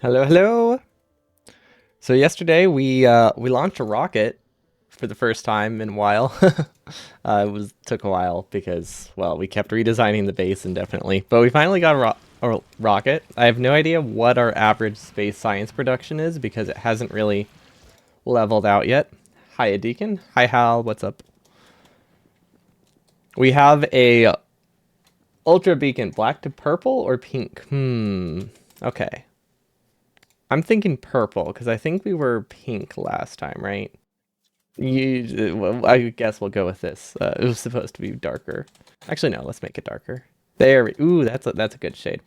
Hello, hello. So yesterday we launched a rocket for the first time in a while. It took a while because well we kept redesigning the base indefinitely, but we finally got a rocket. I have no idea what our average space science production is because it hasn't really leveled out yet. Hi, Deacon. Hi, Hal. What's up? We have a ultra beacon, black to purple or pink. Okay. I'm thinking purple because I think we were pink last time, right? Well, I guess we'll go with this. It was supposed to be darker. Actually, no. Let's make it darker. There. Ooh, that's a good shade.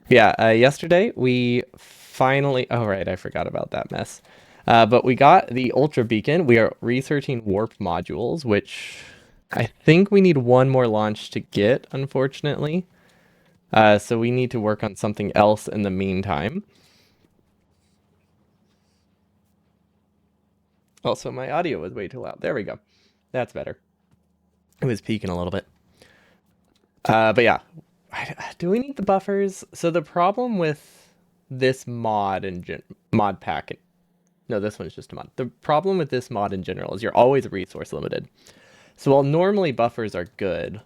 Yeah. Yesterday we finally. Oh right, I forgot about that mess. But we got the ultra beacon. We are researching warp modules, which I think we need one more launch to get. Unfortunately, so we need to work on something else in the meantime. Also, my audio was way too loud. There we go. That's better. It was peaking a little bit. But yeah, do we need the buffers? So the problem with this mod and mod pack, no, this one's just a mod. The problem with this mod in general is you're always resource limited. So while normally buffers are good,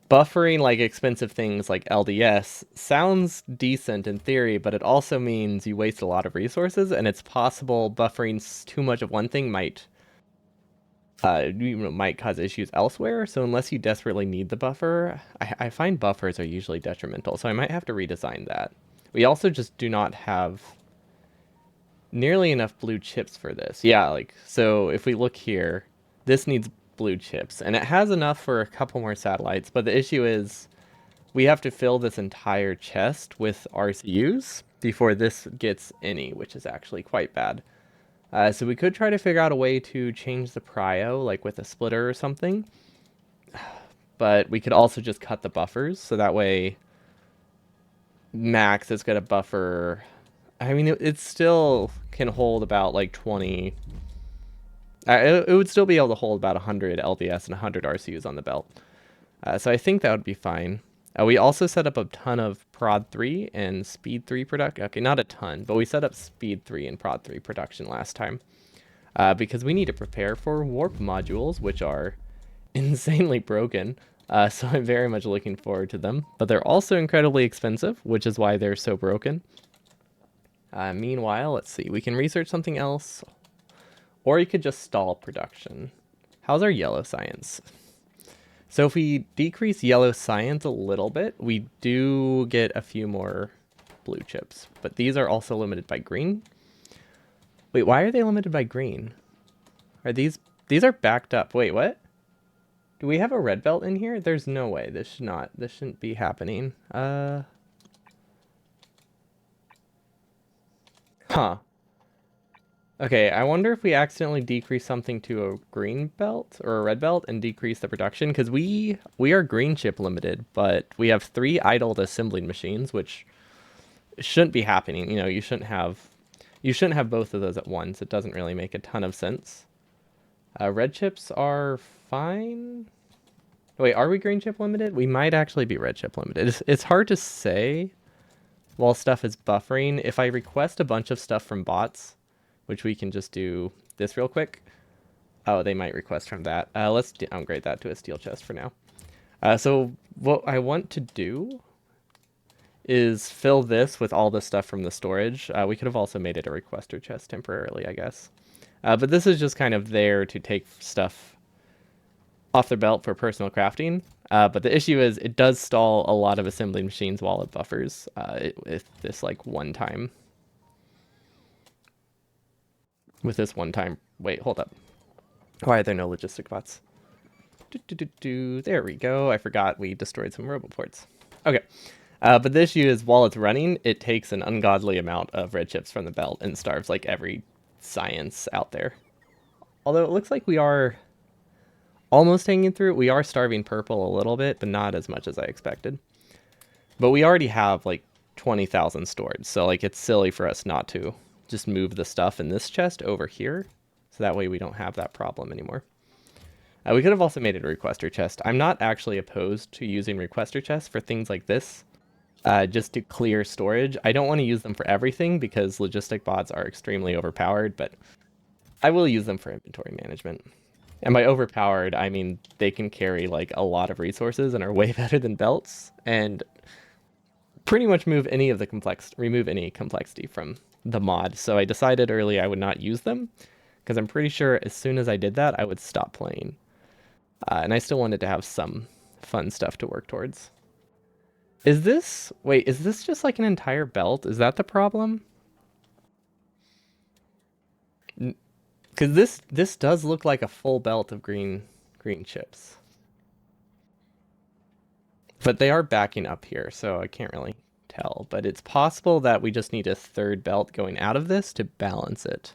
buffering like expensive things like LDS sounds decent in theory, but it also means you waste a lot of resources, and it's possible buffering too much of one thing might cause issues elsewhere. So unless you desperately need the buffer, I find buffers are usually detrimental. So I might have to redesign that. We also just do not have nearly enough blue chips for this. Yeah, like so if we look here, this needs blue chips, and it has enough for a couple more satellites. But the issue is we have to fill this entire chest with RCUs before this gets any, which is actually quite bad. So we could try to figure out a way to change the prio, like with a splitter or something. But we could also just cut the buffers, so that way max is going to buffer. I mean, it still can hold about like 20. It would still be able to hold about 100 LDS and 100 RCUs on the belt. So I think that would be fine. We also set up a ton of Prod 3 and Speed 3 production. Okay, not a ton, but we set up Speed 3 and Prod 3 production last time. Because we need to prepare for warp modules, which are insanely broken. So I'm very much looking forward to them. But they're also incredibly expensive, which is why they're so broken. Meanwhile, let's see. We can research something else, or you could just stall production. How's our yellow science? So if we decrease yellow science a little bit, we do get a few more blue chips. But these are also limited by green. Wait, why are they limited by green? Are these are backed up? Wait, what? Do we have a red belt in here? There's no way. This shouldn't be happening. Huh. Okay, I wonder if we accidentally decrease something to a green belt or a red belt and decrease the production, because we are green chip limited, but we have 3 idled assembling machines, which shouldn't be happening. You shouldn't have both of those at once. It doesn't really make a ton of sense. Red chips are fine. Wait, are we green chip limited? We might actually be red chip limited. It's hard to say while stuff is buffering. If I request a bunch of stuff from bots, which we can just do this real quick. Oh, they might request from that. Let's downgrade that to a steel chest for now. So what I want to do is fill this with all the stuff from the storage. We could have also made it a requester chest temporarily, I guess. But this is just kind of there to take stuff off their belt for personal crafting. But the issue is it does stall a lot of assembly machines while it buffers with this like one time. With this one time. Wait, hold up. Why are there no logistic bots? There we go. I forgot we destroyed some roboports. Okay. But the issue is while it's running, it takes an ungodly amount of red chips from the belt and starves like every science out there. Although it looks like we are almost hanging through. We are starving purple a little bit, but not as much as I expected. But we already have like 20,000 stored, so like it's silly for us not to just move the stuff in this chest over here, so that way we don't have that problem anymore. We could have also made it a requester chest. I'm not actually opposed to using requester chests for things like this. just to clear storage. I don't want to use them for everything because logistic bots are extremely overpowered, but I will use them for inventory management. And by overpowered, I mean they can carry like a lot of resources and are way better than belts and pretty much remove any complexity from the mod. So I decided early I would not use them because I'm pretty sure as soon as I did that, I would stop playing. And I still wanted to have some fun stuff to work towards. Wait, is this just like an entire belt? Is that the problem? Because this does look like a full belt of green chips. But they are backing up here, so I can't really tell. But it's possible that we just need a third belt going out of this to balance it.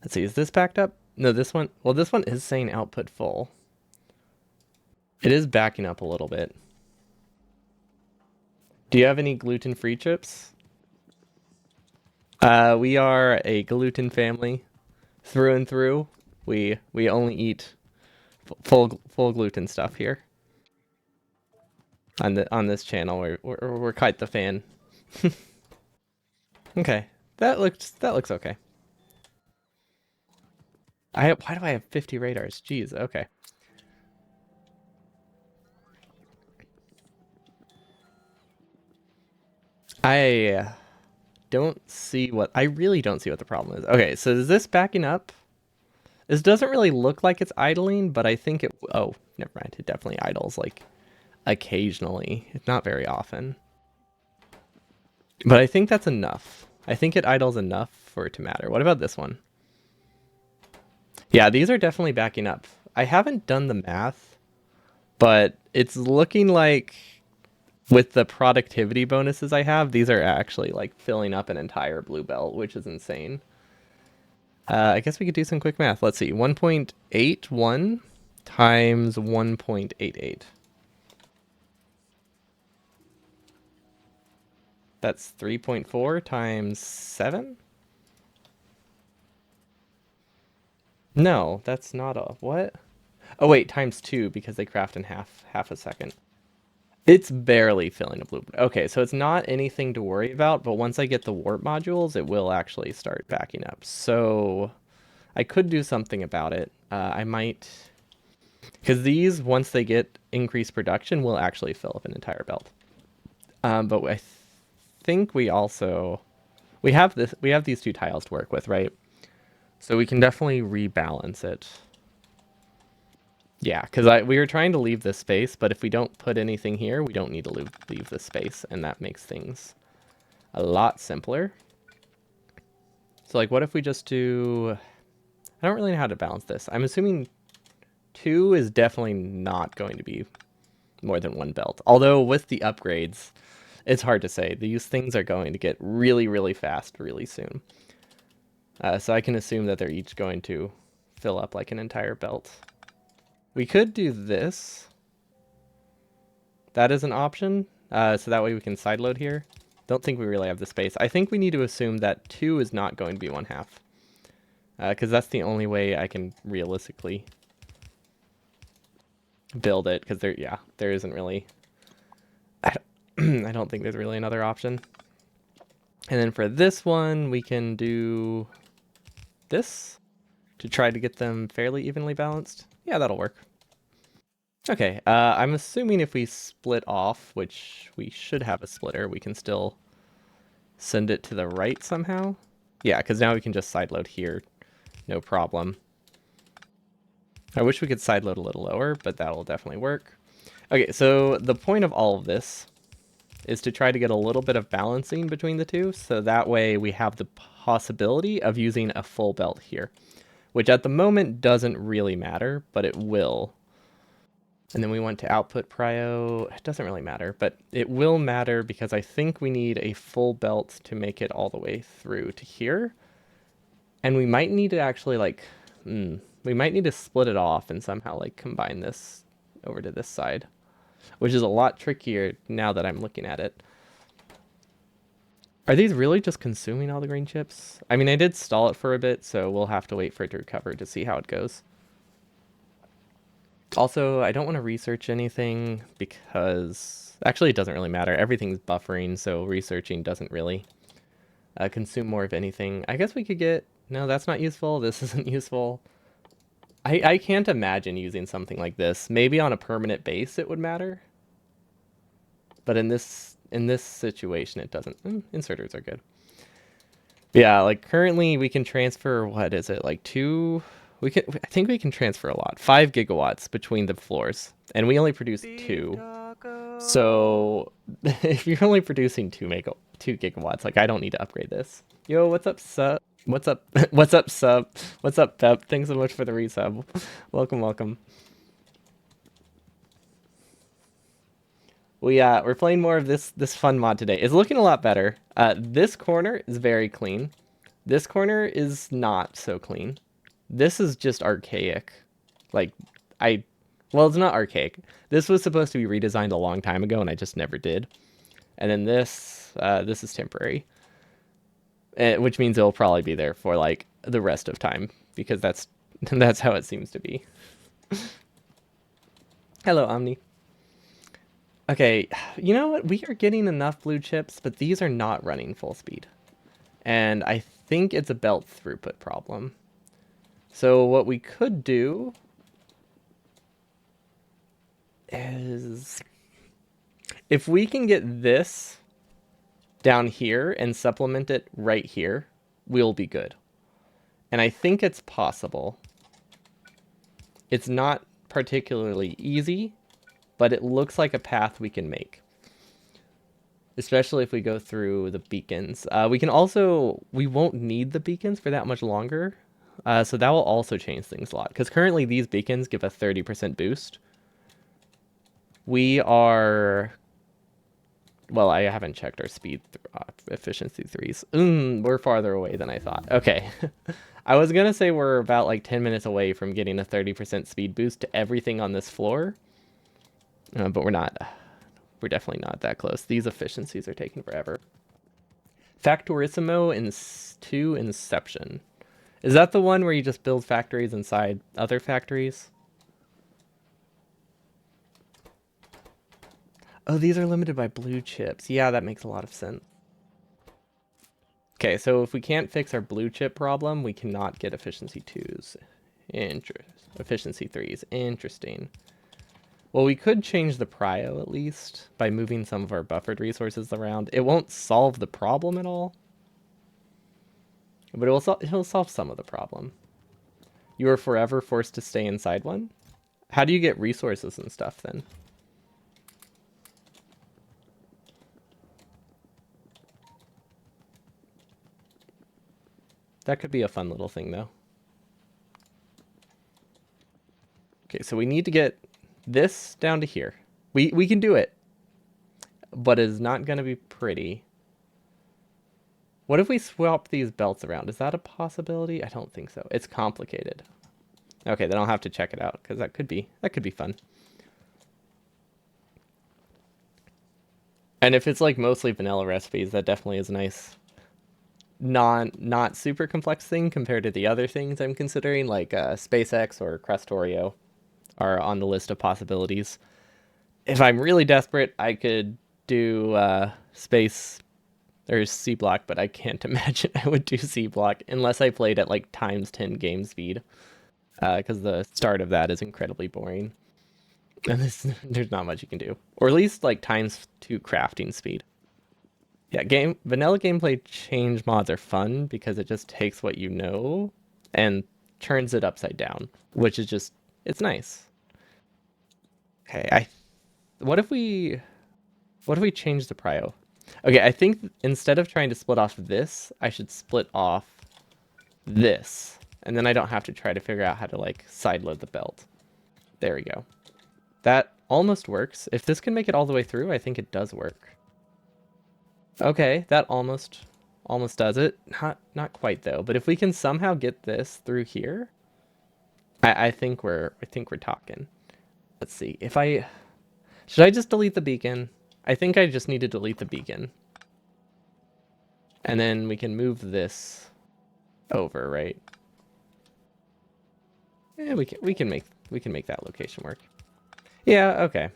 Let's see, is this backed up? No, this one, well, this one is saying output full. It is backing up a little bit. Do you have any gluten-free chips? We are a gluten family through and through. We only eat full gluten stuff here on this channel. We're quite the fan. Okay, that looks okay. Why do I have 50 radars? Jeez. Okay. I I really don't see what the problem is. Okay, so is this backing up? This doesn't really look like it's idling, but I think oh, never mind. It definitely idles like occasionally. It's not very often. But I think that's enough. I think it idles enough for it to matter. What about this one? Yeah, these are definitely backing up. I haven't done the math, but it's looking like with the productivity bonuses I have, these are actually like filling up an entire blue belt, which is insane. I guess we could do some quick math. Let's see, 1.81 times 1.88. That's 3.4 times 7? No, that's not a what? Oh wait, times 2 because they craft in half a second. It's barely filling a blue. Okay, so it's not anything to worry about, but once I get the warp modules, it will actually start backing up. So I could do something about it. I might, because these, once they get increased production, will actually fill up an entire belt. But think we have these two tiles to work with, right? So we can definitely rebalance it. Yeah, because we were trying to leave this space, but if we don't put anything here, we don't need to leave this space, and that makes things a lot simpler. So like, what if we just do... I don't really know how to balance this. I'm assuming 2 is definitely not going to be more than 1 belt. Although with the upgrades, it's hard to say. These things are going to get really, really fast really soon. So I can assume that they're each going to fill up like an entire belt. We could do this. That is an option. So that way we can sideload here. Don't think we really have the space. I think we need to assume that 2 is not going to be 1/2. Because that's the only way I can realistically build it. Because there isn't really... I don't think there's really another option. And then for this one, we can do this to try to get them fairly evenly balanced. Yeah, that'll work. Okay, I'm assuming if we split off, which we should have a splitter, we can still send it to the right somehow. Yeah, because now we can just sideload here, no problem. I wish we could sideload a little lower, but that'll definitely work. Okay, so the point of all of this is to try to get a little bit of balancing between the two, so that way we have the possibility of using a full belt here, which at the moment doesn't really matter, but it will. And then we went to output prio. It doesn't really matter, but it will matter because I think we need a full belt to make it all the way through to here. And we might need to actually we might need to split it off and somehow like combine this over to this side, which is a lot trickier now that I'm looking at it. Are these really just consuming all the green chips? I mean, I did stall it for a bit, so we'll have to wait for it to recover to see how it goes. Also, I don't want to research anything because Actually, it doesn't really matter. Everything's buffering, so researching doesn't really consume more of anything. I guess we could get... No, that's not useful. This isn't useful. I can't imagine using something like this. Maybe on a permanent base it would matter. But in this situation, it doesn't. Inserters are good. Yeah, like currently we can transfer, what is it, like I think we can transfer a lot. 5 gigawatts between the floors. And we only produce 2. So if you're only producing 2 gigawatts, like I don't need to upgrade this. Yo, what's up, sub? What's up? What's up, sub? What's up, Pep? Thanks so much for the resub. Welcome, welcome. We're playing more of this fun mod today. It's looking a lot better. This corner is very clean. This corner is not so clean. This is just archaic. Like well, it's not archaic. This was supposed to be redesigned a long time ago, and I just never did. And then this is temporary, which means it'll probably be there for like the rest of time because that's how it seems to be. Hello, Omni. Okay, you know what? We are getting enough blue chips, but these are not running full speed. And I think it's a belt throughput problem. So what we could do is... if we can get this down here and supplement it right here, we'll be good. And I think it's possible. It's not particularly easy, but it looks like a path we can make. Especially if we go through the beacons. We won't need the beacons for that much longer. So that will also change things a lot. Because currently these beacons give a 30% boost. We are... well, I haven't checked our speed efficiency 3s. We're farther away than I thought. Okay. I was going to say we're about like 10 minutes away from getting a 30% speed boost to everything on this floor. But we're not. We're definitely not that close. These efficiencies are taking forever. Factorissimo in 2 Inception. Is that the one where you just build factories inside other factories? Oh, these are limited by blue chips. Yeah, that makes a lot of sense. Okay, so if we can't fix our blue chip problem, we cannot get efficiency 2s. Efficiency 3s. Interesting. Well, we could change the prio at least by moving some of our buffered resources around. It won't solve the problem at all, but it'll solve some of the problem. You are forever forced to stay inside one? How do you get resources and stuff then? That could be a fun little thing though. Okay, so we need to get this down to here. We can do it, but it's not going to be pretty. What if we swap these belts around? Is that a possibility? I don't think so. It's complicated. Okay, then I'll have to check it out because that could be fun. And if it's like mostly vanilla recipes, that definitely is a nice not super complex thing compared to the other things I'm considering, like SpaceX or Crustorio are on the list of possibilities. If I'm really desperate, I could do space or C block, but I can't imagine I would do C block unless I played at like times 10 game speed, because the start of that is incredibly boring. And there's not much you can do, or at least like times 2 crafting speed. Yeah, vanilla gameplay change mods are fun because it just takes what you know and turns it upside down, which is just, it's nice. Okay, what if we change the prio? Okay, I think instead of trying to split off this, I should split off this, and then I don't have to try to figure out how to like sideload the belt. There we go. That almost works. If this can make it all the way through, I think it does work. Okay, that almost does it. Not quite though. But if we can somehow get this through here, I think we're talking. Let's see. Should I just delete the beacon? I think I just need to delete the beacon. And then we can move this over, right? Yeah, we can make that location work. Yeah, okay.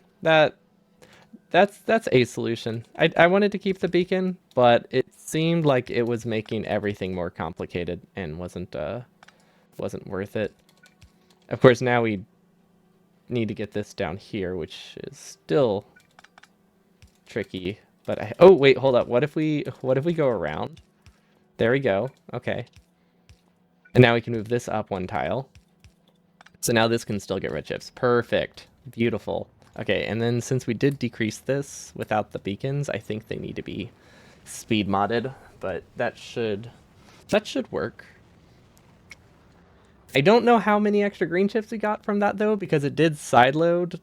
That's a solution. I wanted to keep the beacon, but it seemed like it was making everything more complicated and wasn't worth it. Of course, now we need to get this down here, which is still tricky. But oh wait, hold up. What if we go around? There we go. Okay. And now we can move this up one tile. So now this can still get red chips. Perfect. Beautiful. Okay, and then since we did decrease this without the beacons, I think they need to be speed modded, but that should work. I don't know how many extra green chips we got from that though, because it did sideload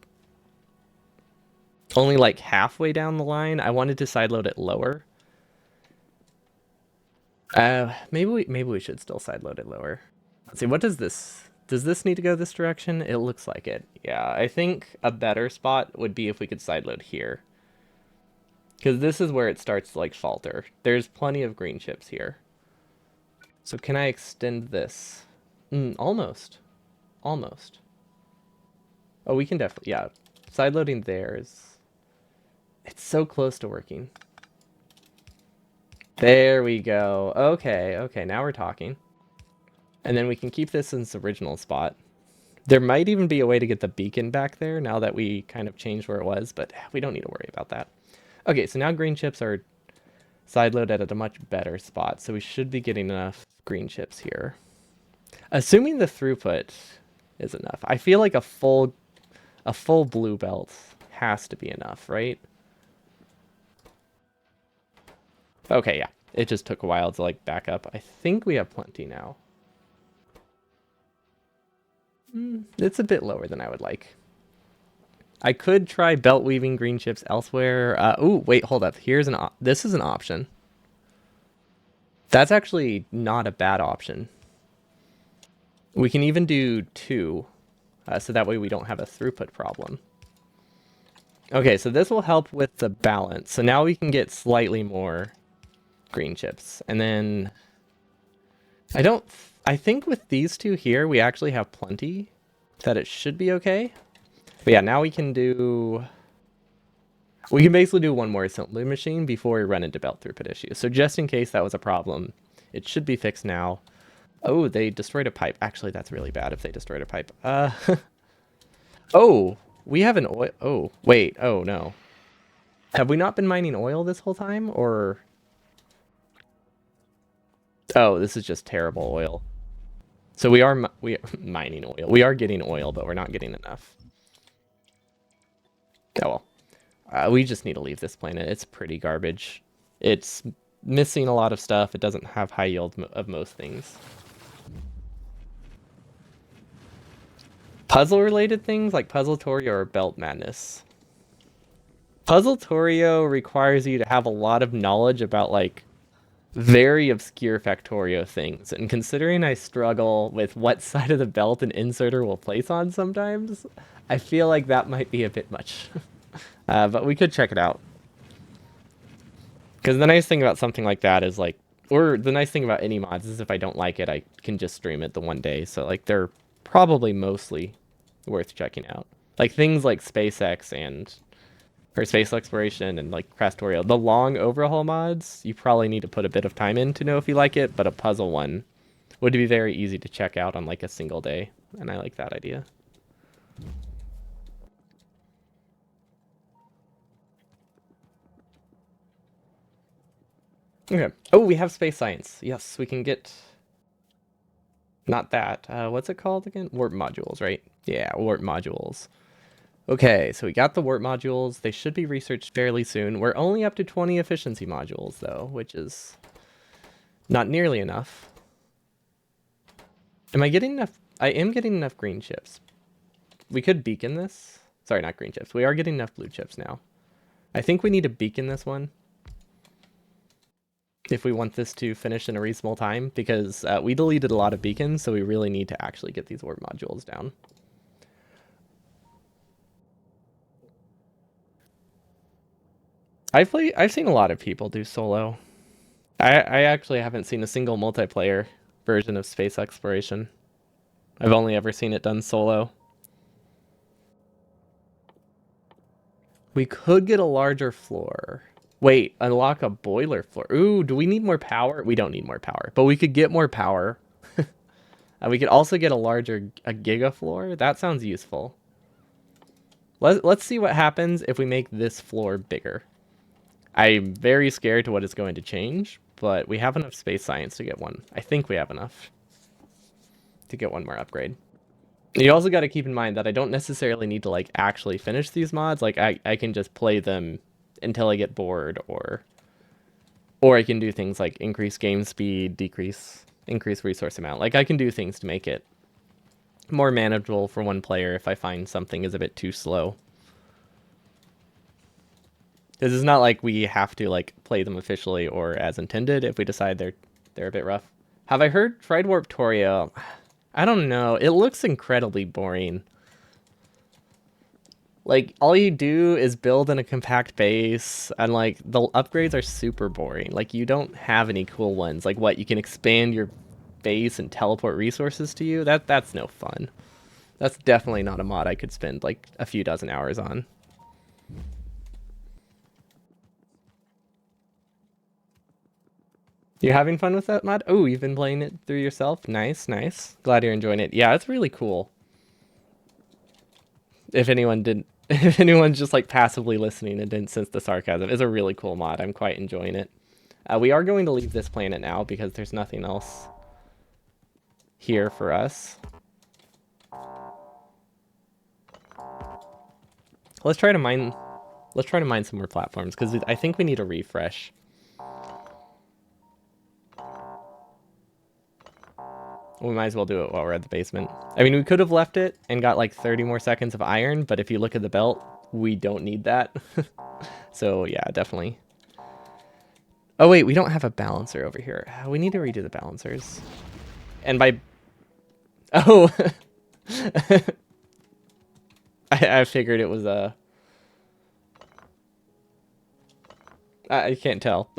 only like halfway down the line. I wanted to sideload it lower. Maybe we should still sideload it lower. Let's see, what does this need to go this direction? It looks like it. Yeah, I think a better spot would be if we could sideload here. Because this is where it starts to like falter. There's plenty of green chips here. So can I extend this? Almost. Almost. Oh, we can definitely, yeah. Sideloading there is... It's so close to working. There we go. Okay, okay, now we're talking. And then we can keep this in its original spot. There might even be a way to get the beacon back there now that we kind of changed where it was, but we don't need to worry about that. Okay, so now green chips are sideloaded at a much better spot, so we should be getting enough green chips here. Assuming the throughput is enough. I feel like a full blue belt has to be enough, right? Okay, yeah. It just took a while to like back up. I think we have plenty now. It's a bit lower than I would like. I could try belt weaving green chips elsewhere. Ooh, wait, hold up. This is an option. That's actually not a bad option. We can even do 2, so that way we don't have a throughput problem. Okay, so this will help with the balance. So now we can get slightly more green chips. And then I think with these 2 here, we actually have plenty that it should be okay. But yeah, now we can basically do one more assembly machine before we run into belt throughput issues. So just in case that was a problem, it should be fixed now. Oh, they destroyed a pipe. Actually, that's really bad if they destroyed a pipe. Oh, we have an oil. Oh, wait. Oh, no. Have we not been mining oil this whole time? Or... Oh, this is just terrible oil. So we are mining oil. We are getting oil, but we're not getting enough. Oh well. We just need to leave this planet. It's pretty garbage. It's missing a lot of stuff. It doesn't have high yield of most things. Puzzle-related things like Puzzletorio or Belt Madness. Puzzletorio requires you to have a lot of knowledge about like very obscure Factorio things, and considering I struggle with what side of the belt an inserter will place on sometimes, I feel like that might be a bit much. But we could check it out. Because the nice thing about something like that is like, or the nice thing about any mods is if I don't like it, I can just stream it the one day. So like they're probably mostly worth checking out. Like things like SpaceX or space exploration and like Crastorio. The long overhaul mods, you probably need to put a bit of time in to know if you like it, but a puzzle one would be very easy to check out on like a single day. And I like that idea. Okay. Oh, we have space science. Yes, we can get... Not that. What's it called again? Warp modules, right? Yeah, warp modules. Okay, so we got the warp modules. They should be researched fairly soon. We're only up to 20 efficiency modules, though, which is not nearly enough. Am I getting enough? I am getting enough green chips. We could beacon this. Sorry, not green chips. We are getting enough blue chips now. I think we need to beacon this one if we want this to finish in a reasonable time, because we deleted a lot of beacons, so we really need to actually get these warp modules down. I've seen a lot of people do solo. I actually haven't seen a single multiplayer version of space exploration. I've only ever seen it done solo. We could get a larger floor. Wait, unlock a boiler floor. Ooh, do we need more power? We don't need more power, but we could get more power. We could also get a giga floor. That sounds useful. Let's see what happens if we make this floor bigger. I'm very scared to what it's going to change, but we have enough space science to get one. I think we have enough to get one more upgrade. You also got to keep in mind that I don't necessarily need to like actually finish these mods. Like I can just play them until I get bored, or I can do things like increase game speed, increase resource amount. Like I can do things to make it more manageable for one player if I find something is a bit too slow. This is not like we have to like play them officially or as intended if we decide they're a bit rough. Have I tried Warp Torio? I don't know. It looks incredibly boring. Like all you do is build in a compact base, and like the upgrades are super boring. Like you don't have any cool ones. Like what, you can expand your base and teleport resources to you? That's no fun. That's definitely not a mod I could spend like a few dozen hours on. You're having fun with that mod? Oh, you've been playing it through yourself? Nice, nice. Glad you're enjoying it. Yeah, it's really cool. If anyone didn't, if anyone's just like passively listening and didn't sense the sarcasm, it's a really cool mod. I'm quite enjoying it. We are going to leave this planet now because there's nothing else here for us. Let's try to mine some more platforms because I think we need a refresh. We might as well do it while we're at the basement. I mean, we could have left it and got like 30 more seconds of iron, but if you look at the belt, we don't need that. So yeah, definitely. Oh wait, we don't have a balancer over here. We need to redo the balancers. And by... Oh! I figured it was a... I can't tell.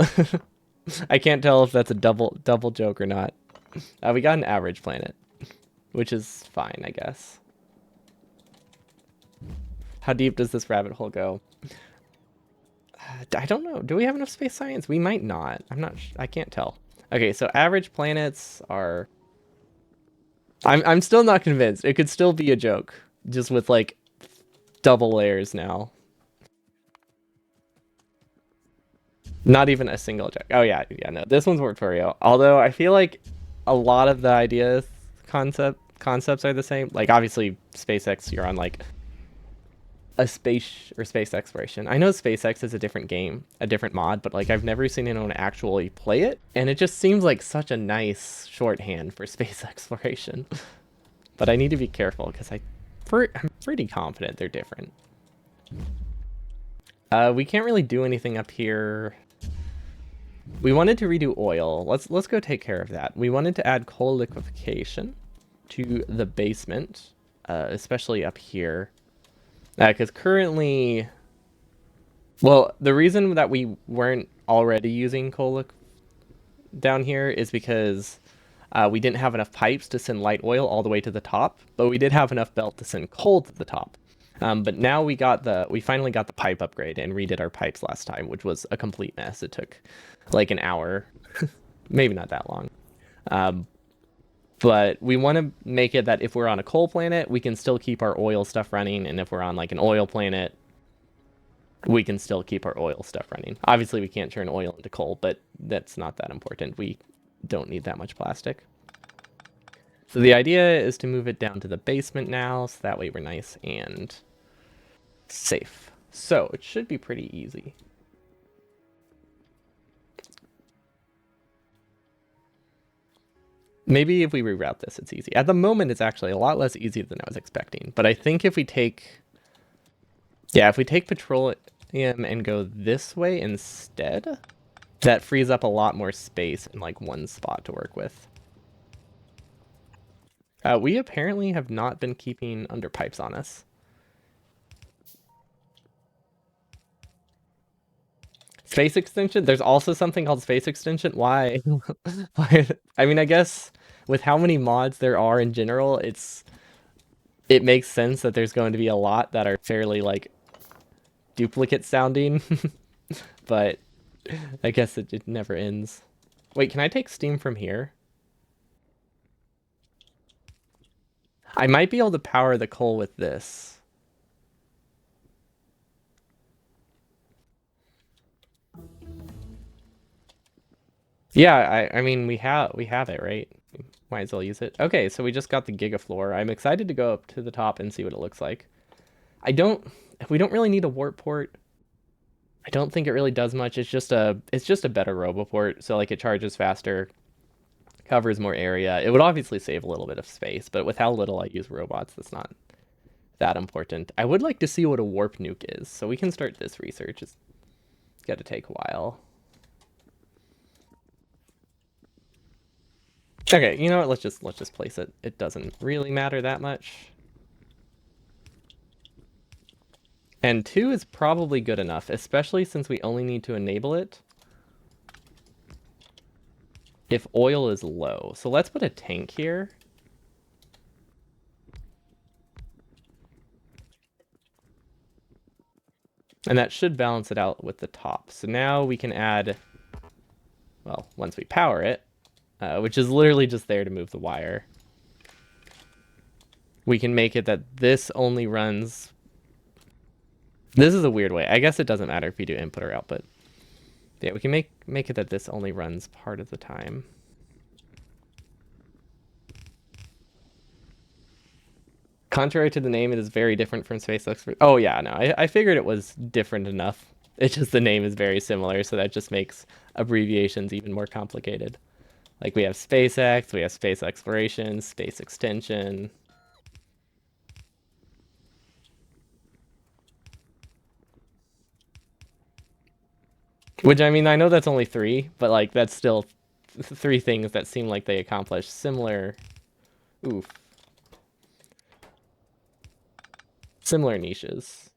I can't tell if that's a double joke or not. We got an average planet, which is fine, I guess. How deep does this rabbit hole go? I don't know. Do we have enough space science? We might not. I can't tell. Okay, so average planets are... I'm still not convinced. It could still be a joke, just with like double layers now. Not even a single joke. Oh yeah, no. This one's worked for you. Although I feel like a lot of the ideas, concepts are the same. Like obviously SpaceX, you're on like a space exploration. I know SpaceX is a different game, a different mod, but like I've never seen anyone actually play it, and it just seems like such a nice shorthand for space exploration. But I need to be careful because I'm pretty confident they're different. We can't really do anything up here. We wanted to redo oil. Let's go take care of that. We wanted to add coal liquefaction to the basement, especially up here. Because currently, well, the reason that we weren't already using coal down here is because we didn't have enough pipes to send light oil all the way to the top, but we did have enough belt to send coal to the top. But now we finally got the pipe upgrade and redid our pipes last time, which was a complete mess. It took like an hour, maybe not that long. But we want to make it that if we're on a coal planet, we can still keep our oil stuff running. And if we're on like an oil planet, we can still keep our oil stuff running. Obviously, we can't turn oil into coal, but that's not that important. We don't need that much plastic. So the idea is to move it down to the basement now, so that way we're nice and safe. So it should be pretty easy. Maybe if we reroute this, it's easy. At the moment, it's actually a lot less easy than I was expecting. But I think if we take... Yeah, if we take petroleum and go this way instead, that frees up a lot more space in like one spot to work with. We apparently have not been keeping underpipes on us. Space extension? There's also something called space extension? Why? Why? I mean, I guess with how many mods there are in general, it makes sense that there's going to be a lot that are fairly like duplicate sounding, but I guess it never ends. Wait, can I take steam from here? I might be able to power the coal with this. Yeah, I mean we have it, right? Might as well use it. Okay, so we just got the gigafloor. I'm excited to go up to the top and see what it looks like. I don't we don't really need a warp port. I don't think it really does much. It's just a better roboport, so like it charges faster, covers more area. It would obviously save a little bit of space, but with how little I use robots, that's not that important. I would like to see what a warp nuke is, so we can start this research. It's got to take a while. Okay, you know what? Let's just place it. It doesn't really matter that much. And 2 is probably good enough, especially since we only need to enable it if oil is low. So let's put a tank here. And that should balance it out with the top. So now we can add, well, once we power it, which is literally just there to move the wire, we can make it that this only runs. This is a weird way. I guess it doesn't matter if you do input or output. Yeah, we can make it that this only runs part of the time. Contrary to the name, it is very different from space exploration. Oh yeah, no, I figured it was different enough. It's just the name is very similar, so that just makes abbreviations even more complicated. Like we have SpaceX, we have space exploration, space extension. Which I mean, I know that's only 3, but like that's still 3 things that seem like they accomplish similar, oof, similar niches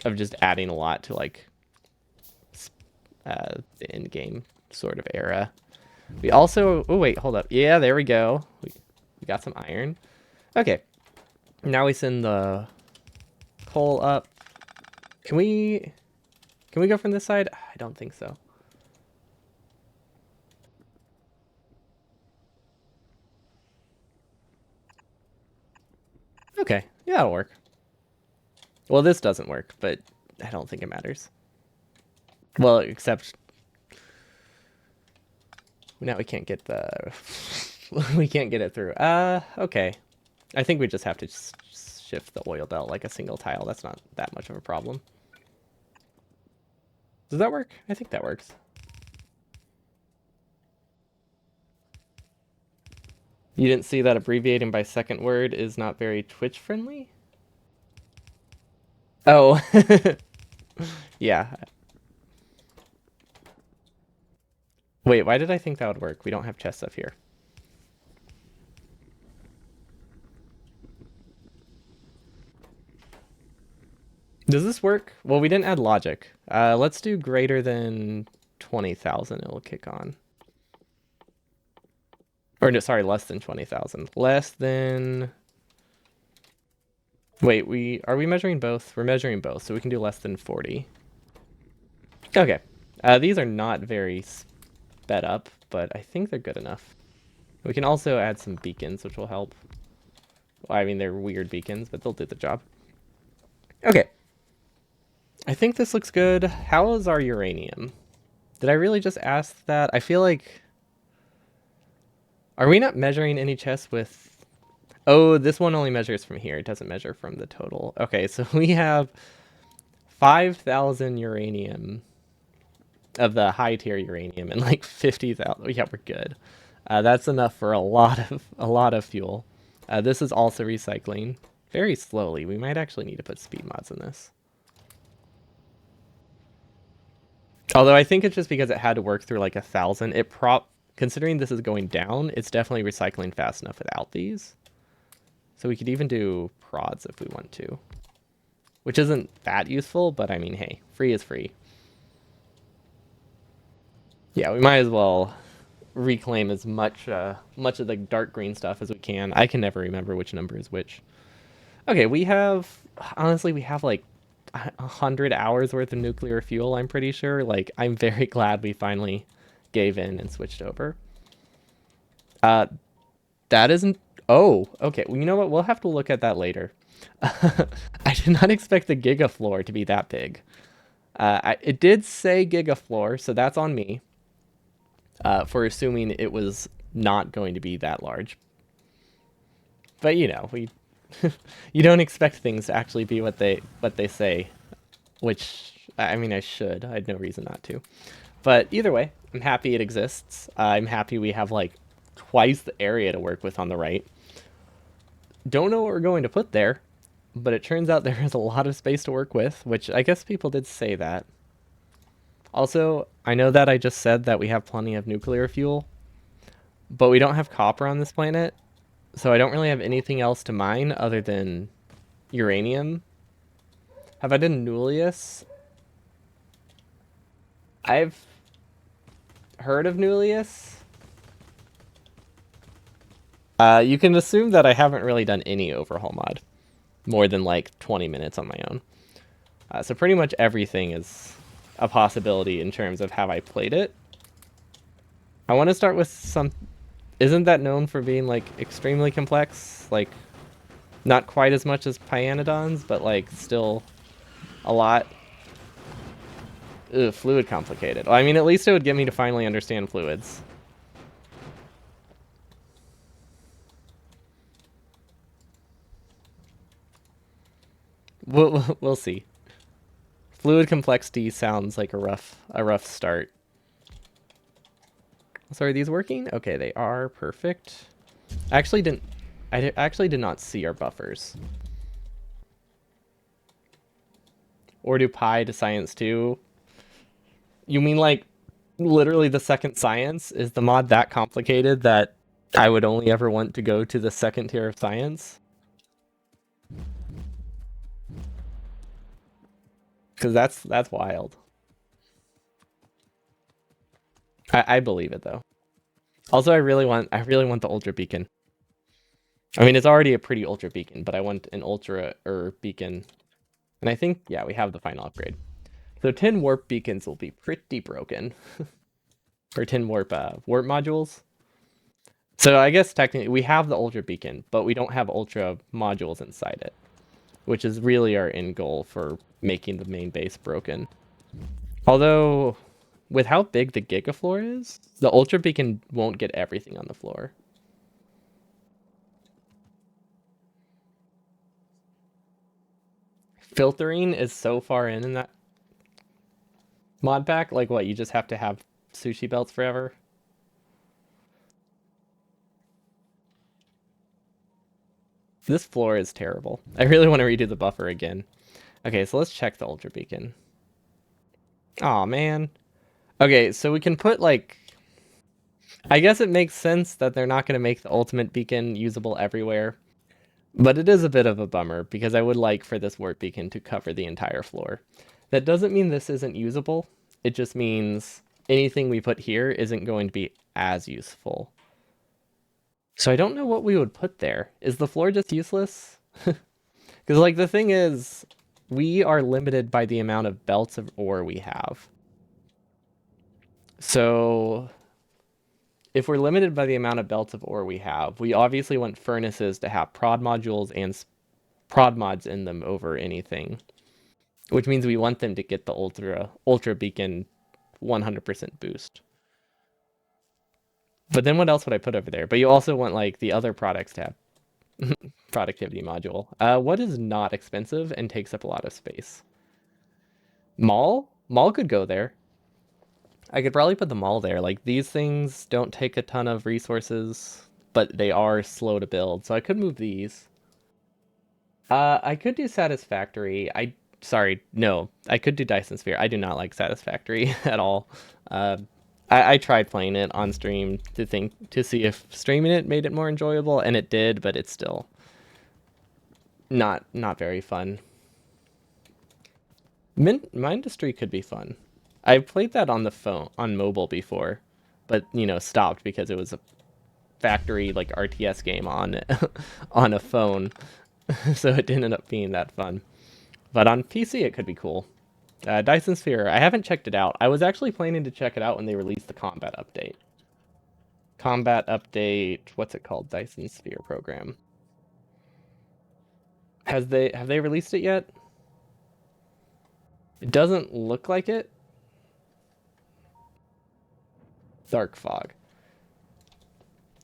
of just adding a lot to like the end game sort of era. We also, oh wait, hold up. Yeah, there we go. We got some iron. Okay, now we send the coal up. Can we go from this side? I don't think so. Okay, yeah, that'll work. Well, this doesn't work, but I don't think it matters. Well, except now we can't get the we can't get it through. Okay. I think we just have to shift the oil belt like a single tile. That's not that much of a problem. Does that work? I think that works. You didn't see that abbreviating by second word is not very Twitch friendly? Oh. Yeah. Wait, why did I think that would work? We don't have chest stuff here. Does this work? Well, we didn't add logic. Let's do greater than 20,000. It'll kick on. Or no, sorry, less than 20,000. Less than. Wait, are we measuring both? We're measuring both, so we can do less than 40. Okay. These are not very sped up, but I think they're good enough. We can also add some beacons, which will help. Well, I mean, they're weird beacons, but they'll do the job. Okay. I think this looks good. How is our uranium? Did I really just ask that? I feel like... Are we not measuring any chests with... Oh, this one only measures from here. It doesn't measure from the total. Okay, so we have 5,000 uranium of the high tier uranium and like 50,000. Yeah, we're good. That's enough for a lot of fuel. This is also recycling very slowly. We might actually need to put speed mods in this. Although I think it's just because it had to work through like 1,000. Considering this is going down, it's definitely recycling fast enough without these. So we could even do prods if we want to. Which isn't that useful, but I mean, hey, free is free. Yeah, we might as well reclaim as much of the dark green stuff as we can. I can never remember which number is which. Okay, we have honestly we have like 100 hours worth of nuclear fuel. I'm pretty sure. Like I'm very glad we finally gave in and switched over. Uh, that isn't. Oh, okay. Well, you know what? We'll have to look at that later. I did not expect the gigafloor to be that big. It did say gigafloor, so that's on me for assuming it was not going to be that large. But you know, we you don't expect things to actually be what they say, which I mean I should. I had no reason not to. But either way, I'm happy it exists. I'm happy we have like twice the area to work with on the right. Don't know what we're going to put there, but it turns out there is a lot of space to work with, which I guess people did say that. Also, I know that I just said that we have plenty of nuclear fuel, but we don't have copper on this planet, so I don't really have anything else to mine other than uranium. Have I done Nullius? I've heard of Nullius. You can assume that I haven't really done any overhaul mod, more than like 20 minutes on my own. So pretty much everything is a possibility in terms of how I played it. I want to start with some. Isn't that known for being like extremely complex? Like not quite as much as Pyanodons, but like still a lot. Ugh, fluid complicated. Well, I mean, at least it would get me to finally understand fluids. We'll see. Fluid complexity sounds like a rough start. So are these working? Okay, they are perfect. I actually did not see our buffers. Or do pi to science 2? You mean like literally the second science? Is the mod that complicated that I would only ever want to go to the second tier of science? Because that's wild. I believe it though. Also, I really want the ultra beacon. I mean, it's already a pretty ultra beacon, but I want an ultra beacon. And I think, yeah, we have the final upgrade. So 10 warp beacons will be pretty broken. Or 10 warp modules. So I guess technically we have the ultra beacon, but we don't have ultra modules inside it, which is really our end goal for making the main base broken. Although, with how big the gigafloor is, the ultra beacon won't get everything on the floor. Filtering is so far in that mod pack. Like what? You just have to have sushi belts forever. This floor is terrible. I really want to redo the buffer again. Okay, so let's check the ultra beacon. Aw, man. Okay, so we can put like. I guess it makes sense that they're not going to make the ultimate beacon usable everywhere. But it is a bit of a bummer because I would like for this warp beacon to cover the entire floor. That doesn't mean this isn't usable. It just means anything we put here isn't going to be as useful. So I don't know what we would put there. Is the floor just useless? Because like the thing is, we are limited by the amount of belts of ore we have. So if we're limited by the amount of belts of ore we have, we obviously want furnaces to have prod modules and prod mods in them over anything, which means we want them to get the ultra beacon 100% boost. But then what else would I put over there? But you also want like the other products to have productivity module. What is not expensive and takes up a lot of space? Mall could go there. I could probably put the mall there. Like these things don't take a ton of resources, but they are slow to build, so I could move these. I could do Satisfactory. Sorry, no, I could do Dyson Sphere. I do not like Satisfactory at all. Uh, I tried playing it on stream to see if streaming it made it more enjoyable, and it did, but it's still not very fun. Mindustry could be fun. I played that on the phone on mobile before, but stopped because it was a factory like RTS game on on a phone. so it didn't end up being that fun. But on PC, it could be cool. Dyson Sphere, I haven't checked it out. I was actually planning to check it out when they released the combat update. Combat update, what's it called? Dyson Sphere program. Have they released it yet? It doesn't look like it. Dark Fog.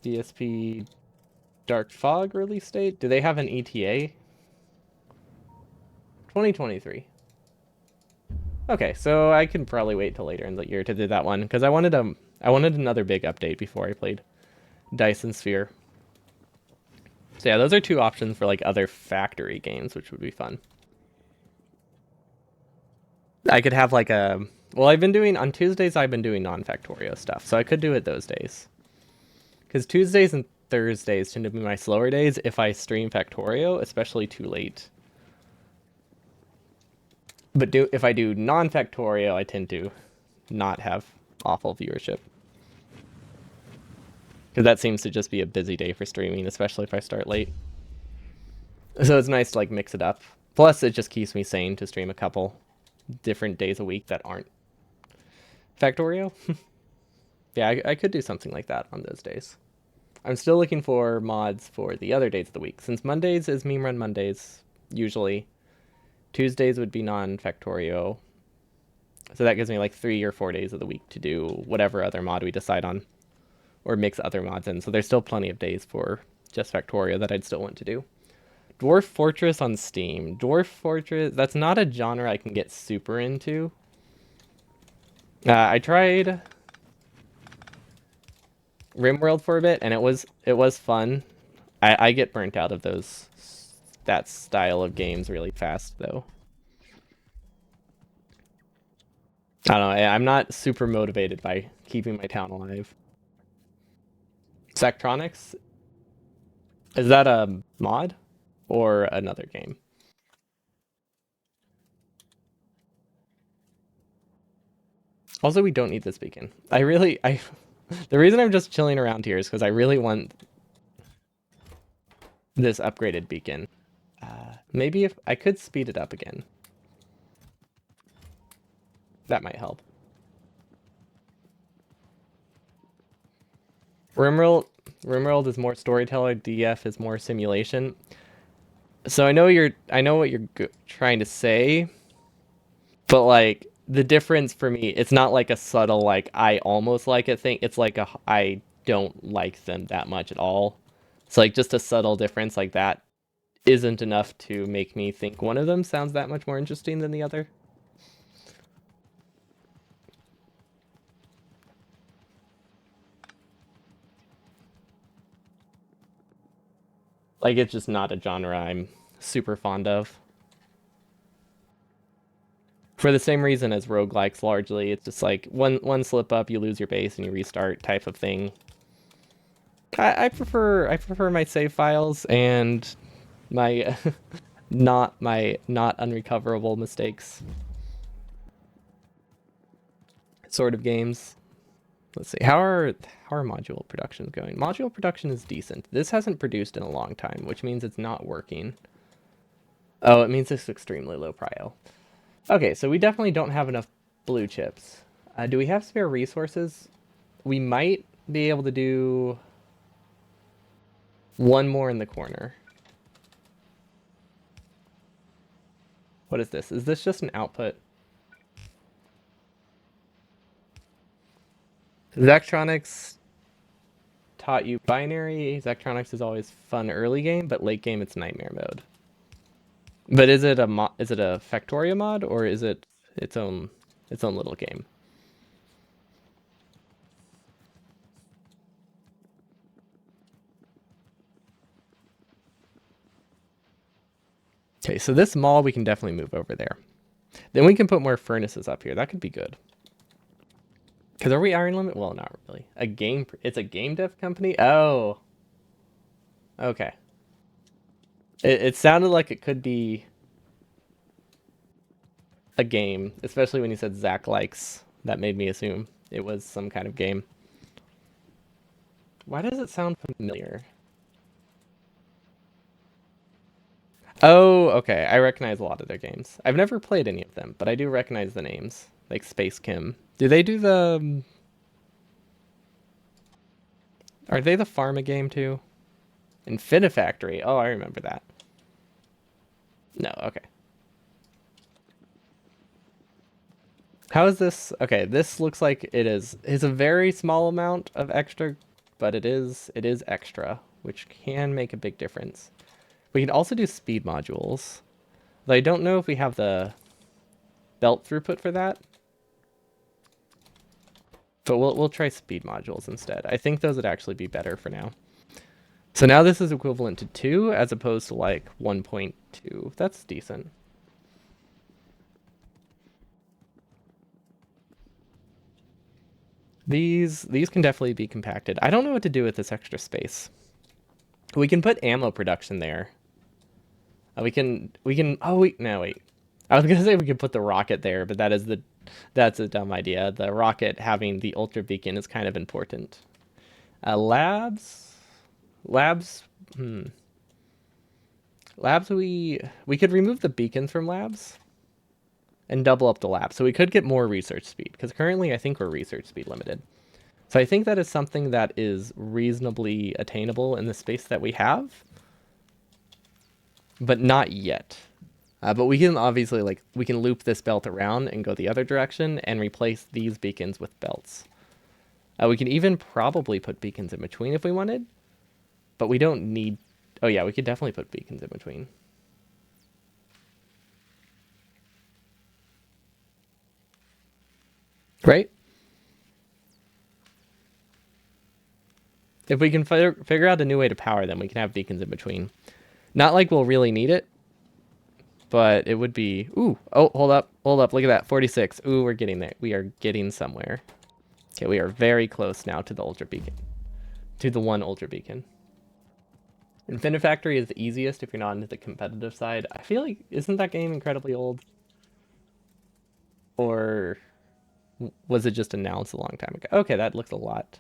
DSP Dark Fog release date? Do they have an ETA? 2023. Okay, so I can probably wait till later in the year to do that one because I wanted another big update before I played Dyson Sphere. So yeah, those are two options for like other factory games, which would be fun. I could have like a well, I've been doing on Tuesdays. I've been doing non-Factorio stuff, so I could do it those days. Because Tuesdays and Thursdays tend to be my slower days if I stream Factorio, especially too late. But if I do non-Factorio, I tend to not have awful viewership. Because that seems to just be a busy day for streaming, especially if I start late. So it's nice to like mix it up. Plus, it just keeps me sane to stream a couple different days a week that aren't Factorio. Yeah, I could do something like that on those days. I'm still looking for mods for the other days of the week. Since Mondays is Meme Run Mondays, usually. Tuesdays would be non-Factorio. So that gives me like 3 or 4 days of the week to do whatever other mod we decide on. Or mix other mods in. So there's still plenty of days for just Factorio that I'd still want to do. Dwarf Fortress on Steam. Dwarf Fortress, that's not a genre I can get super into. I tried RimWorld for a bit, and it was fun. I get burnt out of that style of games really fast, though. I don't know. I'm not super motivated by keeping my town alive. Sectronics, is that a mod or another game? Also, we don't need this beacon. The reason I'm just chilling around here is because I really want this upgraded beacon. Maybe if I could speed it up again. That might help. Rimworld, Rimworld is more storyteller. DF is more simulation. So I know what you're trying to say, but like the difference for me, it's not like a subtle like I almost like it thing. It's like I don't like them that much at all. It's like just a subtle difference like that isn't enough to make me think one of them sounds that much more interesting than the other. Like it's just not a genre I'm super fond of. For the same reason as roguelikes largely, it's just like one slip up, you lose your base and you restart type of thing. I prefer my save files and my not unrecoverable mistakes sort of games. Let's see. How are module productions going? Module production is decent. This hasn't produced in a long time, which means it's not working. Oh, it means it's extremely low prio. Okay, so we definitely don't have enough blue chips. Do we have spare resources? We might be able to do one more in the corner. What is this? Is this just an output? Zectronics taught you binary. Zectronics is always fun early game, but late game it's nightmare mode. But is it a Factorio mod or is it its own little game? Okay, so this mall we can definitely move over there. Then we can put more furnaces up here. That could be good. Because are we Iron Limit? Well, not really. It's a game dev company? Oh, okay. It sounded like it could be a game, especially when you said Zach likes. That made me assume it was some kind of game. Why does it sound familiar? Oh, okay. I recognize a lot of their games. I've never played any of them, but I do recognize the names, like Space Kim. Do they do the? Are they the Pharma game too? Infinifactory. Oh, I remember that. No, okay. How is this? Okay, this looks like it is a very small amount of extra, but it is extra, which can make a big difference. We can also do speed modules, though I don't know if we have the belt throughput for that. But we'll try speed modules instead. I think those would actually be better for now. So now this is equivalent to 2 as opposed to like 1.2. That's decent. These can definitely be compacted. I don't know what to do with this extra space. We can put ammo production there. We can oh wait, no wait. I was gonna say we could put the rocket there, but that's a dumb idea. The rocket having the ultra beacon is kind of important. Labs, hmm. Labs, we could remove the beacons from labs and double up the lab. So we could get more research speed, because currently I think we're research speed limited. So I think that is something that is reasonably attainable in the space that we have, but not yet. But we can obviously, like, we can loop this belt around and go the other direction and replace these beacons with belts. We can even probably put beacons in between if we wanted, but we don't need... Oh yeah, we could definitely put beacons in between. Right? If we can figure out a new way to power them, we can have beacons in between. Not like we'll really need it, but it would be... Ooh, oh, hold up, look at that, 46. Ooh, we're getting there. We are getting somewhere. Okay, we are very close now to the ultra beacon. To the one ultra beacon. Infinifactory is the easiest if you're not into the competitive side. I feel like, isn't that game incredibly old? Or was it just announced a long time ago? Okay, that looks a lot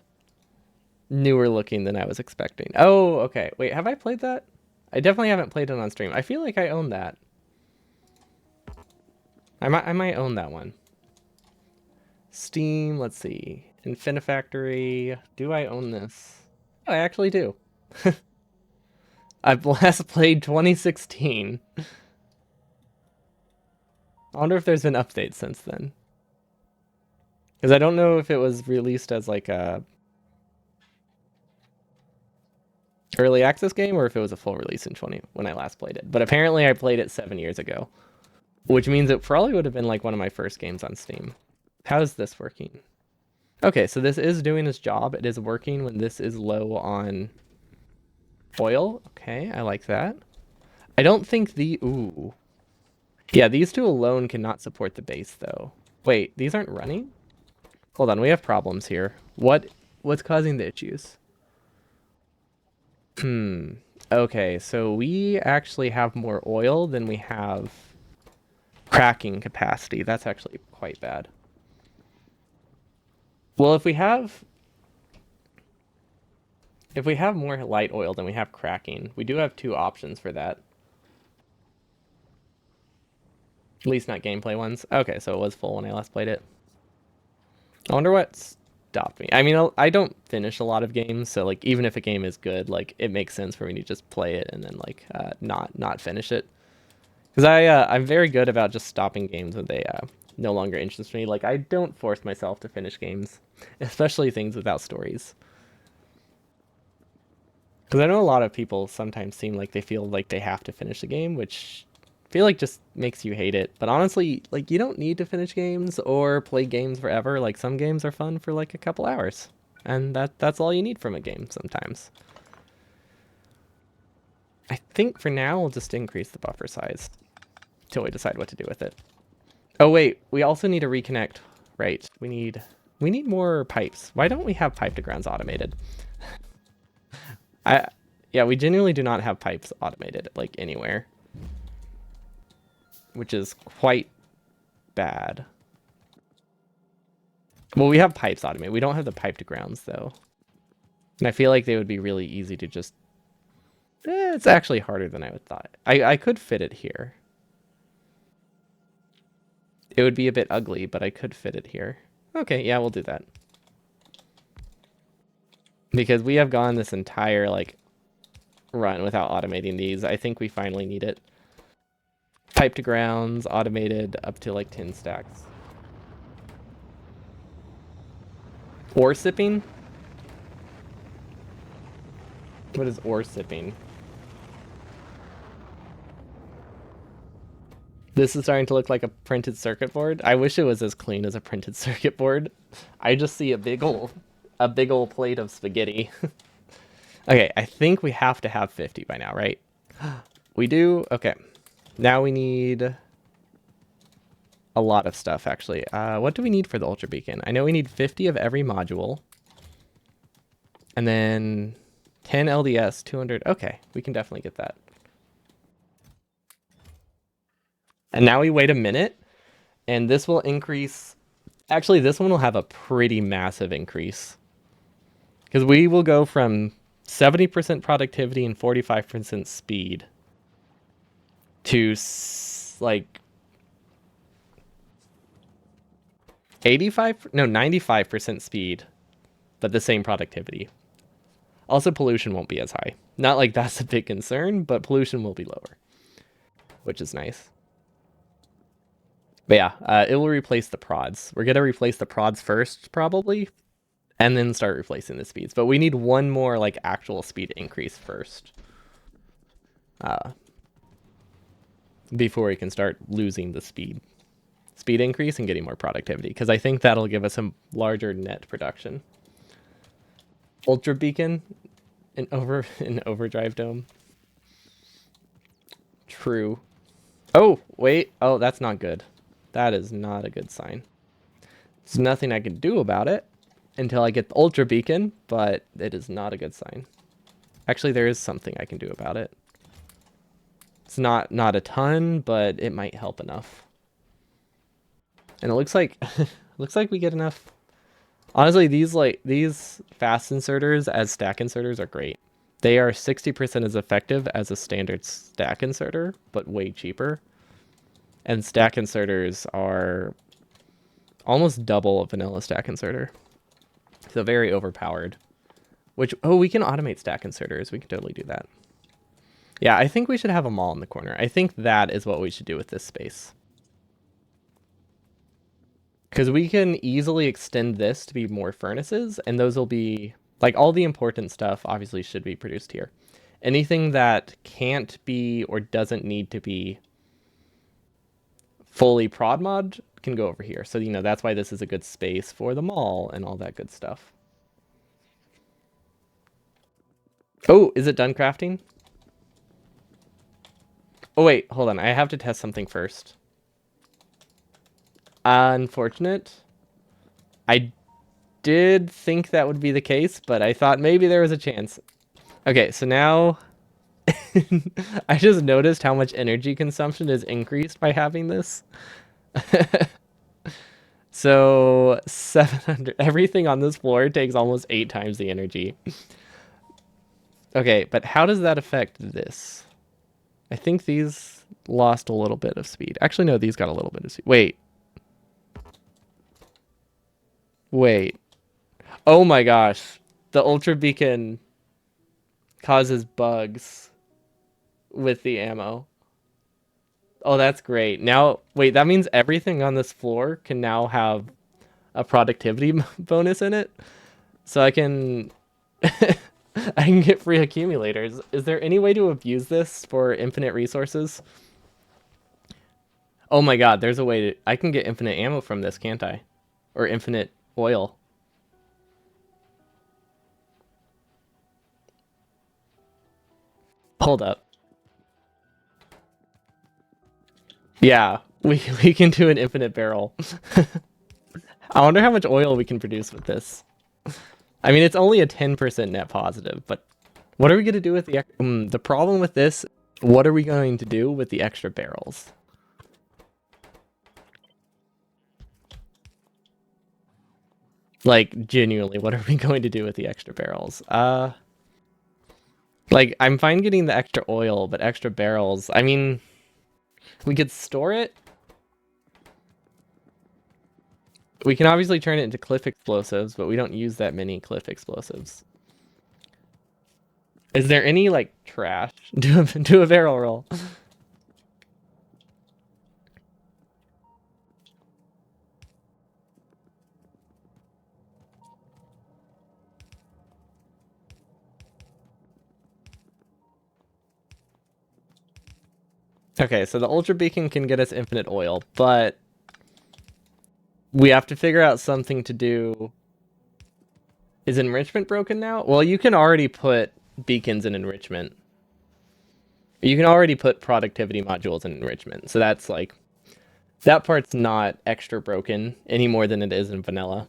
newer looking than I was expecting. Oh, okay. Wait, have I played that? I definitely haven't played it on stream. I feel like I own that. I might own that one. Steam, let's see. Infinifactory. Do I own this? Oh, I actually do. I've last played 2016. I wonder if there's been updates since then. Because I don't know if it was released as like a early access game or if it was a full release in 20 when I last played it. But apparently I played it 7 years ago, which means it probably would have been like one of my first games on Steam. How's this working? Okay, so this is doing its job. It is working when this is low on oil. Okay, I like that. I don't think ooh. Yeah, these two alone cannot support the base though. Wait, these aren't running? Hold on, we have problems here. What's causing the issues? Okay, so we actually have more oil than we have cracking capacity. That's actually quite bad. Well, if we have more light oil than we have cracking, we do have two options for that. At least not gameplay ones. Okay, so it was full when I last played it. I wonder what stopped me. I mean, I don't finish a lot of games, so like even if a game is good, like it makes sense for me to just play it and then like not finish it. Because I'm very good about just stopping games when they no longer interest me. Like I don't force myself to finish games, especially things without stories. Because I know a lot of people sometimes seem like they feel like they have to finish a game, which I feel like just makes you hate it. But honestly, like you don't need to finish games or play games forever. Like some games are fun for like a couple hours, and that's all you need from a game sometimes. I think for now we'll just increase the buffer size till we decide what to do with it. Oh wait, we also need to reconnect. Right, we need more pipes. Why don't we have pipe to grounds automated? Yeah, we genuinely do not have pipes automated like anywhere, which is quite bad. Well, we have pipes automated. We don't have the pipe to grounds though. And I feel like they would be really easy to just It's actually harder than I would thought. I could fit it here. It would be a bit ugly, but I could fit it here. Okay, yeah, we'll do that. Because we have gone this entire, like, run without automating these. I think we finally need it. Pipe to grounds, automated up to, like, 10 stacks. Ore sipping? What is ore sipping? This is starting to look like a printed circuit board. I wish it was as clean as a printed circuit board. I just see a big old plate of spaghetti. Okay, I think we have to have 50 by now, right? We do. Okay. Now we need a lot of stuff, actually. What do we need for the Ultra Beacon? I know we need 50 of every module. And then 10 LDS, 200. Okay, we can definitely get that. And now we wait a minute, and this will increase. Actually, this one will have a pretty massive increase. Because we will go from 70% productivity and 45% speed to like 85, no, 95% speed, but the same productivity. Also, pollution won't be as high. Not like that's a big concern, but pollution will be lower, which is nice. But yeah, it will replace the prods. We're going to replace the prods first, probably, and then start replacing the speeds. But we need one more like actual speed increase first. Before we can start losing the speed increase and getting more productivity, because I think that'll give us a larger net production. Ultra Beacon in overdrive dome. True. Oh, wait. Oh, that's not good. That is not a good sign. There's nothing I can do about it until I get the Ultra Beacon, but it is not a good sign. Actually, there is something I can do about it. It's not a ton, but it might help enough. And it looks like we get enough. Honestly, these fast inserters as stack inserters are great. They are 60% as effective as a standard stack inserter, but way cheaper. And stack inserters are almost double a vanilla stack inserter. So very overpowered. Which, oh, we can automate stack inserters. We can totally do that. Yeah, I think we should have them all in the corner. I think that is what we should do with this space. Because we can easily extend this to be more furnaces, and those will be, like, all the important stuff obviously should be produced here. Anything that can't be or doesn't need to be fully prod mod can go over here. So, you know, that's why this is a good space for the mall and all that good stuff. Oh, is it done crafting? Oh, wait, hold on. I have to test something first. Unfortunate. I did think that would be the case, but I thought maybe there was a chance. Okay, so now I just noticed how much energy consumption is increased by having this. So 700, everything on this floor takes almost 8 times the energy. Okay, but how does that affect this? I think these lost a little bit of speed. Actually, no, these got a little bit of speed. Wait. Oh my gosh. The Ultra Beacon causes bugs with the ammo. Oh, that's great. Now, wait, that means everything on this floor can now have a productivity bonus in it. So I can I can get free accumulators. Is there any way to abuse this for infinite resources? Oh my god, there's a way to I can get infinite ammo from this, can't I? Or infinite oil. Hold up. Yeah, we can do an infinite barrel. I wonder how much oil we can produce with this. I mean, it's only a 10% net positive, but what are we going to do with the problem with this? What are we going to do with the extra barrels? Like, genuinely, what are we going to do with the extra barrels? Like, I'm fine getting the extra oil, but extra barrels. I mean, we could store it. We can obviously turn it into cliff explosives, but we don't use that many cliff explosives. Is there any, like, trash? Do a barrel roll. Okay, so the Ultra Beacon can get us infinite oil, but we have to figure out something to do. Is enrichment broken now? Well, you can already put beacons in enrichment. You can already put productivity modules in enrichment. So that's like, that part's not extra broken any more than it is in vanilla.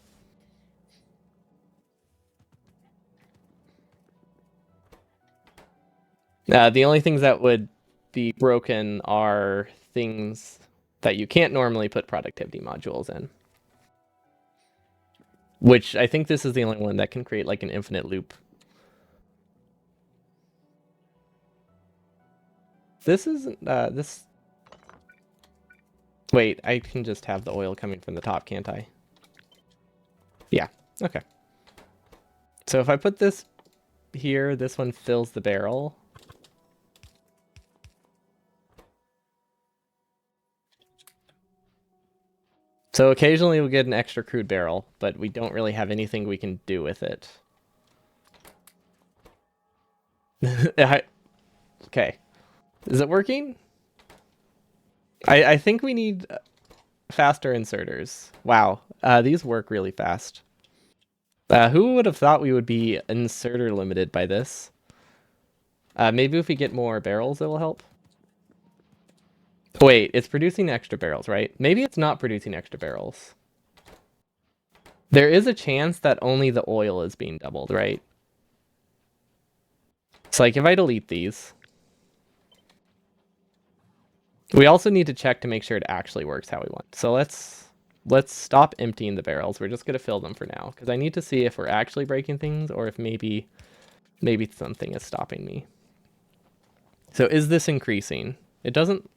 The only things that would be broken are things that you can't normally put productivity modules in. Which I think this is the only one that can create like an infinite loop. This isn't, this... Wait, I can just have the oil coming from the top, can't I? Yeah, okay. So if I put this here, this one fills the barrel. So occasionally we'll get an extra crude barrel, but we don't really have anything we can do with it. Okay. Is it working? I think we need faster inserters. Wow. These work really fast. Who would have thought we would be inserter limited by this? Maybe if we get more barrels, it will help. Wait, it's producing extra barrels, right? Maybe it's not producing extra barrels. There is a chance that only the oil is being doubled, right? So like if I delete these, we also need to check to make sure it actually works how we want. So let's stop emptying the barrels. We're just gonna fill them for now because I need to see if we're actually breaking things or if maybe something is stopping me. So is this increasing? It doesn't.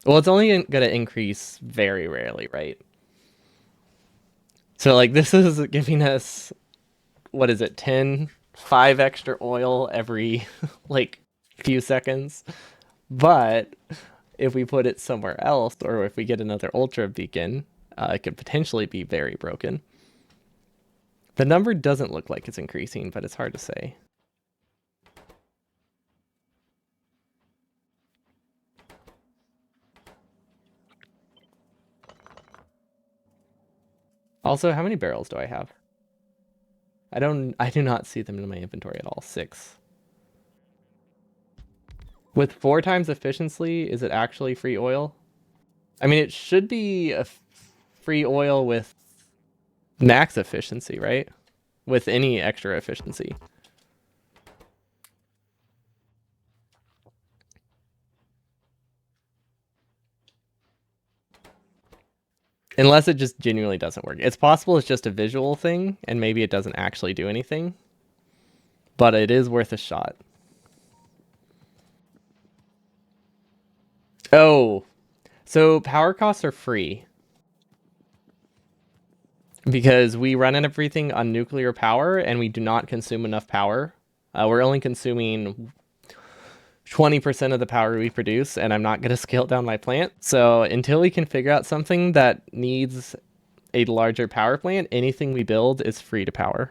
Well, it's only gonna increase very rarely, right? So like this is giving us, what is it, 5 extra oil every like few seconds. But if we put it somewhere else, or if we get another ultra beacon, it could potentially be very broken. The number doesn't look like it's increasing, but it's hard to say. Also, how many barrels do I have? I do not see them in my inventory at all. 6. With 4 times efficiency, is it actually free oil? I mean, it should be a free oil with max efficiency, right? With any extra efficiency. Unless it just genuinely doesn't work. It's possible it's just a visual thing, and maybe it doesn't actually do anything. But it is worth a shot. Oh, so power costs are free. Because we run everything on nuclear power, and we do not consume enough power. We're only consuming 20% of the power we produce, and I'm not going to scale down my plant. So until we can figure out something that needs a larger power plant, anything we build is free to power.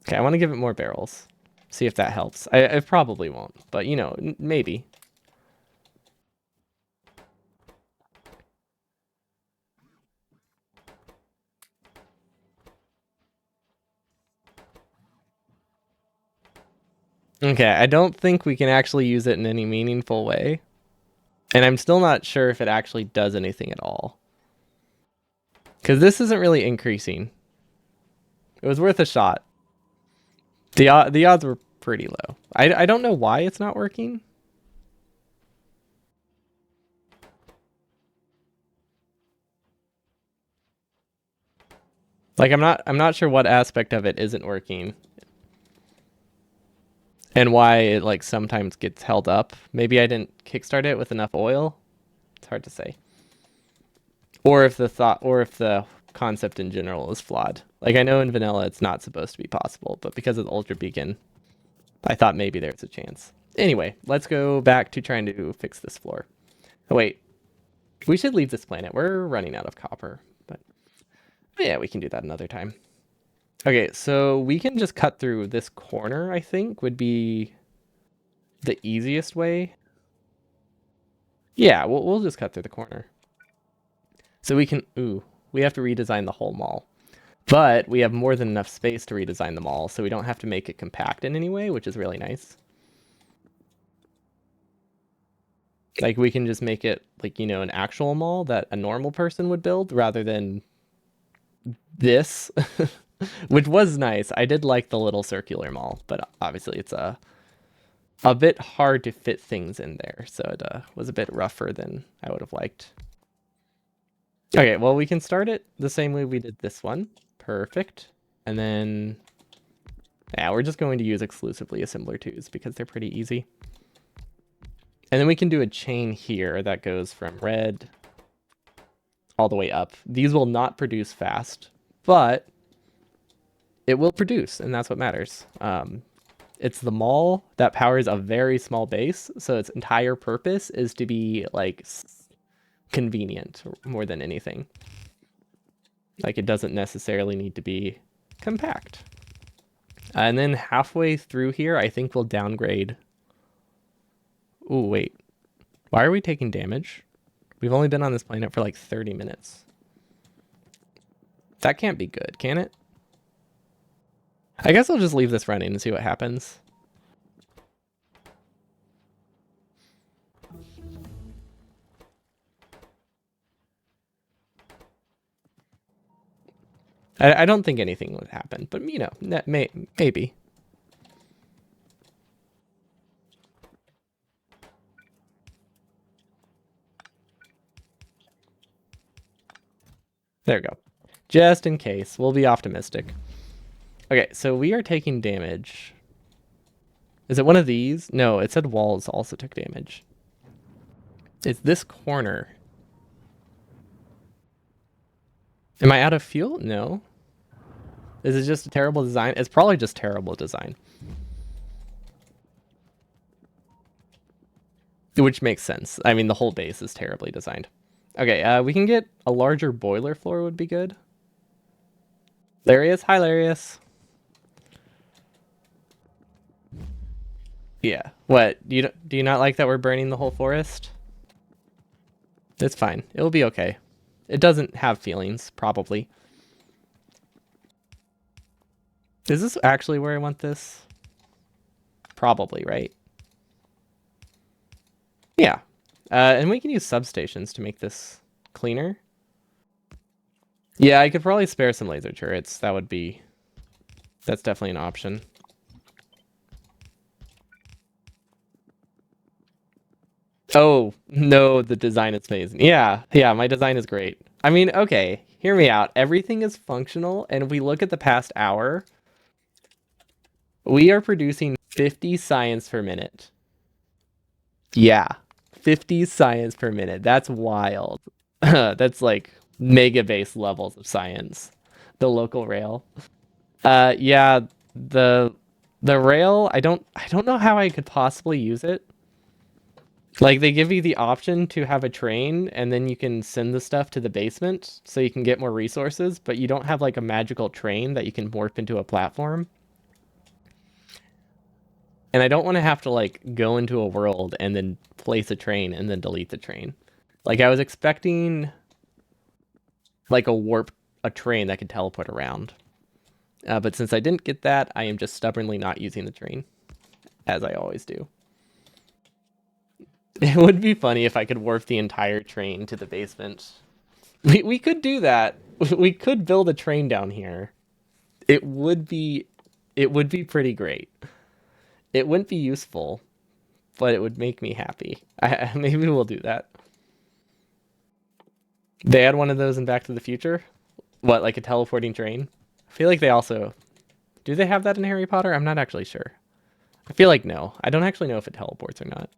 Okay, I want to give it more barrels. See if that helps. I probably won't, but you know, maybe. Okay, I don't think we can actually use it in any meaningful way. And I'm still not sure if it actually does anything at all. Because this isn't really increasing. It was worth a shot. The odds were pretty low. I don't know why it's not working. Like I'm not sure what aspect of it isn't working and why it like sometimes gets held up. Maybe I didn't kickstart it with enough oil. It's hard to say. Or if the concept in general is flawed. Like I know in vanilla it's not supposed to be possible, but because of the ultra beacon, I thought maybe there's a chance. Anyway, let's go back to trying to fix this floor. Oh wait, we should leave this planet. We're running out of copper, but yeah, we can do that another time. Okay, so we can just cut through this corner, I think, would be the easiest way. Yeah, we'll just cut through the corner. So we can, ooh, we have to redesign the whole mall. But we have more than enough space to redesign the mall, so we don't have to make it compact in any way, which is really nice. Like we can just make it like, an actual mall that a normal person would build rather than this, which was nice. I did like the little circular mall, but obviously it's a bit hard to fit things in there, so it was a bit rougher than I would have liked. Okay, well, we can start it the same way we did this one. Perfect. And then, yeah, we're just going to use exclusively assembler 2s because they're pretty easy. And then we can do a chain here that goes from red all the way up. These will not produce fast, but it will produce, and that's what matters. It's the mall that powers a very small base, so its entire purpose is to be like convenient more than anything. Like it doesn't necessarily need to be compact. And then halfway through here, I think we'll downgrade. Ooh, wait. Why are we taking damage? We've only been on this planet for like 30 minutes. That can't be good, can it? I guess I'll just leave this running and see what happens. I don't think anything would happen, but maybe. There we go. Just in case, we'll be optimistic. Okay, so we are taking damage. Is it one of these? No, it said walls also took damage. It's this corner. Am I out of fuel? No. Is it just a terrible design? It's probably just terrible design. Which makes sense. I mean, the whole base is terribly designed. Okay, we can get a larger boiler floor would be good. Larius, hi Larius. Yeah. What? Do you not like that we're burning the whole forest? It's fine. It'll be okay. It doesn't have feelings, probably. Is this actually where I want this? Probably, right? Yeah. And we can use substations to make this cleaner. Yeah, I could probably spare some laser turrets. That's definitely an option. Oh, no, the design is amazing. Yeah, my design is great. I mean, okay, hear me out. Everything is functional, and if we look at the past hour, we are producing 50 science per minute. Yeah, 50 science per minute. That's wild. That's like mega base levels of science. The local rail. Yeah, the the rail, I don't know how I could possibly use it. Like they give you the option to have a train and then you can send the stuff to the basement so you can get more resources, but you don't have like a magical train that you can morph into a platform. And I don't want to have to like go into a world and then place a train and then delete the train. Like I was expecting like a train that could teleport around. But since I didn't get that, I am just stubbornly not using the train, as I always do. It would be funny if I could warp the entire train to the basement. We could do that. We could build a train down here. It would be it would be pretty great. It wouldn't be useful, but it would make me happy. Maybe we'll do that. They had one of those in Back to the Future. What, like a teleporting train? I feel like they also... Do they have that in Harry Potter? I'm not actually sure. I feel like no. I don't actually know if it teleports or not.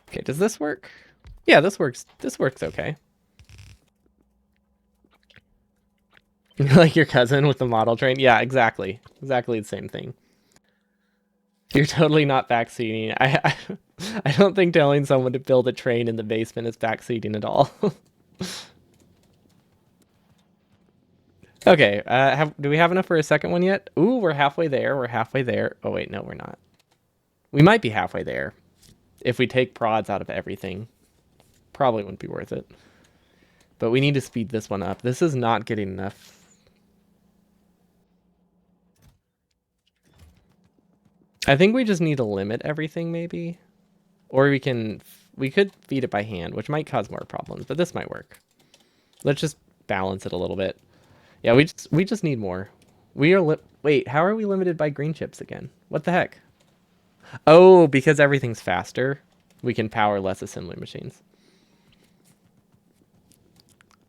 Okay, does this work? Yeah, this works. This works okay. Like your cousin with the model train? Yeah, exactly. Exactly the same thing. You're totally not backseating. I don't think telling someone to build a train in the basement is backseating at all. Okay, do we have enough for a second one yet? Ooh, we're halfway there. We're halfway there. Oh wait, no, we're not. We might be halfway there. If we take prods out of everything, probably wouldn't be worth it. But we need to speed this one up. This is not getting enough. I think we just need to limit everything maybe. Or we could feed it by hand, which might cause more problems, but this might work. Let's just balance it a little bit. Yeah, we just need more. We are wait, how are we limited by green chips again? What the heck? Oh, because everything's faster, we can power less assembly machines.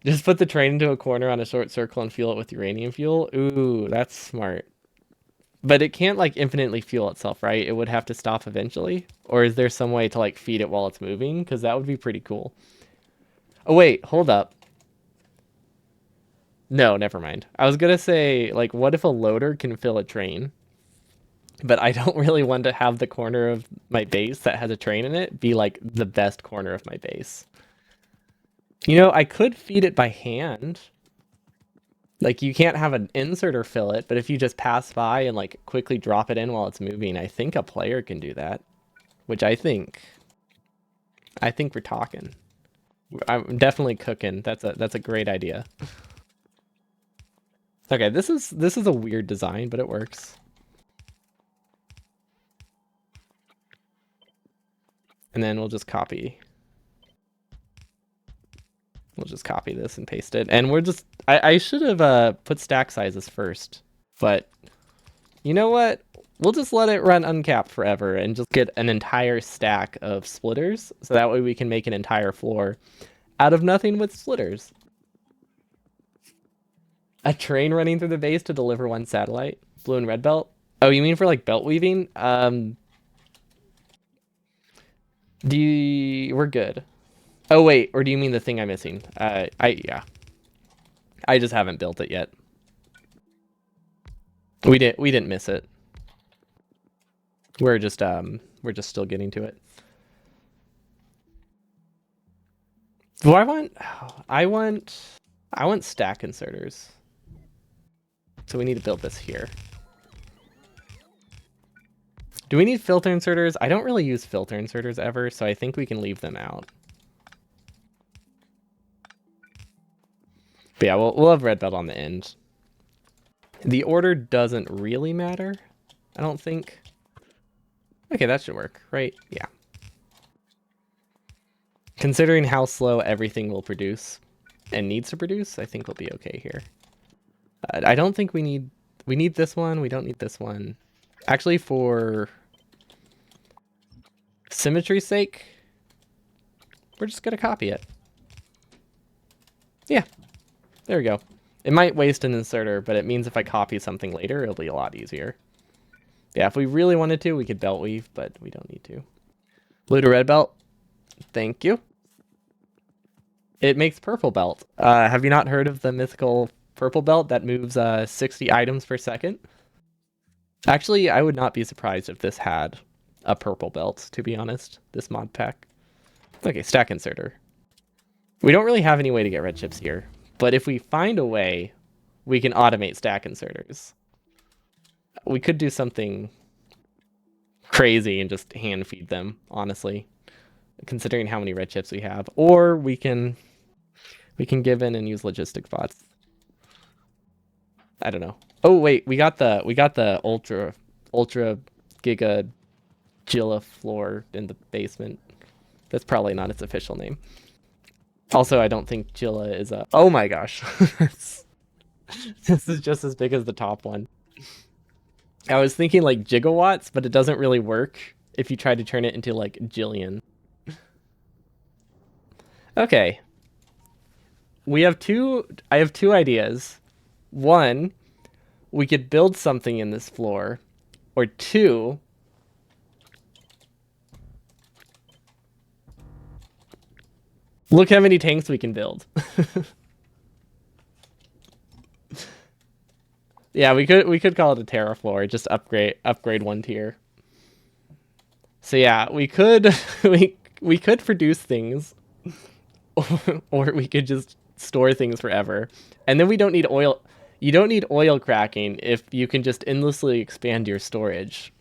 Just put the train into a corner on a short circle and fuel it with uranium fuel. Ooh, that's smart. But it can't like infinitely fuel itself, right? It would have to stop eventually. Or is there some way to like feed it while it's moving? Because that would be pretty cool. Oh wait, hold up. No, never mind. I was gonna say, like, what if a loader can fill a train? But I don't really want to have the corner of my base that has a train in it be like the best corner of my base. You know, I could feed it by hand. Like you can't have an inserter fill it, but if you just pass by and like quickly drop it in while it's moving, I think a player can do that. Which I think we're talking. I'm definitely cooking. That's a great idea. Okay, this is a weird design, but it works. And then we'll just copy. We'll just copy this and paste it. And we're just I should have put stack sizes first, but you know what? We'll just let it run uncapped forever and just get an entire stack of splitters, so that way we can make an entire floor out of nothing with splitters. A train running through the base to deliver one satellite. Blue and red belt. Oh, you mean for like belt weaving? We're good. Oh wait, or do you mean the thing I'm missing? Yeah. I just haven't built it yet. We didn't miss it. We're just still getting to it. Do I want stack inserters. So we need to build this here. Do we need filter inserters? I don't really use filter inserters ever, so I think we can leave them out. But yeah, we'll have red belt on the end. The order doesn't really matter, I don't think. Okay, that should work, right? Yeah. Considering how slow everything will produce and needs to produce, I think we'll be okay here. I don't think we need this one. We don't need this one. Actually, for symmetry's sake, we're just gonna copy it. Yeah, there we go. It might waste an inserter, but it means if I copy something later, it'll be a lot easier. Yeah, if we really wanted to, we could belt weave, but we don't need to. Blue to red belt. Thank you. It makes purple belt. Have you not heard of the mythical purple belt that moves 60 items per second? Actually, I would not be surprised if this had a purple belt, to be honest, this mod pack. Okay, stack inserter. We don't really have any way to get red chips here, but if we find a way, we can automate stack inserters. We could do something crazy and just hand feed them, honestly, considering how many red chips we have. Or we can give in and use logistic bots. I don't know. Oh wait, we got the ultra giga Gilla floor in the basement. That's probably not its official name. Also, I don't think Gilla is a... Oh my gosh. This is just as big as the top one. I was thinking like gigawatts, but it doesn't really work if you try to turn it into like jillion. Okay, I have two ideas. One, we could build something in this floor, or two, look how many tanks we can build. Yeah, we could call it a terrafloor, just upgrade one tier. So yeah, we could we could produce things, or we could just store things forever. And then we don't need oil. You don't need oil cracking if you can just endlessly expand your storage.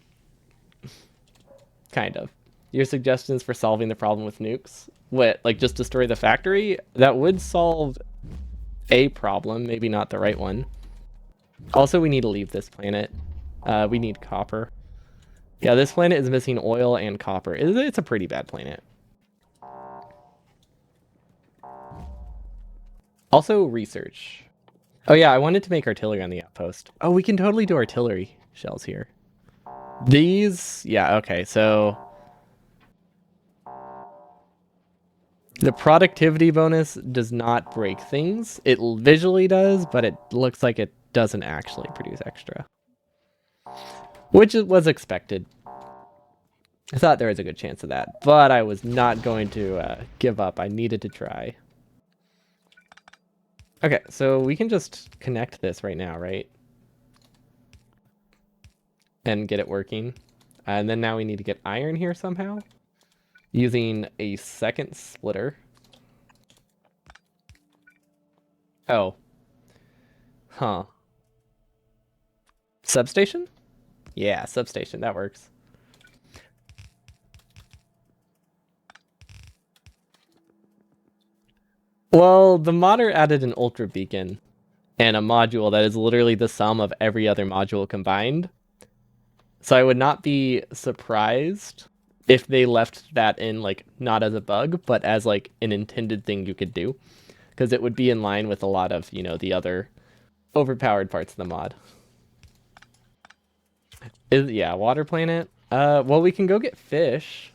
Kind of. Your suggestions for solving the problem with nukes? What, like just destroy the factory? That would solve a problem, maybe not the right one. Also, we need to leave this planet. We need copper. Yeah, this planet is missing oil and copper. It's a pretty bad planet. Also, research. Oh yeah, I wanted to make artillery on the outpost. Oh, we can totally do artillery shells here. These, yeah, okay, so the productivity bonus does not break things. It visually does, but it looks like it doesn't actually produce extra. Which was expected. I thought there was a good chance of that, but I was not going to give up. I needed to try. Okay, so we can just connect this right now, right? And get it working. And then now we need to get iron here somehow. Using a second splitter. Oh. Huh. Substation? Yeah, substation. That works. Well, the modder added an ultra beacon and a module that is literally the sum of every other module combined. So I would not be surprised if they left that in, like, not as a bug, but as like an intended thing you could do, because it would be in line with a lot of, the other overpowered parts of the mod. Yeah, water planet. Well, we can go get fish.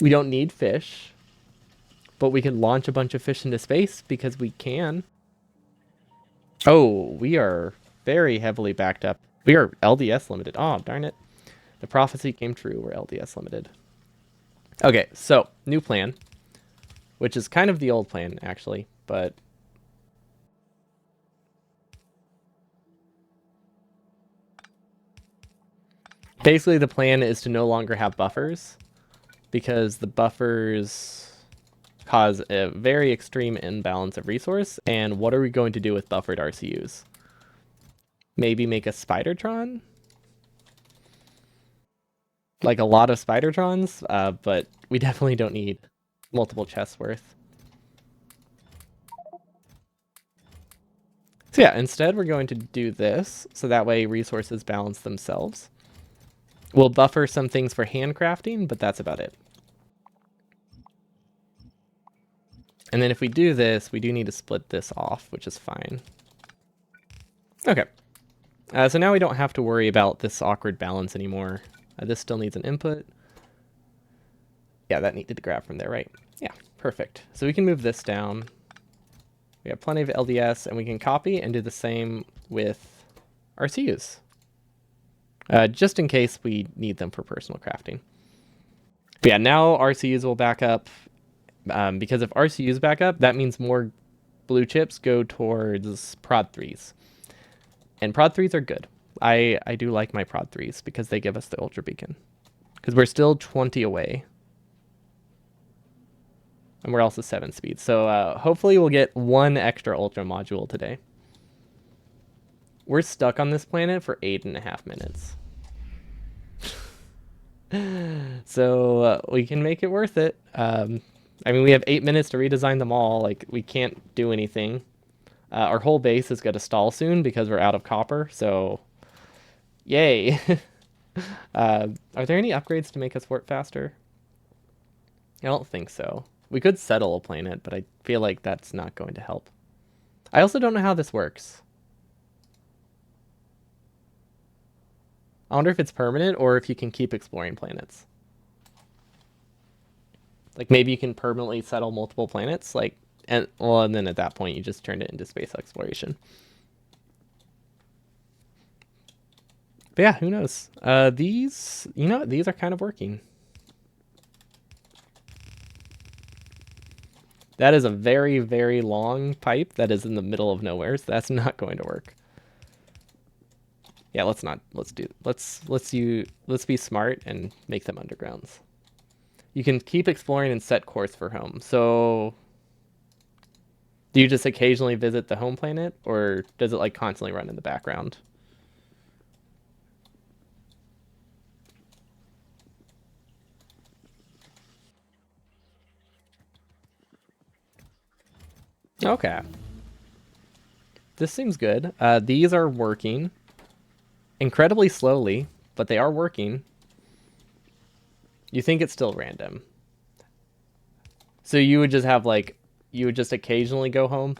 We don't need fish, but we can launch a bunch of fish into space because we can. Oh, we are very heavily backed up. We are LDS limited. Oh, darn it. The prophecy came true. We're LDS limited. Okay, so new plan, which is kind of the old plan, actually, but basically the plan is to no longer have buffers because the buffers cause a very extreme imbalance of resource. And what are we going to do with buffered RCUs? Maybe make a Spidertron? Like a lot of Spidertrons, but we definitely don't need multiple chests worth. So yeah, instead we're going to do this, so that way resources balance themselves. We'll buffer some things for handcrafting, but that's about it. And then if we do this, we do need to split this off, which is fine. Okay. So now we don't have to worry about this awkward balance anymore. This still needs an input. Yeah, that needed to grab from there, right? Yeah, perfect. So we can move this down. We have plenty of LDS, and we can copy and do the same with RCUs. Just in case we need them for personal crafting. But yeah, now RCUs will back up. Because if RCUs back up, that means more blue chips go towards prod 3s. And prod 3s are good. I do like my prod 3s because they give us the ultra beacon. Because we're still 20 away. And we're also 7 speed. So hopefully we'll get one extra ultra module today. We're stuck on this planet for 8.5 minutes. So we can make it worth it. I mean, we have 8 minutes to redesign them all. Like, we can't do anything. Our whole base is going to stall soon because we're out of copper. So, yay. Are there any upgrades to make us work faster? I don't think so. We could settle a planet, but I feel like that's not going to help. I also don't know how this works. I wonder if it's permanent or if you can keep exploring planets. Like maybe you can permanently settle multiple planets, like and then at that point you just turned it into space exploration. But yeah, who knows? These, these are kind of working. That is a very, very long pipe that is in the middle of nowhere, so that's not going to work. Yeah, let's be smart and make them undergrounds. You can keep exploring and set course for home. So do you just occasionally visit the home planet, or does it like constantly run in the background? Okay. This seems good. These are working incredibly slowly, but they are working. You think it's still random. So you would just have like, you would just occasionally go home,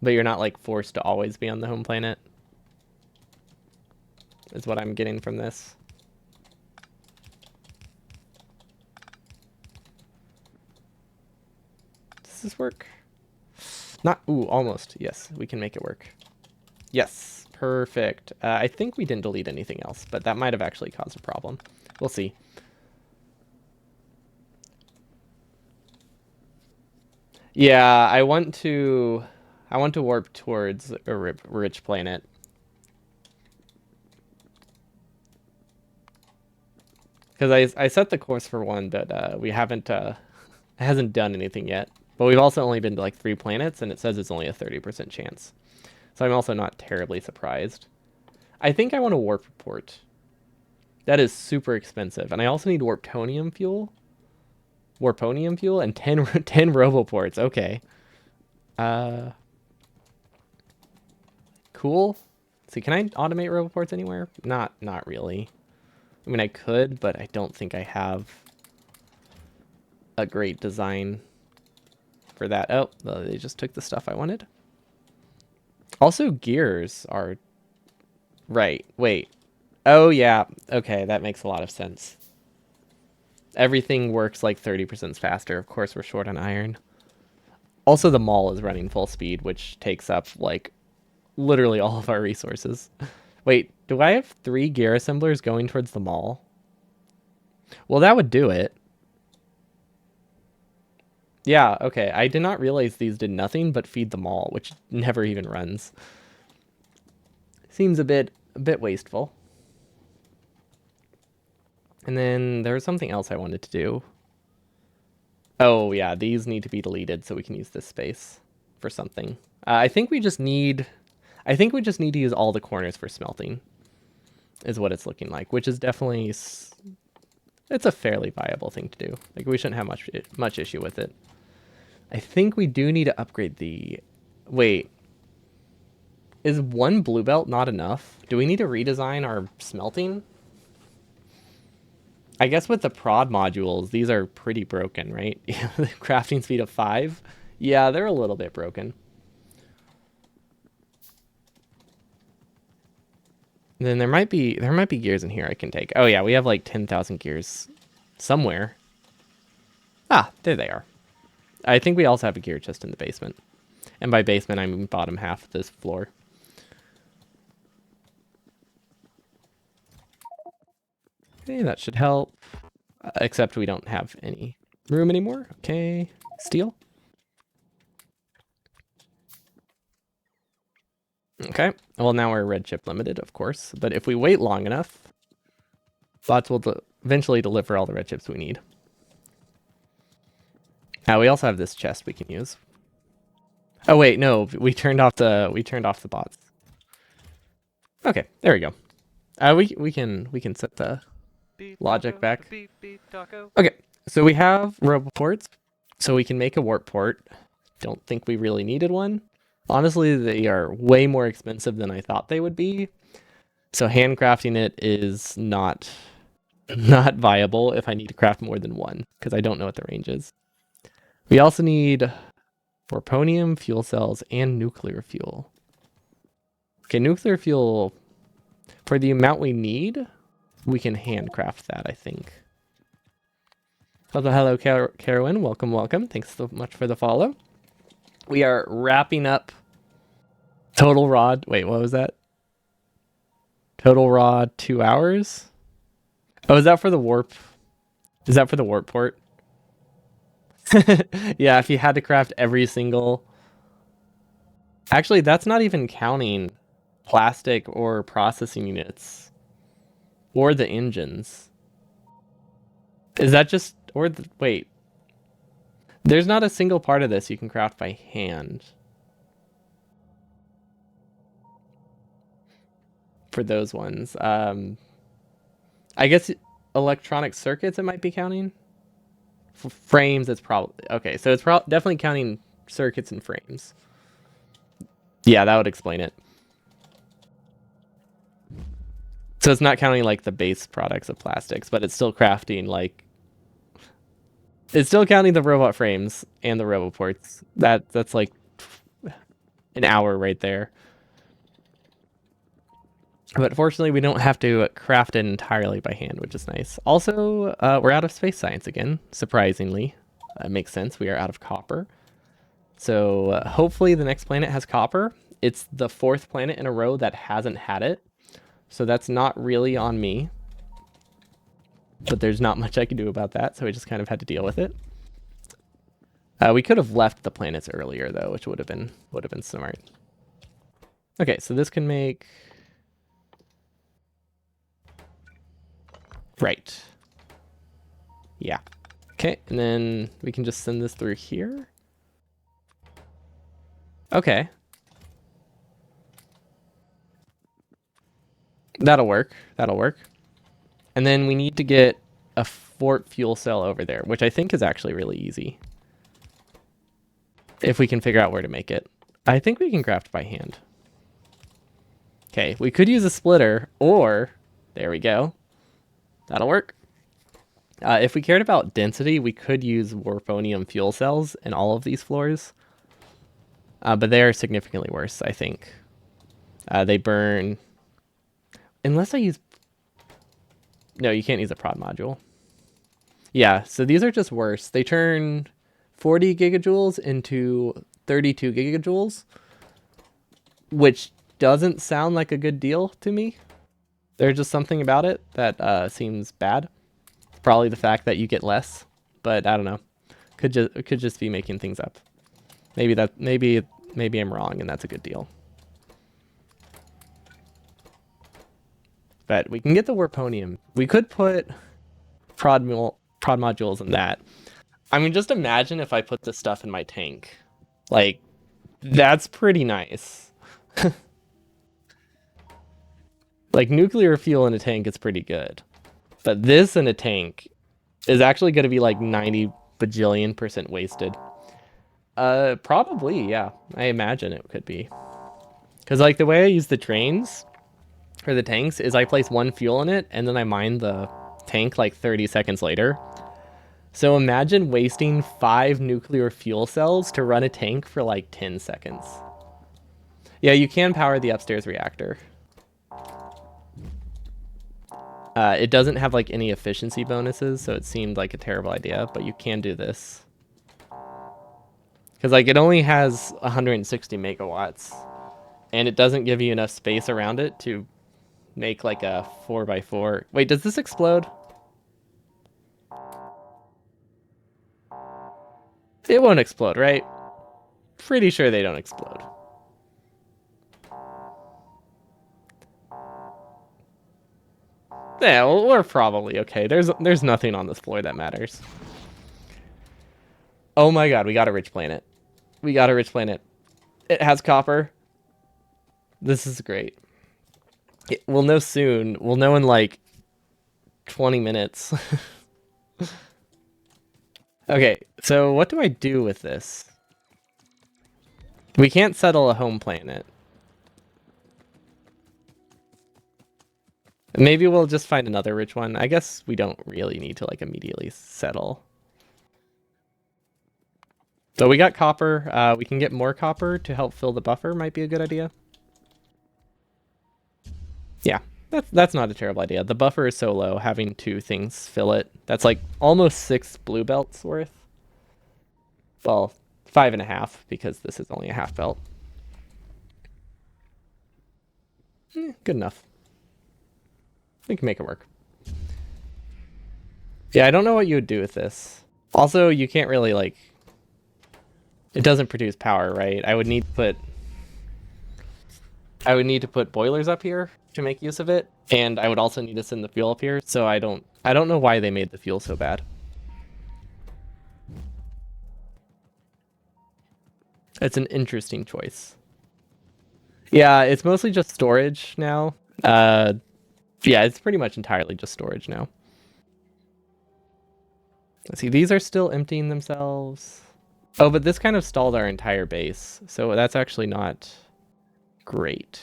but you're not like forced to always be on the home planet, is what I'm getting from this. Does this work? Not, ooh, almost. Yes, we can make it work. Yes, perfect. I think we didn't delete anything else, but that might have actually caused a problem. We'll see. Yeah, I want to warp towards a rich planet. Because I set the course for one, but we haven't, it hasn't done anything yet. But we've also only been to like 3 planets, and it says it's only a 30% chance. So I'm also not terribly surprised. I think I want a warp port. That is super expensive. And I also need warptonium fuel. Warponium fuel and 10, 10 roboports. Okay. Uh, cool. See, can I automate roboports anywhere? Not really. I mean, I could, but I don't think I have a great design for that. Oh, they just took the stuff I wanted. Also, gears are... Right, wait. Oh, yeah. Okay, that makes a lot of sense. Everything works like 30% faster. Of course, we're short on iron. Also, the mall is running full speed, which takes up, like, literally all of our resources. Wait, do I have 3 gear assemblers going towards the mall? Well, that would do it. Yeah, okay. I did not realize these did nothing but feed the mall, which never even runs. Seems a bit wasteful. And then there was something else I wanted to do. Oh, yeah, these need to be deleted so we can use this space for something. I think we just need to use all the corners for smelting, is what it's looking like, which is definitely, it's a fairly viable thing to do. Like, we shouldn't have much issue with it. I think we do need to upgrade the... Wait. Is one blue belt not enough? Do we need to redesign our smelting? I guess with the prod modules, these are pretty broken, right? The crafting speed of 5. Yeah, they're a little bit broken. Then there might be gears in here I can take. Oh yeah, we have like 10,000 gears somewhere. Ah, there they are. I think we also have a gear chest in the basement. And by basement, I mean bottom half of this floor. Okay, that should help. Except we don't have any room anymore. Okay, steel. Okay, well now we're red chip limited, of course. But if we wait long enough, bots will eventually deliver all the red chips we need. We also have this chest we can use. Oh wait, no, we turned off the bots. Okay, there we go. We can set the logic back. Okay, so we have roboports, so we can make a warp port. Don't think we really needed one. Honestly, they are way more expensive than I thought they would be. So handcrafting it is not viable if I need to craft more than one, because I don't know what the range is. We also need warponium, fuel cells, and nuclear fuel. Okay, nuclear fuel, for the amount we need, we can handcraft that, I think. Hello, Carowin. Welcome, welcome. Thanks so much for the follow. We are wrapping up total rod. Wait, what was that? Total rod 2 hours? Oh, is that for the warp? Is that for the warp port? Yeah, if you had to craft every single... Actually, that's not even counting plastic or processing units. Or the engines. Is that just... Or the... Wait. There's not a single part of this you can craft by hand. For those ones. I guess electronic circuits it might be counting. Frames, it's probably... Okay, so it's definitely counting circuits and frames. Yeah, that would explain it. So it's not counting like the base products of plastics, but it's still crafting like... It's still counting the robot frames and the roboports. That's like an hour right there. But fortunately, we don't have to craft it entirely by hand, which is nice. Also, we're out of space science again, surprisingly. Makes sense. We are out of copper. So hopefully the next planet has copper. It's the 4th planet in a row that hasn't had it. So that's not really on me. But there's not much I can do about that, so we just kind of had to deal with it. We could have left the planets earlier, though, which would have been smart. Okay, so this can make... Right. Yeah. Okay, and then we can just send this through here. Okay. That'll work. That'll work. And then we need to get a fort fuel cell over there, which I think is actually really easy. If we can figure out where to make it. I think we can craft by hand. Okay, we could use a splitter, or... There we go. That'll work. If we cared about density, we could use warponium fuel cells in all of these floors. But they are significantly worse, I think. They burn... Unless I use... No, you can't use a prod module. Yeah, so these are just worse. They turn 40 gigajoules into 32 gigajoules, which doesn't sound like a good deal to me. There's just something about it that seems bad. Probably the fact that you get less, but I don't know. Could just be making things up. Maybe I'm wrong and that's a good deal. But we can get the warponium. We could put prod modules in that. I mean, just imagine if I put this stuff in my tank. Like, that's pretty nice. Like, nuclear fuel in a tank is pretty good. But this in a tank is actually going to be like 90 bajillion% wasted. Probably, yeah. I imagine it could be. Because, like, the way I use the trains... or the tanks is I place one fuel in it and then I mine the tank like 30 seconds later. So imagine wasting 5 nuclear fuel cells to run a tank for like 10 seconds. Yeah, you can power the upstairs reactor. It doesn't have like any efficiency bonuses, so it seemed like a terrible idea, but you can do this. Because like it only has 160 megawatts and it doesn't give you enough space around it to make like a 4x4. Wait, does this explode? It won't explode, right? Pretty sure they don't explode. Yeah, well, we're probably okay. There's nothing on this floor that matters. Oh my god, we got a rich planet. We got a rich planet. It has copper. This is great. We'll know soon. We'll know in like 20 minutes. Okay, so what do I do with this? We can't settle a home planet. Maybe we'll just find another rich one. I guess we don't really need to like immediately settle. So we got copper. We can get more copper to help fill the buffer. Might be a good idea. Yeah, that's not a terrible idea. The buffer is so low, having two things fill it. That's like almost 6 blue belts worth. Well, 5.5 because this is only a half belt. Good enough. We can make it work. Yeah, I don't know what you would do with this. Also, you can't really like. It doesn't produce power, right? I would need to put boilers up here to make use of it, and I would also need to send the fuel up here. So I don't know why they made the fuel so bad. It's an interesting choice. Yeah, it's mostly just storage now. Yeah, it's pretty much entirely just storage now. Let's see, these are still emptying themselves. Oh, but this kind of stalled our entire base, so that's actually not great.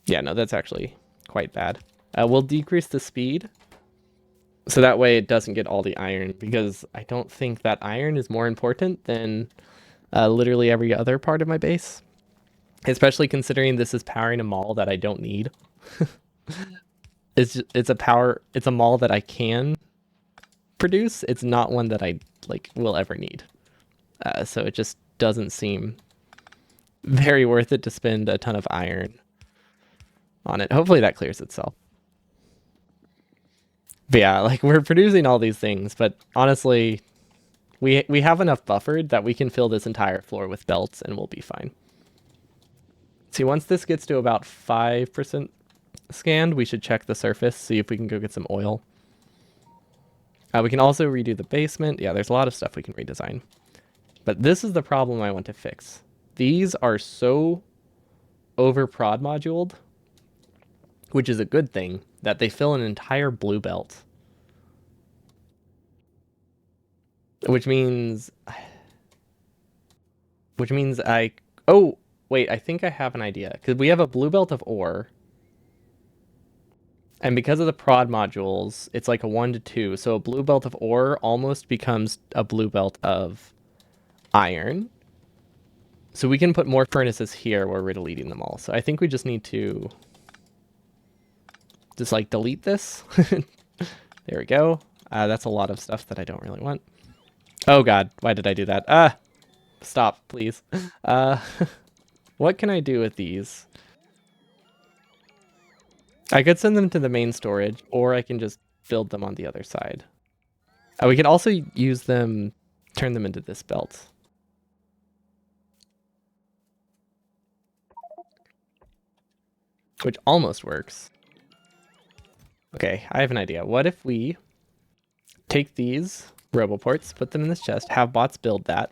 Yeah, no, that's actually quite bad. We'll decrease the speed, so that way it doesn't get all the iron, because I don't think that iron is more important than literally every other part of my base. Especially considering this is powering a mall that I don't need. It's a mall that I can produce. It's not one that I like will ever need. So it just doesn't seem very worth it to spend a ton of iron on it. Hopefully that clears itself. But yeah, like we're producing all these things, but honestly, we have enough buffered that we can fill this entire floor with belts and we'll be fine. See, once this gets to about 5% scanned, we should check the surface, see if we can go get some oil. We can also redo the basement. Yeah, there's a lot of stuff we can redesign. But this is the problem I want to fix. These are so over prod moduled, which is a good thing, that they fill an entire blue belt. Which means oh, wait, I think I have an idea. Because we have a blue belt of ore. And because of the prod modules, it's like a 1 to 2. So a blue belt of ore almost becomes a blue belt of iron. So we can put more furnaces here where we're deleting them all. So I think we just need to just like delete this. There we go. That's a lot of stuff that I don't really want. Oh god, why did I do that? Stop, please. What can I do with these? I could send them to the main storage, or I can just build them on the other side. We could also use them, turn them into this belt. Which almost works. Okay, I have an idea. What if we take these roboports, put them in this chest, have bots build that,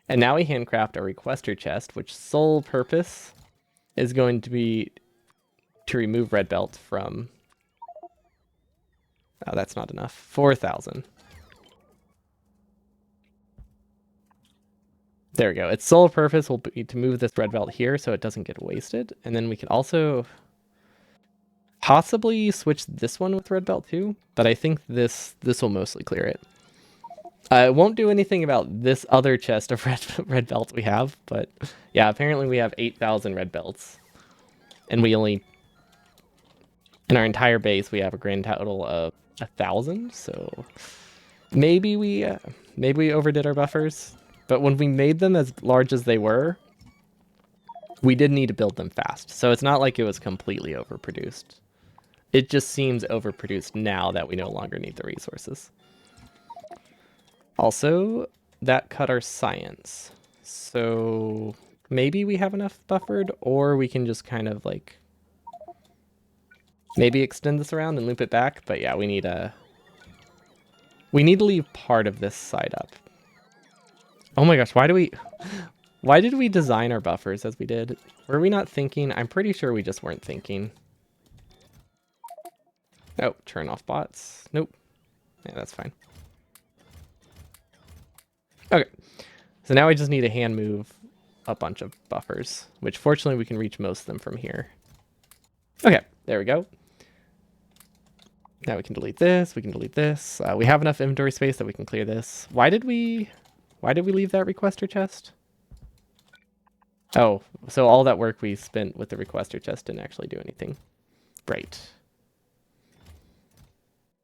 and now we handcraft a requester chest, which sole purpose is going to be to remove red belt from... Oh, that's not enough. 4,000. There we go. Its sole purpose will be to move this red belt here so it doesn't get wasted. And then we can also possibly switch this one with red belt too, but I think this will mostly clear it. It won't do anything about this other chest of red belts we have, but yeah, apparently we have 8,000 red belts. And we only... In our entire base, we have a grand total of 1,000, so maybe we overdid our buffers. But when we made them as large as they were, we did need to build them fast. So it's not like it was completely overproduced. It just seems overproduced now that we no longer need the resources. Also, that cut our science. So maybe we have enough buffered, or we can just kind of like maybe extend this around and loop it back. But yeah, we need to leave part of this side up. Oh my gosh, why did we design our buffers as we did? Were we not thinking? I'm pretty sure we just weren't thinking. Oh, turn off bots. Nope. Yeah, that's fine. Okay. So now we just need to hand move a bunch of buffers, which fortunately we can reach most of them from here. Okay, there we go. Now we can delete this. We can delete this. We have enough inventory space that we can clear this. Why did we leave that requester chest? Oh, so all that work we spent with the requester chest didn't actually do anything. Right.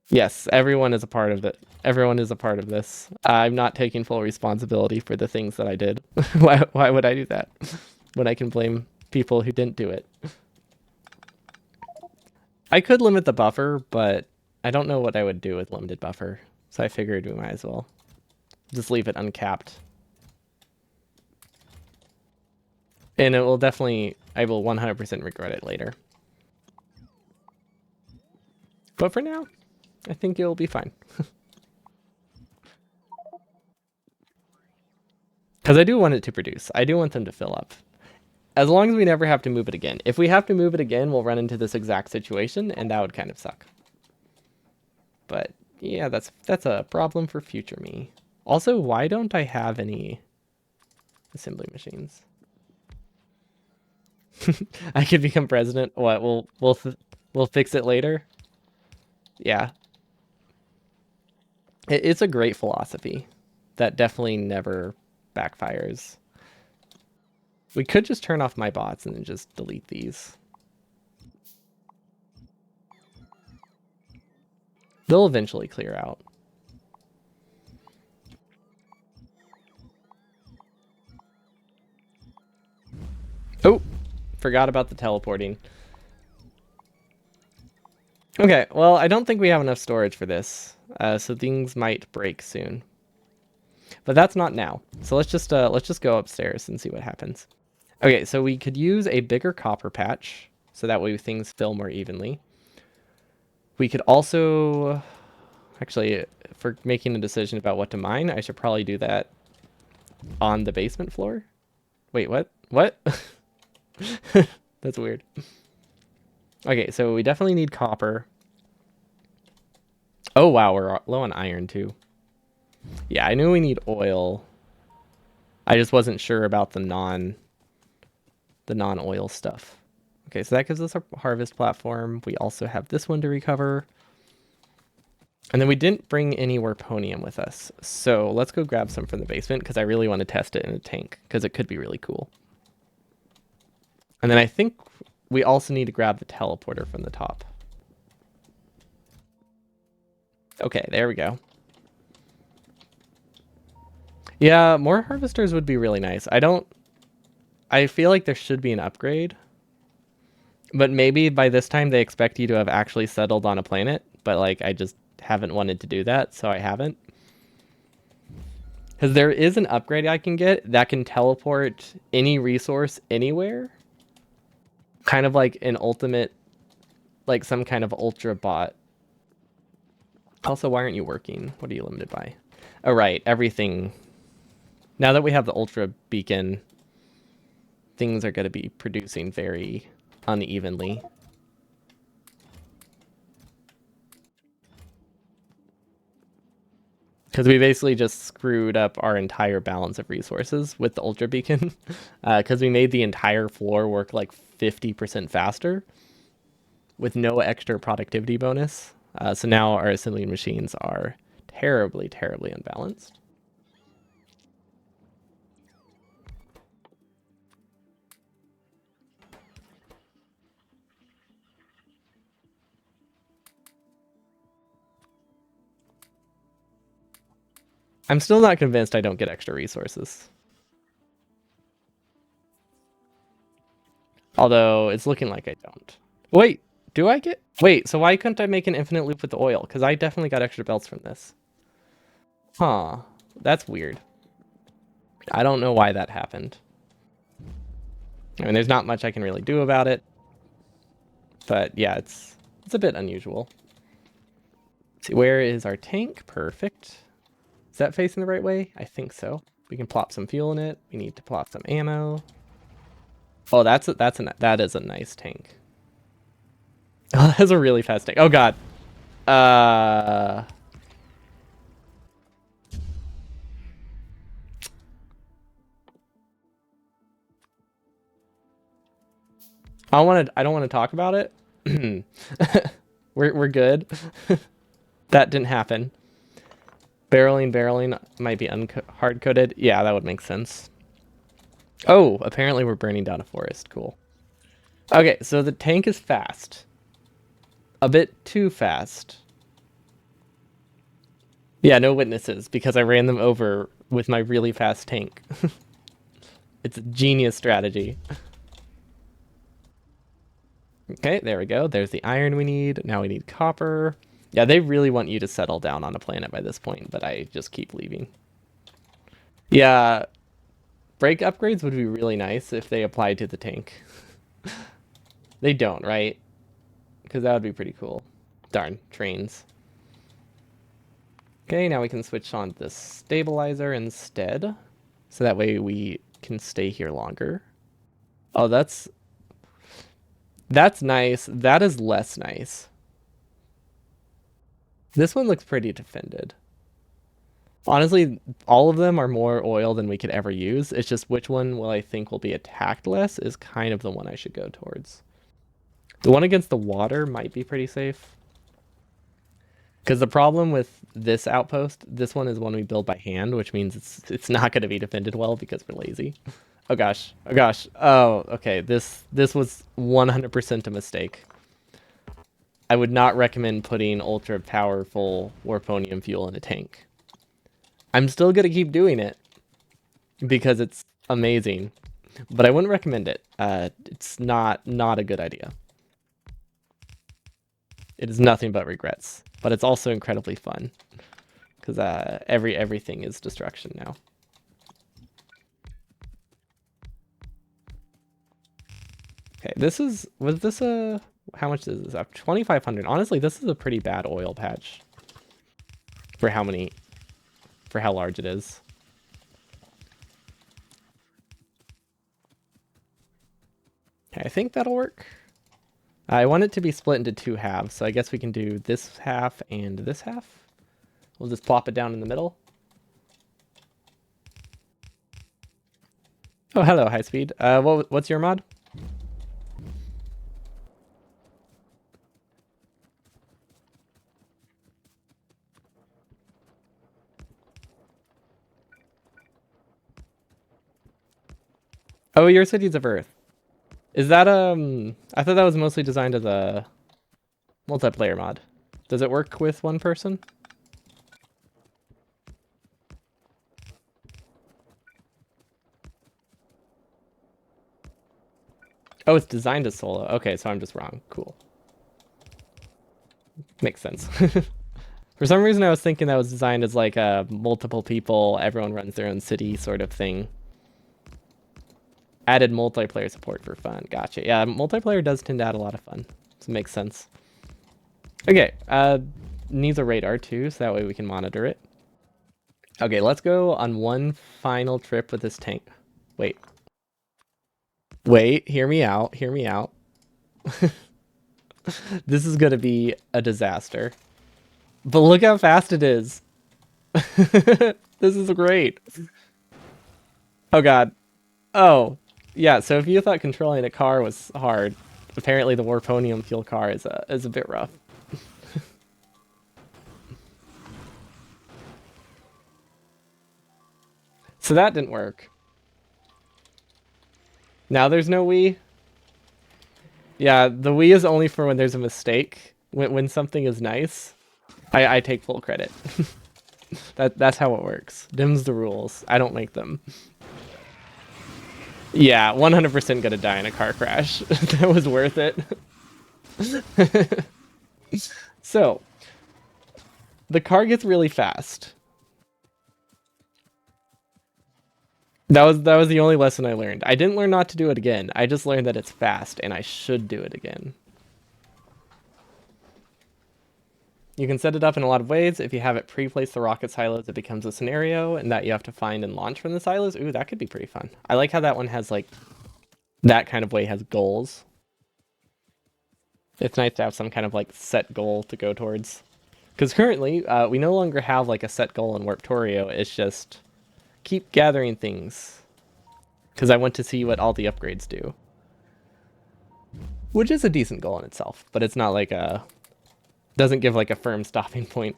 Yes, everyone is a part of it. Everyone is a part of this. I'm not taking full responsibility for the things that I did. Why would I do that when I can blame people who didn't do it? I could limit the buffer, but I don't know what I would do with limited buffer. So I figured we might as well just leave it uncapped. And it will definitely, I will 100% regret it later. But for now, I think it'll be fine. Because I do want it to produce. I do want them to fill up. As long as we never have to move it again. If we have to move it again, we'll run into this exact situation, and that would kind of suck. But yeah, that's a problem for future me. Also, why don't I have any assembly machines? I could become president. What? We'll fix it later. Yeah. It's a great philosophy that definitely never backfires. We could just turn off my bots and then just delete these. They'll eventually clear out. Oh, forgot about the teleporting. Okay, well, I don't think we have enough storage for this, so things might break soon. But that's not now. So let's just go upstairs and see what happens. Okay, so we could use a bigger copper patch, so that way things fill more evenly. We could also, actually, for making a decision about what to mine, I should probably do that on the basement floor. Wait, what? What? That's weird. Okay, so we definitely need copper. Oh wow, we're low on iron too. Yeah, I knew we need oil. I just wasn't sure about the non-oil stuff. Okay, so that gives us a harvest platform. We also have this one to recover. And then we didn't bring any warponium with us. So let's go grab some from the basement because I really want to test it in a tank because it could be really cool. And then I think we also need to grab the teleporter from the top. Okay, there we go. Yeah, more harvesters would be really nice. I feel like there should be an upgrade. But maybe by this time they expect you to have actually settled on a planet. But like, I just haven't wanted to do that, so I haven't. Because there is an upgrade I can get that can teleport any resource anywhere. Kind of like an ultimate, like some kind of ultra bot. Also, why aren't you working? What are you limited by? Oh, right, everything. Now that we have the ultra beacon, things are going to be producing very unevenly. Because we basically just screwed up our entire balance of resources with the ultra beacon. Because we made the entire floor work like 50% faster with no extra productivity bonus. So now our assembly machines are terribly, terribly unbalanced. I'm still not convinced I don't get extra resources. Although it's looking like I don't. Wait, do I get... Wait, so why couldn't I make an infinite loop with the oil? Because I definitely got extra belts from this. Huh. That's weird. I don't know why that happened. I mean, there's not much I can really do about it. But yeah, it's a bit unusual. Let's see, where is our tank? Perfect. Is that facing the right way? I think so. We can plop some fuel in it. We need to plop some ammo. Oh, that is a nice tank. Oh, that's a really fast tank. Oh god. I don't want to talk about it. We're good. That didn't happen. Barreling might be hard coded. Yeah, that would make sense. Oh, apparently we're burning down a forest. Cool. Okay, so the tank is fast. A bit too fast. Yeah, no witnesses because I ran them over with my really fast tank. It's a genius strategy. Okay, there we go. There's the iron we need. Now we need copper. Yeah, they really want you to settle down on a planet by this point, but I just keep leaving. Yeah, break upgrades would be really nice if they applied to the tank. They don't, right? Because that would be pretty cool. Darn, trains. Okay, now we can switch on this stabilizer instead. So that way we can stay here longer. Oh, that's nice. That is less nice. This one looks pretty defended. Honestly, all of them are more oil than we could ever use. It's just which one will I think will be attacked less is kind of the one I should go towards. The one against the water might be pretty safe. Because the problem with this outpost, this one is one we build by hand, which means it's not going to be defended well because we're lazy. Oh gosh. Oh gosh. Oh, okay. This was 100% a mistake. I would not recommend putting ultra powerful warponium fuel in a tank. I'm still going to keep doing it because it's amazing, but I wouldn't recommend it. It's not a good idea. It is nothing but regrets, but it's also incredibly fun because everything is destruction now. Okay, was this a, how much is this up? 2,500. Honestly, this is a pretty bad oil patch for how large it is. Okay, I think that'll work. I want it to be split into two halves, so I guess we can do this half and this half. We'll just plop it down in the middle. Oh, hello, high speed. What's your mod? Oh, your cities of Earth. Is that I thought that was mostly designed as a multiplayer mod. Does it work with one person? Oh, it's designed as solo. Okay, so I'm just wrong. Cool. Makes sense. For some reason, I was thinking that was designed as like a multiple people, everyone runs their own city sort of thing. Added multiplayer support for fun. Gotcha. Yeah, multiplayer does tend to add a lot of fun. So it makes sense. Okay, needs a radar too, so that way we can monitor it. Okay, let's go on one final trip with this tank. Wait. Wait, hear me out. Hear me out. This is gonna be a disaster. But look how fast it is. This is great. Oh god. Oh. Yeah, so if you thought controlling a car was hard, apparently the warponium fuel car is a bit rough. So that didn't work. Now there's no Wii. Yeah, the Wii is only for when there's a mistake. When something is nice, I take full credit. That's how it works. Dim's the rules. I don't make them. Yeah, 100% gonna die in a car crash. That was worth it. So, the car gets really fast. That was the only lesson I learned. I didn't learn not to do it again. I just learned that it's fast and I should do it again. You can set it up in a lot of ways. If you have it pre-place the rocket silos, it becomes a scenario and that you have to find and launch from the silos. Ooh, that could be pretty fun. I like how that one has like, that kind of way has goals. It's nice to have some kind of like set goal to go towards. Because currently, we no longer have like a set goal in Warptorio. It's just keep gathering things. Because I want to see what all the upgrades do. Which is a decent goal in itself, but it's not like a Doesn't give like a firm stopping point.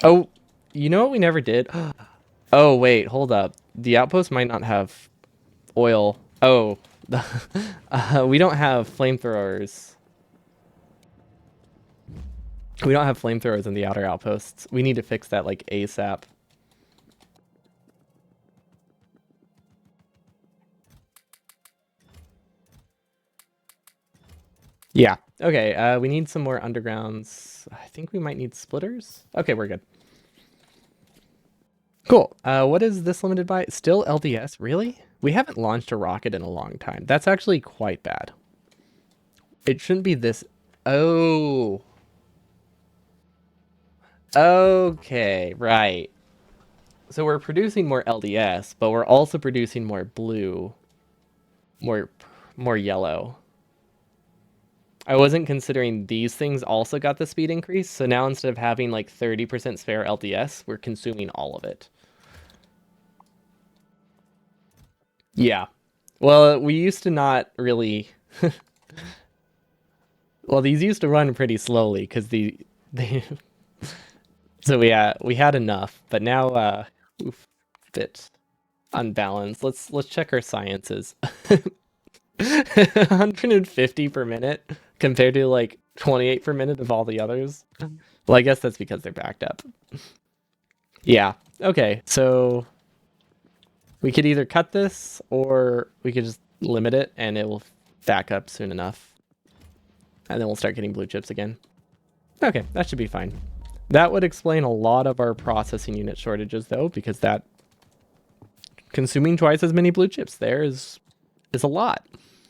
Oh, you know what we never did? Oh, wait, hold up. The outpost might not have oil. Oh, we don't have flamethrowers. We don't have flamethrowers in the outer outposts. We need to fix that like ASAP. Yeah. Okay, we need some more undergrounds. I think we might need splitters. Okay, we're good. Cool. What is this limited by? Still LDS? Really? We haven't launched a rocket in a long time. That's actually quite bad. It shouldn't be this. Oh. Okay, right. So we're producing more LDS, but we're also producing more blue, more more yellow. I wasn't considering these things also got the speed increase, so now instead of having like 30% spare LDS, we're consuming all of it. Yeah. Well, we used to not really. Well, these used to run pretty slowly because they so we had enough, but now oof, bit unbalanced. Let's check our sciences. 150 per minute compared to like 28 per minute of all the others. Well, I guess that's because they're backed up. Yeah. Okay. So we could either cut this or we could just limit it and it will back up soon enough. And then we'll start getting blue chips again. Okay, that should be fine. That would explain a lot of our processing unit shortages though, because that consuming twice as many blue chips there is a lot,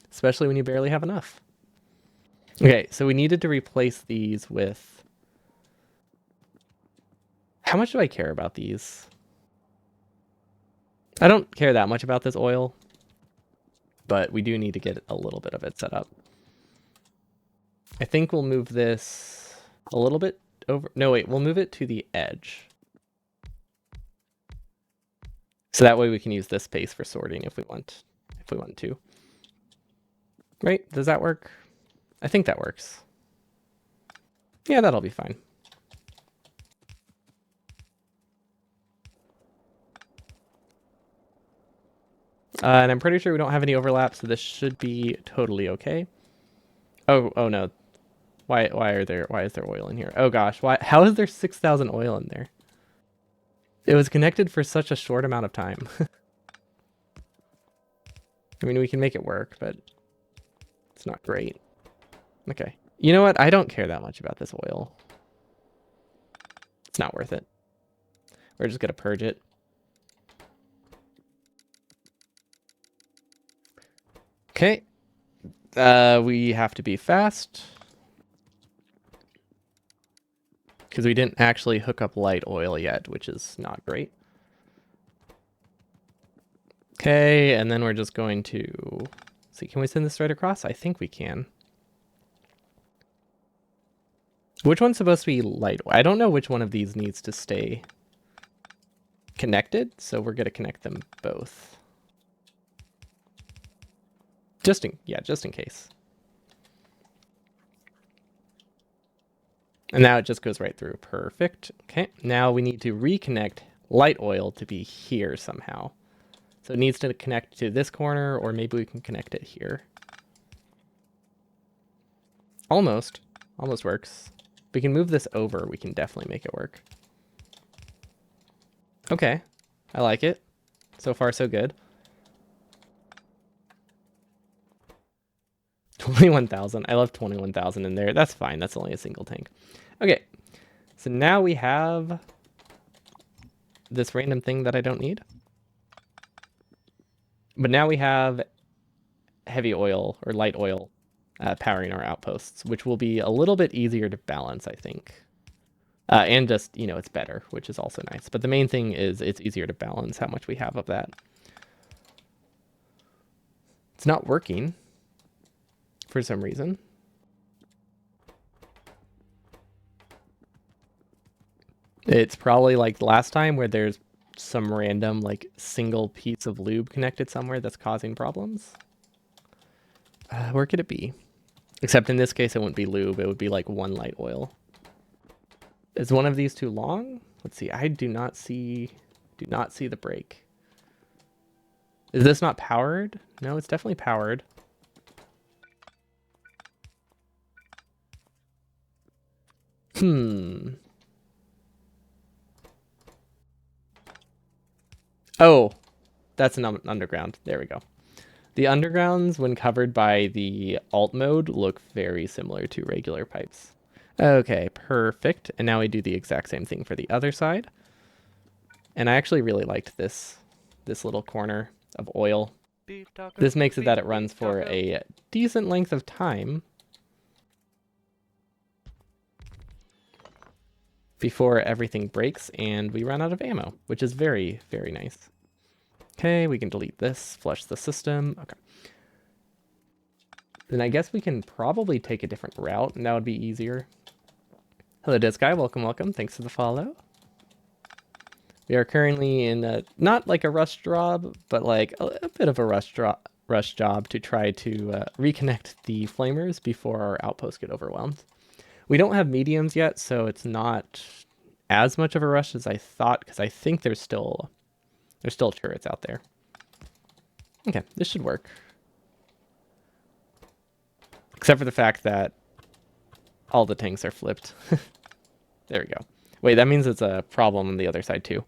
especially when you barely have enough. Okay, so we needed to replace these with... How much do I care about these? I don't care that much about this oil, but we do need to get a little bit of it set up. I think we'll move this a little bit over. No, wait, we'll move it to the edge. So that way we can use this space for sorting if we want to. Right? Does that work? I think that works. Yeah, that'll be fine. And I'm pretty sure we don't have any overlap, so this should be totally okay. Oh no. Why is there oil in here? Oh gosh, how is there 6,000 oil in there? It was connected for such a short amount of time. I mean, we can make it work, but it's not great. Okay. You know what? I don't care that much about this oil. It's not worth it. We're just gonna purge it. Okay. We have to be fast. Because we didn't actually hook up light oil yet, which is not great. Okay, and then we're just going to... See, can we send this straight across? I think we can. Which one's supposed to be light oil? I don't know which one of these needs to stay connected, so we're going to connect them both. Just in case. And now it just goes right through. Perfect. Okay, now we need to reconnect light oil to be here somehow. So it needs to connect to this corner, or maybe we can connect it here. Almost works. We can move this over. We can definitely make it work. Okay, I like it. So far, so good. 21,000. I love 21,000 in there. That's fine. That's only a single tank. Okay, so now we have this random thing that I don't need. But now we have heavy oil or light oil powering our outposts, which will be a little bit easier to balance, I think. And just, you know, it's better, which is also nice. But the main thing is it's easier to balance how much we have of that. It's not working for some reason. It's probably like last time where there's some random like single piece of lube connected somewhere that's causing problems. Where could it be? Except in this case, it wouldn't be lube. It would be like one light oil. Is one of these too long? Let's see. I do not see the brake. Is this not powered? No, it's definitely powered. Oh, that's an underground. There we go. The undergrounds, when covered by the alt mode, look very similar to regular pipes. Okay, perfect. And now we do the exact same thing for the other side. And I actually really liked this little corner of oil. This makes it that it runs for a decent length of time before everything breaks and we run out of ammo, which is very, very nice. Okay, we can delete this, flush the system. Okay. Then I guess we can probably take a different route, and that would be easier. Hello, Disguy. Welcome, welcome. Thanks for the follow. We are currently in not like a rush job, but like a bit of a rush job to try to reconnect the flamers before our outposts get overwhelmed. We don't have mediums yet, so it's not as much of a rush as I thought, because I think there's still turrets out there. Okay, this should work. Except for the fact that all the tanks are flipped. There we go. Wait, that means it's a problem on the other side too.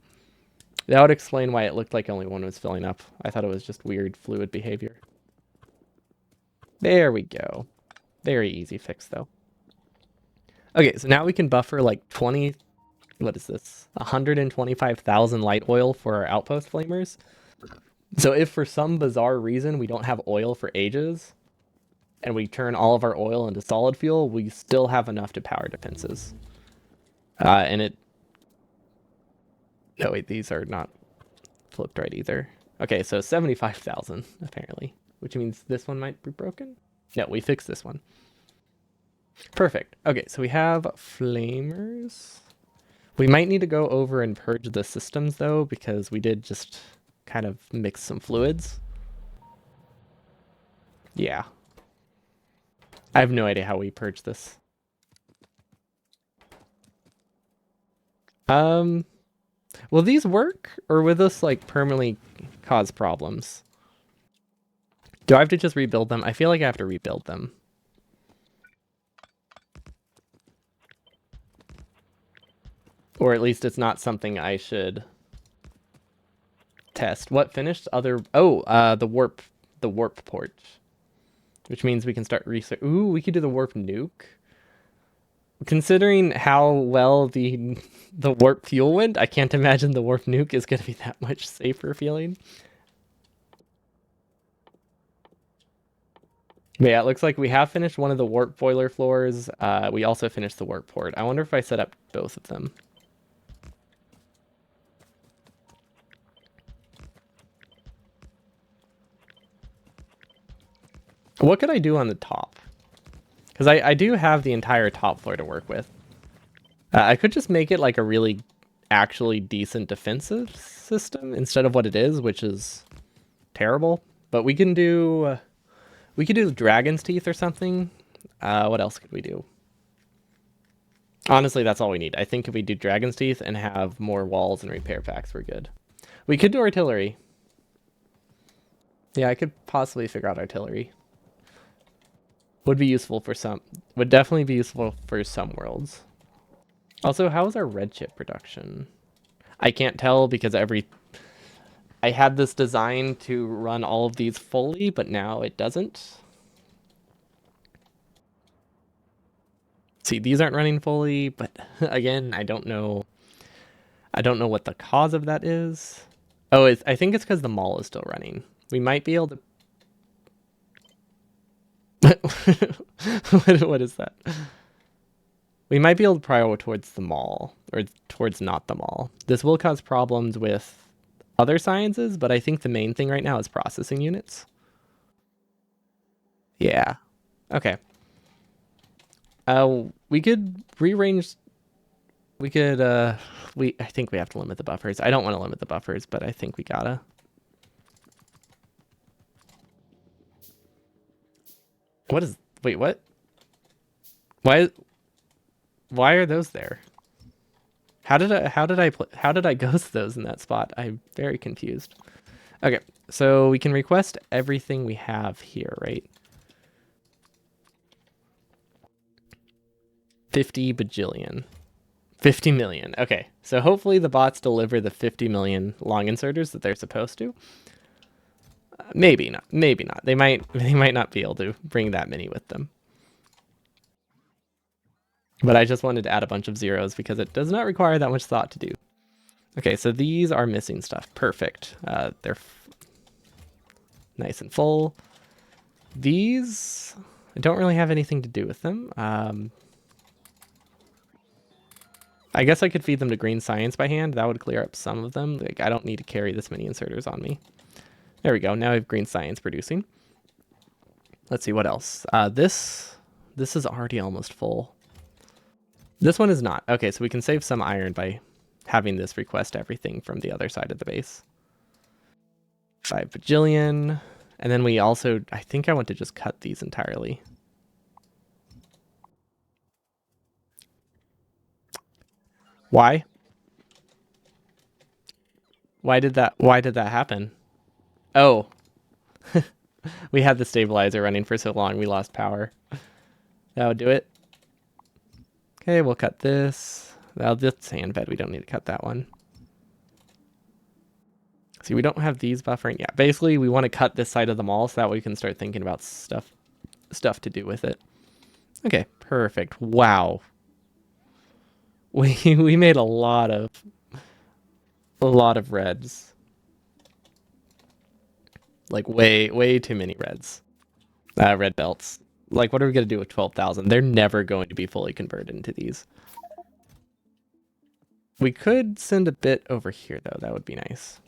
That would explain why it looked like only one was filling up. I thought it was just weird fluid behavior. There we go. Very easy fix though. Okay, so now we can buffer like 125,000 light oil for our outpost flamers. So if for some bizarre reason we don't have oil for ages, and we turn all of our oil into solid fuel, we still have enough to power defenses. No, wait, these are not flipped right either. Okay, so 75,000 apparently, which means this one might be broken. No, we fixed this one. Perfect. Okay, so we have flamers. We might need to go over and purge the systems though, because we did just kind of mix some fluids. Yeah. I have no idea how we purge this. Will these work, or will this like permanently cause problems? Do I have to just rebuild them? I feel like I have to rebuild them. Or at least it's not something I should test. What finished? The warp port. Which means we can start research. Ooh, we could do the warp nuke. Considering how well the warp fuel went, I can't imagine the warp nuke is going to be that much safer feeling. But yeah, it looks like we have finished one of the warp boiler floors. We also finished the warp port. I wonder if I set up both of them. What could I do on the top? Because I do have the entire top floor to work with. I could just make it like a really actually decent defensive system instead of what it is, which is terrible. But we can do Dragon's Teeth or something. What else could we do? Honestly, that's all we need. I think if we do Dragon's Teeth and have more walls and repair packs, we're good. We could do artillery. Yeah, I could possibly figure out artillery. Would definitely be useful for some worlds. Also, how is our red chip production? I can't tell because I had this design to run all of these fully, but now it doesn't. See, these aren't running fully, but again, I don't know what the cause of that is. Oh, I think it's because the mall is still running. We might be able to... what is that? We might be able to prioritize towards the mall, or towards not the mall. This will cause problems with other sciences, but I think the main thing right now is processing units. Yeah. Okay. We could rearrange... I think we have to limit the buffers. I don't want to limit the buffers, but I think we gotta. Wait, what? Why why are those there? How did I ghost those in that spot? I'm very confused. Okay, so we can request everything we have here, right? 50 bajillion. 50 million. Okay, so hopefully the bots deliver the 50 million long inserters that they're supposed to. Maybe not. Maybe not. They might not be able to bring that many with them. But I just wanted to add a bunch of zeros because it does not require that much thought to do. Okay, so these are missing stuff. Perfect. They're nice and full. These, I don't really have anything to do with them. I guess I could feed them to green science by hand. That would clear up some of them. Like, I don't need to carry this many inserters on me. There we go. Now I have green science producing. Let's see what else. This is already almost full. This one is not. Okay, so we can save some iron by having this request everything from the other side of the base. 5 bajillion. And then we also, I think I want to just cut these entirely. Why? Why did that happen? Oh, we had the stabilizer running for so long we lost power. That would do it. Okay, we'll cut this. Well, this sand bed, we don't need to cut that one. See, we don't have these buffering. Yeah, basically we want to cut this side of the mall so that way we can start thinking about stuff to do with it. Okay, perfect. Wow. We made a lot of reds. Like way too many reds. Red belts. Like, what are we gonna do with 12,000? They're never going to be fully converted into these. We could send a bit over here though. That would be nice.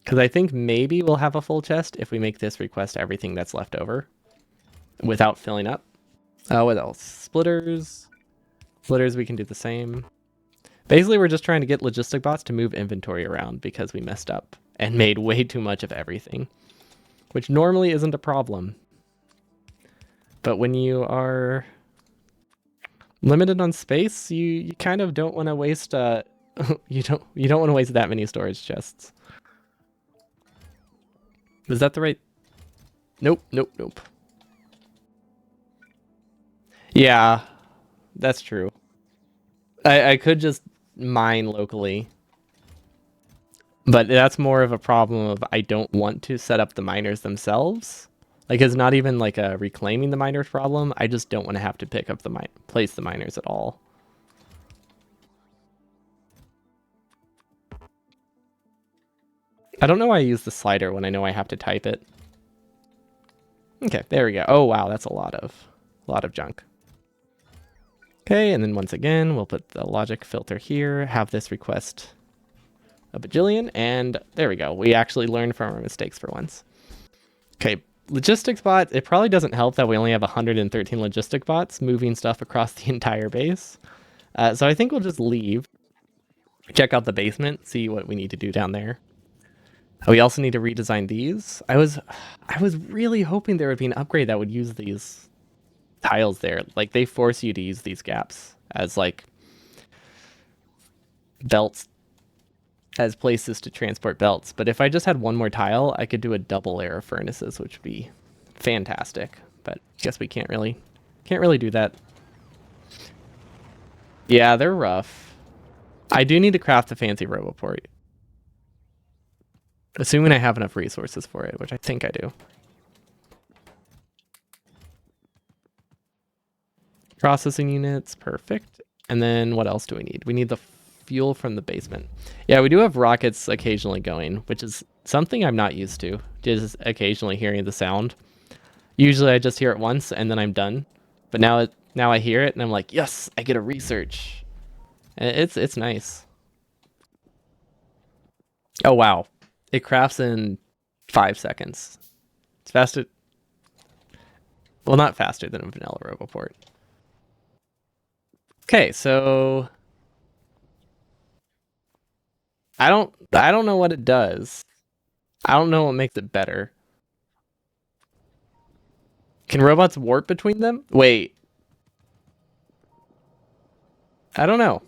Because I think maybe we'll have a full chest if we make this request everything that's left over without filling up. What else? Splitters. Splitters, we can do the same. Basically, we're just trying to get logistic bots to move inventory around because we messed up and made way too much of everything, which normally isn't a problem. But when you are limited on space, you kind of don't want to waste you don't want to waste that many storage chests. Was that the right? Nope. Yeah, that's true. I could just mine locally, but that's more of a problem of I don't want to set up the miners themselves. Like, it's not even like a reclaiming the miners problem. I just don't want to have to pick up place the miners at all. I don't know why I use the slider when I know I have to type it. Okay, there we go. Oh wow, that's a lot of junk. Okay, and then once again, we'll put the logic filter here, have this request a bajillion, and there we go. We actually learned from our mistakes for once. Okay, logistics bots, it probably doesn't help that we only have 113 logistic bots moving stuff across the entire base. So I think we'll just leave, check out the basement, see what we need to do down there. We also need to redesign these. I was really hoping there would be an upgrade that would use these tiles there. Like, they force you to use these gaps as like belts, as places to transport belts. But if I just had one more tile, I could do a double layer of furnaces, which would be fantastic. But I guess we can't really do that. Yeah, they're rough. I do need to craft the fancy roboport, assuming I have enough resources for it, which I think I do. Processing units, perfect. And then what else do we need? We need the fuel from the basement. Yeah, we do have rockets occasionally going, which is something I'm not used to. Just occasionally hearing the sound. Usually I just hear it once and then I'm done. But now I hear it and I'm like, yes, I get a research. And it's nice. Oh wow. It crafts in 5 seconds. It's faster. Well, not faster than a vanilla roboport. Okay, so I don't know what it does. I don't know what makes it better. Can robots warp between them? Wait. I don't know.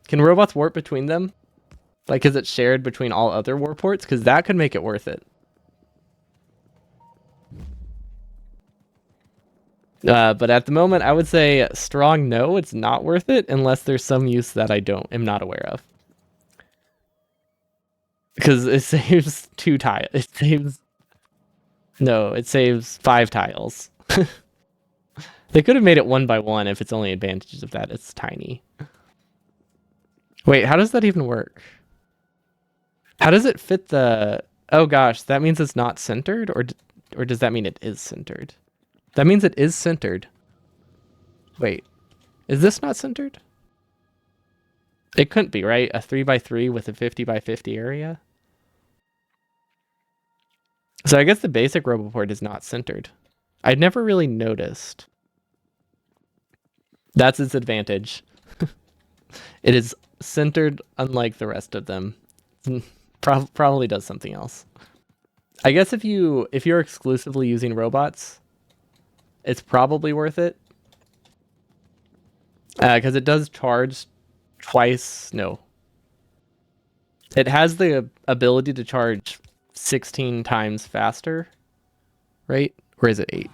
Can robots warp between them? Like, is it shared between all other warports? Because that could make it worth it. But at the moment, I would say strong no, it's not worth it unless there's some use that I am not aware of. Because it saves 2 tiles. It saves 5 tiles. They could have made it 1 by 1 if it's only advantages of that. It's tiny. Wait, how does that even work? How does it fit the... Oh gosh, that means it's not centered? Or does that mean it is centered? That means it is centered. Wait, is this not centered? It couldn't be, right? A 3 by 3 with a 50 by 50 area? So I guess the basic Roboport is not centered. I'd never really noticed. That's its advantage. It is centered unlike the rest of them. Probably does something else. I guess if you're exclusively using robots, it's probably worth it. Because it does charge twice. No. It has the ability to charge 16 times faster, right? Or is it 8?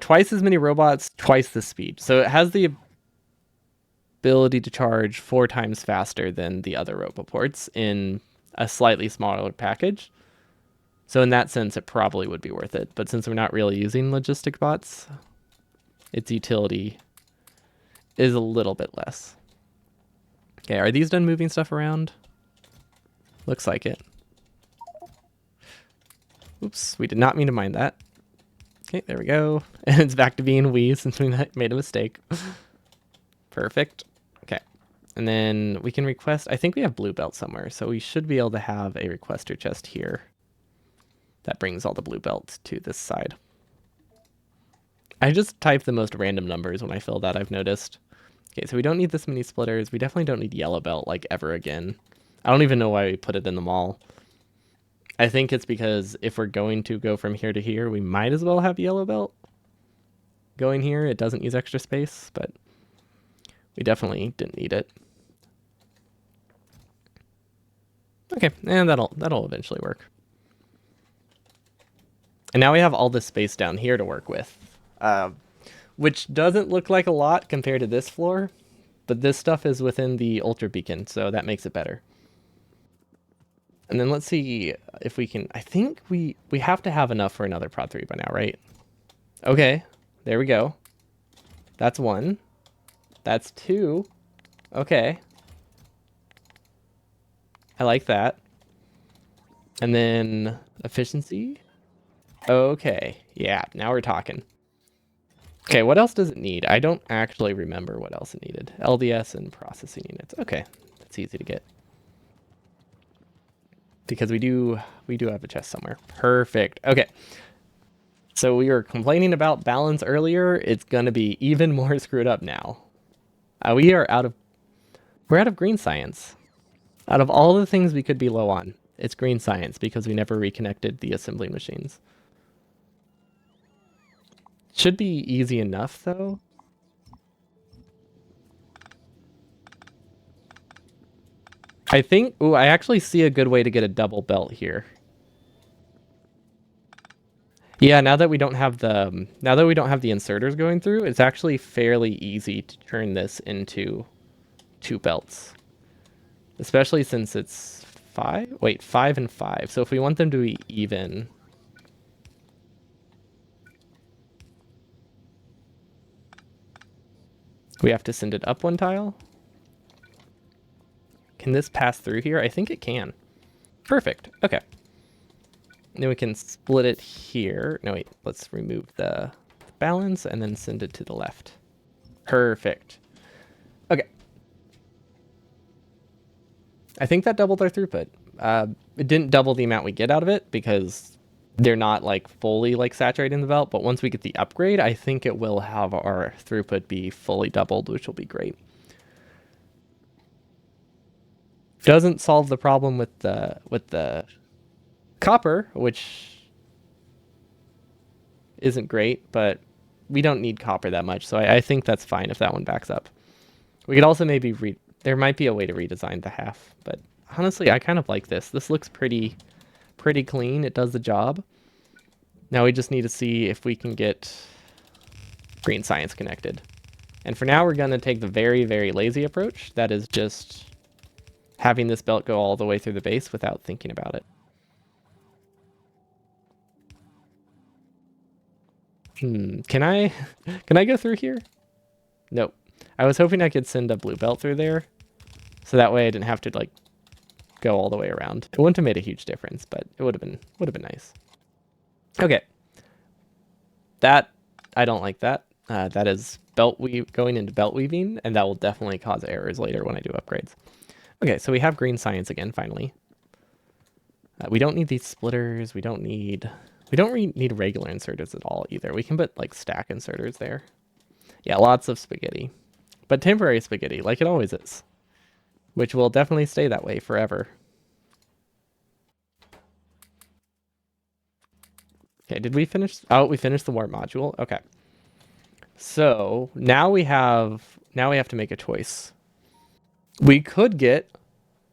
Twice as many robots, twice the speed. So it has the ability to charge 4 times faster than the other Roboports in a slightly smaller package. So in that sense, it probably would be worth it. But since we're not really using logistic bots, its utility is a little bit less. Okay, are these done moving stuff around? Looks like it. Oops, we did not mean to mind that. Okay, there we go. And it's back to being we since we made a mistake. Perfect. Okay. And then we can request, I think we have blue belt somewhere, so we should be able to have a requester chest here. That brings all the blue belts to this side. I just type the most random numbers when I fill that, I've noticed. Okay, so we don't need this many splitters. We definitely don't need yellow belt, like, ever again. I don't even know why we put it in the mall. I think it's because if we're going to go from here to here, we might as well have yellow belt going here. It doesn't use extra space, but we definitely didn't need it. Okay, and that'll eventually work. And now we have all this space down here to work with, which doesn't look like a lot compared to this floor, but this stuff is within the Ultra Beacon, so that makes it better. And then let's see if we can... I think we have to have enough for another Prod 3 by now, right? Okay, there we go. That's 1. That's 2. Okay. I like that. And then efficiency. Okay, yeah, now we're talking. Okay, what else does it need? I don't actually remember what else it needed. LDS and processing units. Okay, that's easy to get. Because we do have a chest somewhere. Perfect. Okay. So we were complaining about balance earlier. It's going to be even more screwed up now. We're out of green science. Out of all the things we could be low on, it's green science because we never reconnected the assembly machines. Should be easy enough though. I think, I actually see a good way to get a double belt here. Yeah, now that we don't have the inserters going through, it's actually fairly easy to turn this into 2 belts. Especially since it's 5 and 5. So if we want them to be even, we have to send it up 1 tile. Can this pass through here? I think it can. Perfect. Okay. And then we can split it here. No, wait. Let's remove the balance and then send it to the left. Perfect. Okay. I think that doubled our throughput. It didn't double the amount we get out of it because they're not like fully like saturating the belt. But once we get the upgrade, I think it will have our throughput be fully doubled, which will be great. Doesn't solve the problem with the copper, which isn't great, but we don't need copper that much, so I think that's fine if that one backs up. We could also maybe there might be a way to redesign the half, but honestly, I kind of like this. This looks pretty clean. It does the job. Now we just need to see if we can get green science connected. And for now, we're going to take the very lazy approach. That is just having this belt go all the way through the base without thinking about it. Can I go through here? Nope. I was hoping I could send a blue belt through there, so that way I didn't have to like go all the way around. It wouldn't have made a huge difference, but it would have been nice. Okay. That I don't like that. That is going into belt weaving, and that will definitely cause errors later when I do upgrades. Okay, so we have green science again finally. We don't need these splitters. We don't really need regular inserters at all either. We can put like stack inserters there. Yeah, lots of spaghetti. But temporary spaghetti, like it always is. Which will definitely stay that way forever. Okay, did we finish? Oh, we finished the warp module. Okay. So now we have to make a choice. We could get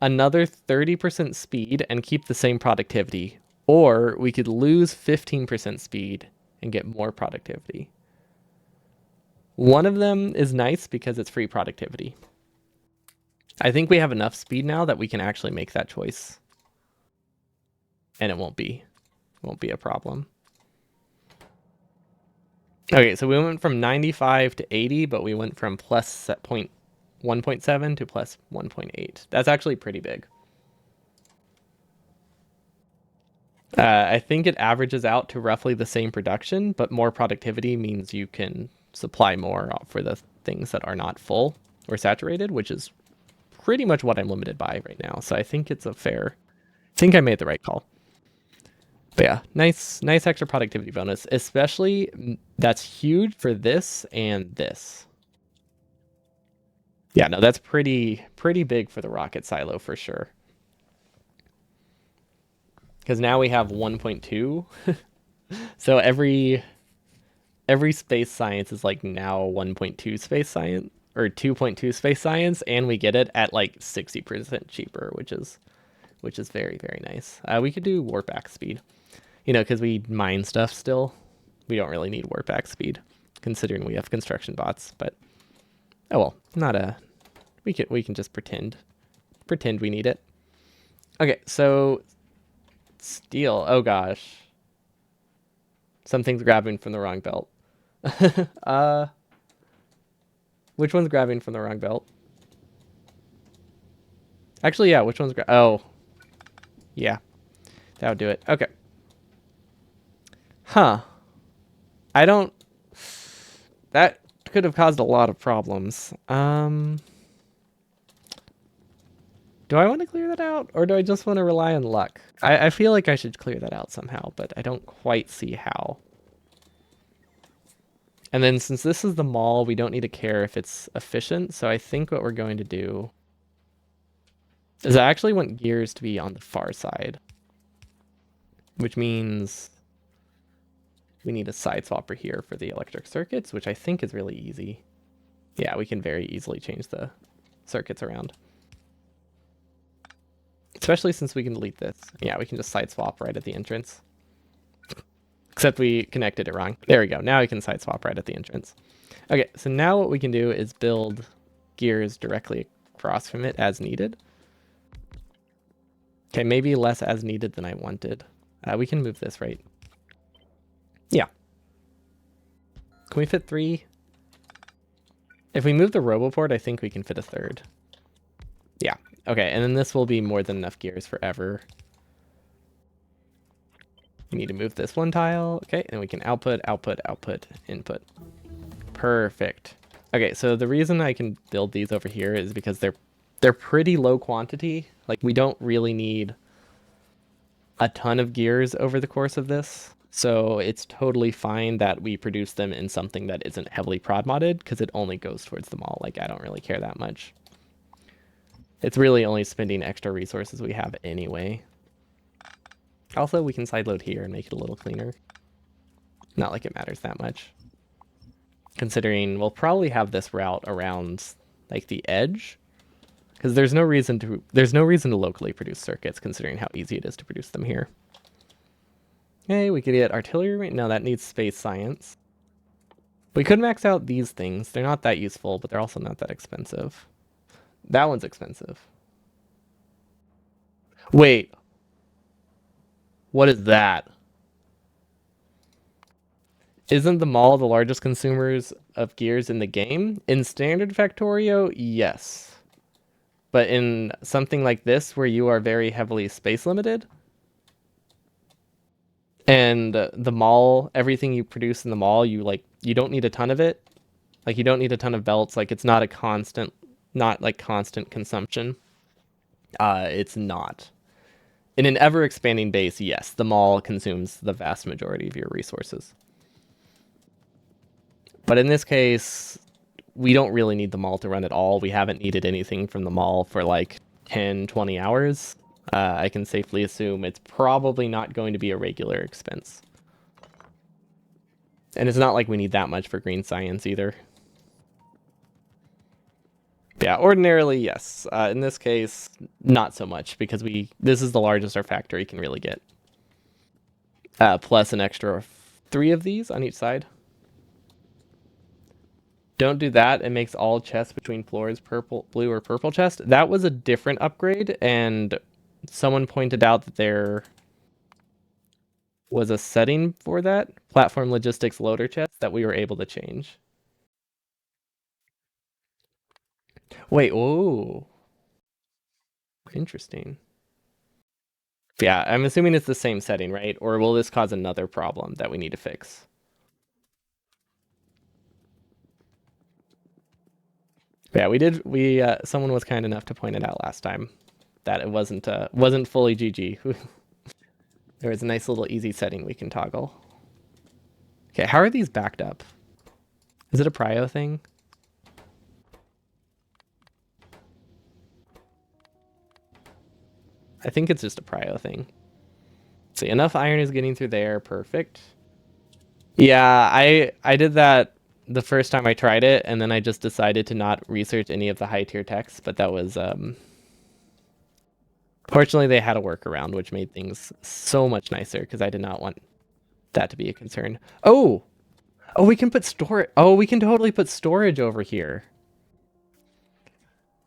another 30% speed and keep the same productivity, or we could lose 15% speed and get more productivity. One of them is nice because it's free productivity. I think we have enough speed now that we can actually make that choice. And it won't be a problem. Okay, so we went from 95 to 80, but we went from plus 1.7 to plus 1.8. That's actually pretty big. I think it averages out to roughly the same production, but more productivity means you can supply more for the things that are not full or saturated, which is pretty much what I'm limited by right now. So I think it's a fair. I think I made the right call. But yeah, nice extra productivity bonus, especially that's huge for this and this. Yeah, no, that's pretty big for the rocket silo for sure. Because now we have 1.2. So every space science is like now 1.2 space science or 2.2 space science, and we get it at like 60% cheaper, which is very nice. We could do warp back speed, because we mine stuff still. We don't really need warp back speed, considering we have construction bots. But oh well, not a. We can just pretend we need it. Okay, so steel. Oh gosh, something's grabbing from the wrong belt. Which one's grabbing from the wrong belt? Actually, yeah, which one's oh. Yeah. That would do it. Okay. Huh. I don't... That could have caused a lot of problems. Do I want to clear that out? Or do I just want to rely on luck? I feel like I should clear that out somehow, but I don't quite see how. And then since this is the mall, we don't need to care if it's efficient. So I think what we're going to do is I actually want gears to be on the far side, which means we need a side swapper here for the electric circuits, which I think is really easy. Yeah, we can very easily change the circuits around. Especially since we can delete this. Yeah, we can just side swap right at the entrance. Except we connected it wrong. There we go. Now we can side swap right at the entrance. Okay, so now what we can do is build gears directly across from it as needed. Okay, maybe less as needed than I wanted. We can move this, right? Yeah. Can we fit 3? If we move the roboport, I think we can fit a 3rd. Yeah. Okay, and then this will be more than enough gears forever. We need to move this one tile. Okay, and we can output, input. Perfect. Okay, so the reason I can build these over here is because they're pretty low quantity. Like, we don't really need a ton of gears over the course of this. So it's totally fine that we produce them in something that isn't heavily prod modded, because it only goes towards the mall. Like, I don't really care that much. It's really only spending extra resources we have anyway. Also, we can sideload here and make it a little cleaner. Not like it matters that much. considering we'll probably have this route around like the edge, because there's no reason to locally produce circuits considering how easy it is to produce them here. Hey, we could get artillery. No, that needs space science. We could max out these things. They're not that useful, but they're also not that expensive. That one's expensive. Wait, what is that? Isn't the mall the largest consumers of gears in the game? In standard Factorio, yes. But in something like this, where you are very heavily space limited, and the mall, everything you produce in the mall, you don't need a ton of it. Like you don't need a ton of belts. Like it's not a constant, not like constant consumption. It's not. In an ever expanding base, yes, the mall consumes the vast majority of your resources. But in this case, we don't really need the mall to run at all. We haven't needed anything from the mall for like 10, 20 hours. I can safely assume it's probably not going to be a regular expense. And it's not like we need that much for green science either. Yeah, ordinarily, yes. In this case, not so much because this is the largest our factory can really get. Plus an extra 3 of these on each side. Don't do that. It makes all chests between floors purple, blue, or purple chest. That was a different upgrade, and someone pointed out that there was a setting for that platform logistics loader chest that we were able to change. Wait, oh, interesting. Yeah, I'm assuming it's the same setting, right? Or will this cause another problem that we need to fix? Yeah, we did. Someone was kind enough to point it out last time that it wasn't fully GG. There was a nice little easy setting we can toggle. Okay, how are these backed up? Is it a prio thing? I think it's just a prio thing. See, enough iron is getting through there. Perfect. Yeah, I did that the first time I tried it, and then I just decided to not research any of the high tier techs, but that was fortunately they had a workaround which made things so much nicer because I did not want that to be a concern. Oh, we can put storage. Oh, we can totally put storage over here.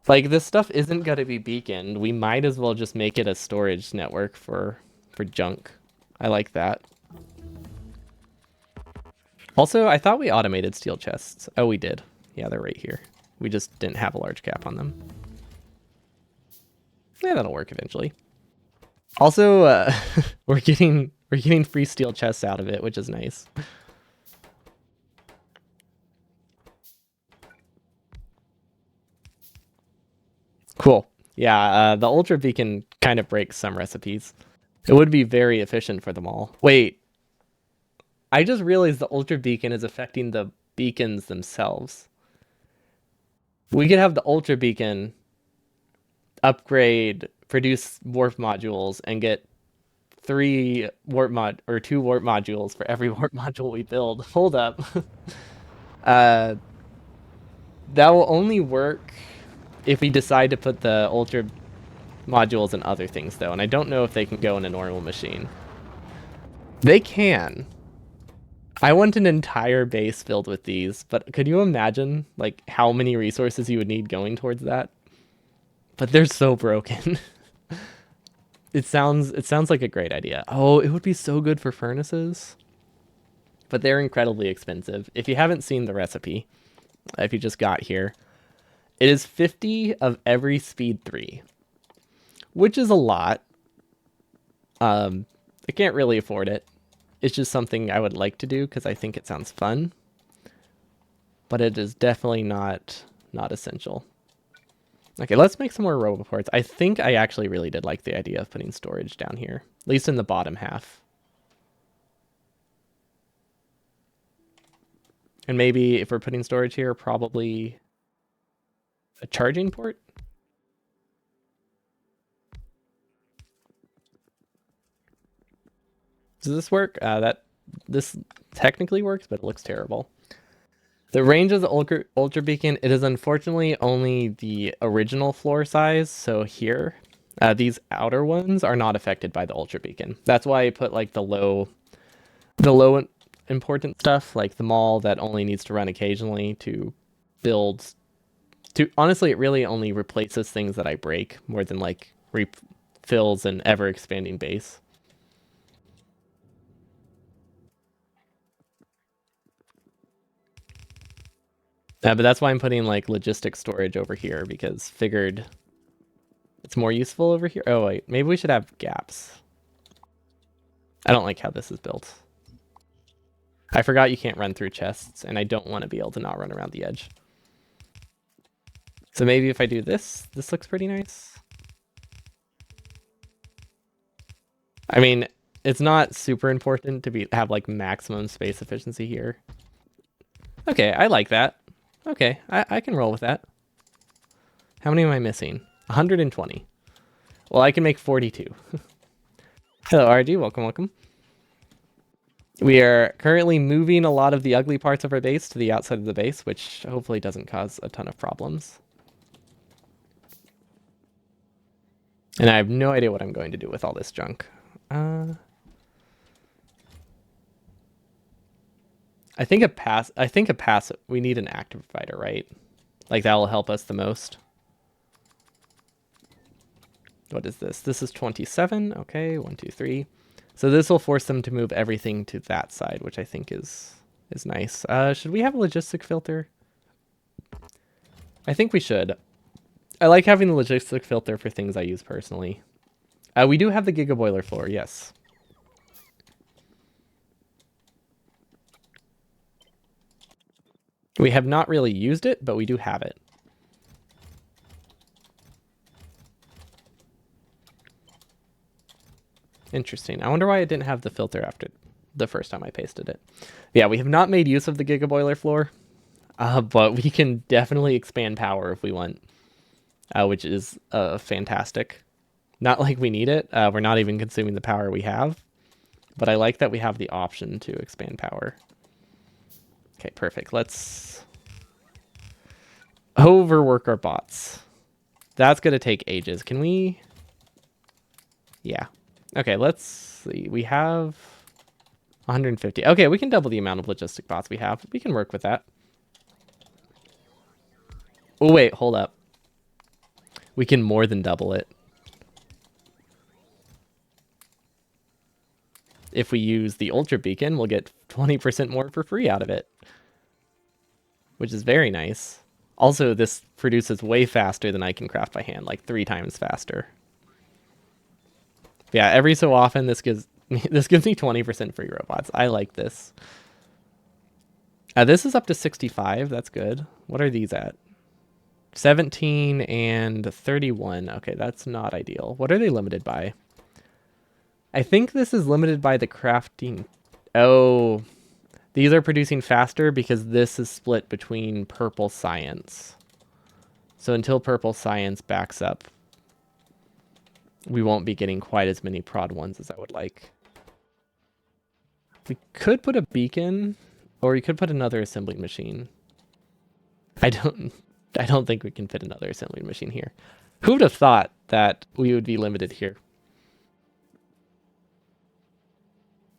Like this stuff isn't gonna be beaconed. We might as well just make it a storage network for junk. I like that. Also, I thought we automated steel chests. Oh, we did. Yeah, they're right here. We just didn't have a large cap on them. Yeah, that'll work eventually. Also, we're getting free steel chests out of it, which is nice. Cool. Yeah, the ultra beacon kind of breaks some recipes. It would be very efficient for them all. Wait, I just realized the ultra beacon is affecting the beacons themselves. We could have the ultra beacon upgrade, produce warp modules, and get 2 warp modules for every warp module we build. Hold up. uh, that will only work if we decide to put the ultra modules in other things, though, and I don't know if they can go in a normal machine. They can. I want an entire base filled with these, but could you imagine like how many resources you would need going towards that? But they're so broken. It sounds like a great idea. Oh, it would be so good for furnaces. But they're incredibly expensive. If you haven't seen the recipe, if you just got here, it is 50 of every speed 3, which is a lot. I can't really afford it. It's just something I would like to do because I think it sounds fun. But it is definitely not essential. Okay, let's make some more roboports. I think I actually really did like the idea of putting storage down here, at least in the bottom half. And maybe if we're putting storage here, probably a charging port. Does this work? This technically works, but it looks terrible. The range of the Ultra Beacon, it is unfortunately only the original floor size. So here, these outer ones are not affected by the Ultra Beacon. That's why I put like the low important stuff, like the mall that only needs to run occasionally to build. To honestly, it really only replaces things that I break more than like refills an ever expanding base. But that's why I'm putting like logistic storage over here because figured it's more useful over here. Oh wait, maybe we should have gaps. I don't like how this is built. I forgot you can't run through chests, and I don't want to be able to not run around the edge. So maybe if I do this, this looks pretty nice. I mean, it's not super important to have like maximum space efficiency here. Okay, I like that. Okay, I can roll with that. How many am I missing? 120. Well, I can make 42. Hello, RG. Welcome, welcome. We are currently moving a lot of the ugly parts of our base to the outside of the base, which hopefully doesn't cause a ton of problems. And I have no idea what I'm going to do with all this junk. I think a pass. We need an active fighter, right? Like that will help us the most. What is this? This is 27. Okay, 1, 2, 3. So this will force them to move everything to that side, which I think is nice. Should we have a logistic filter? I think we should. I like having the logistic filter for things I use personally. We do have the Giga Boiler floor, yes. We have not really used it, but we do have it. Interesting. I wonder why I didn't have the filter after the first time I pasted it. Yeah, we have not made use of the Giga Boiler floor, but we can definitely expand power if we want, which is fantastic. Not like we need it. We're not even consuming the power we have, but I like that we have the option to expand power. Okay, perfect. Let's overwork our bots. That's going to take ages. Can we? Yeah. Okay, let's see. We have 150. Okay, we can double the amount of logistic bots we have. We can work with that. Oh, wait, hold up. We can more than double it. If we use the Ultra Beacon, we'll get 20% more for free out of it, which is very nice. Also, this produces way faster than I can craft by hand, like 3 times faster. Yeah, every so often this gives me 20% free robots. I like this. This is up to 65. That's good. What are these at? 17 and 31. Okay, that's not ideal. What are they limited by? I think this is limited by the crafting. Oh, these are producing faster because this is split between purple science. So until purple science backs up, we won't be getting quite as many prod ones as I would like. We could put a beacon, or we could put another assembling machine. I don't think we can fit another assembling machine here. Who would have thought that we would be limited here?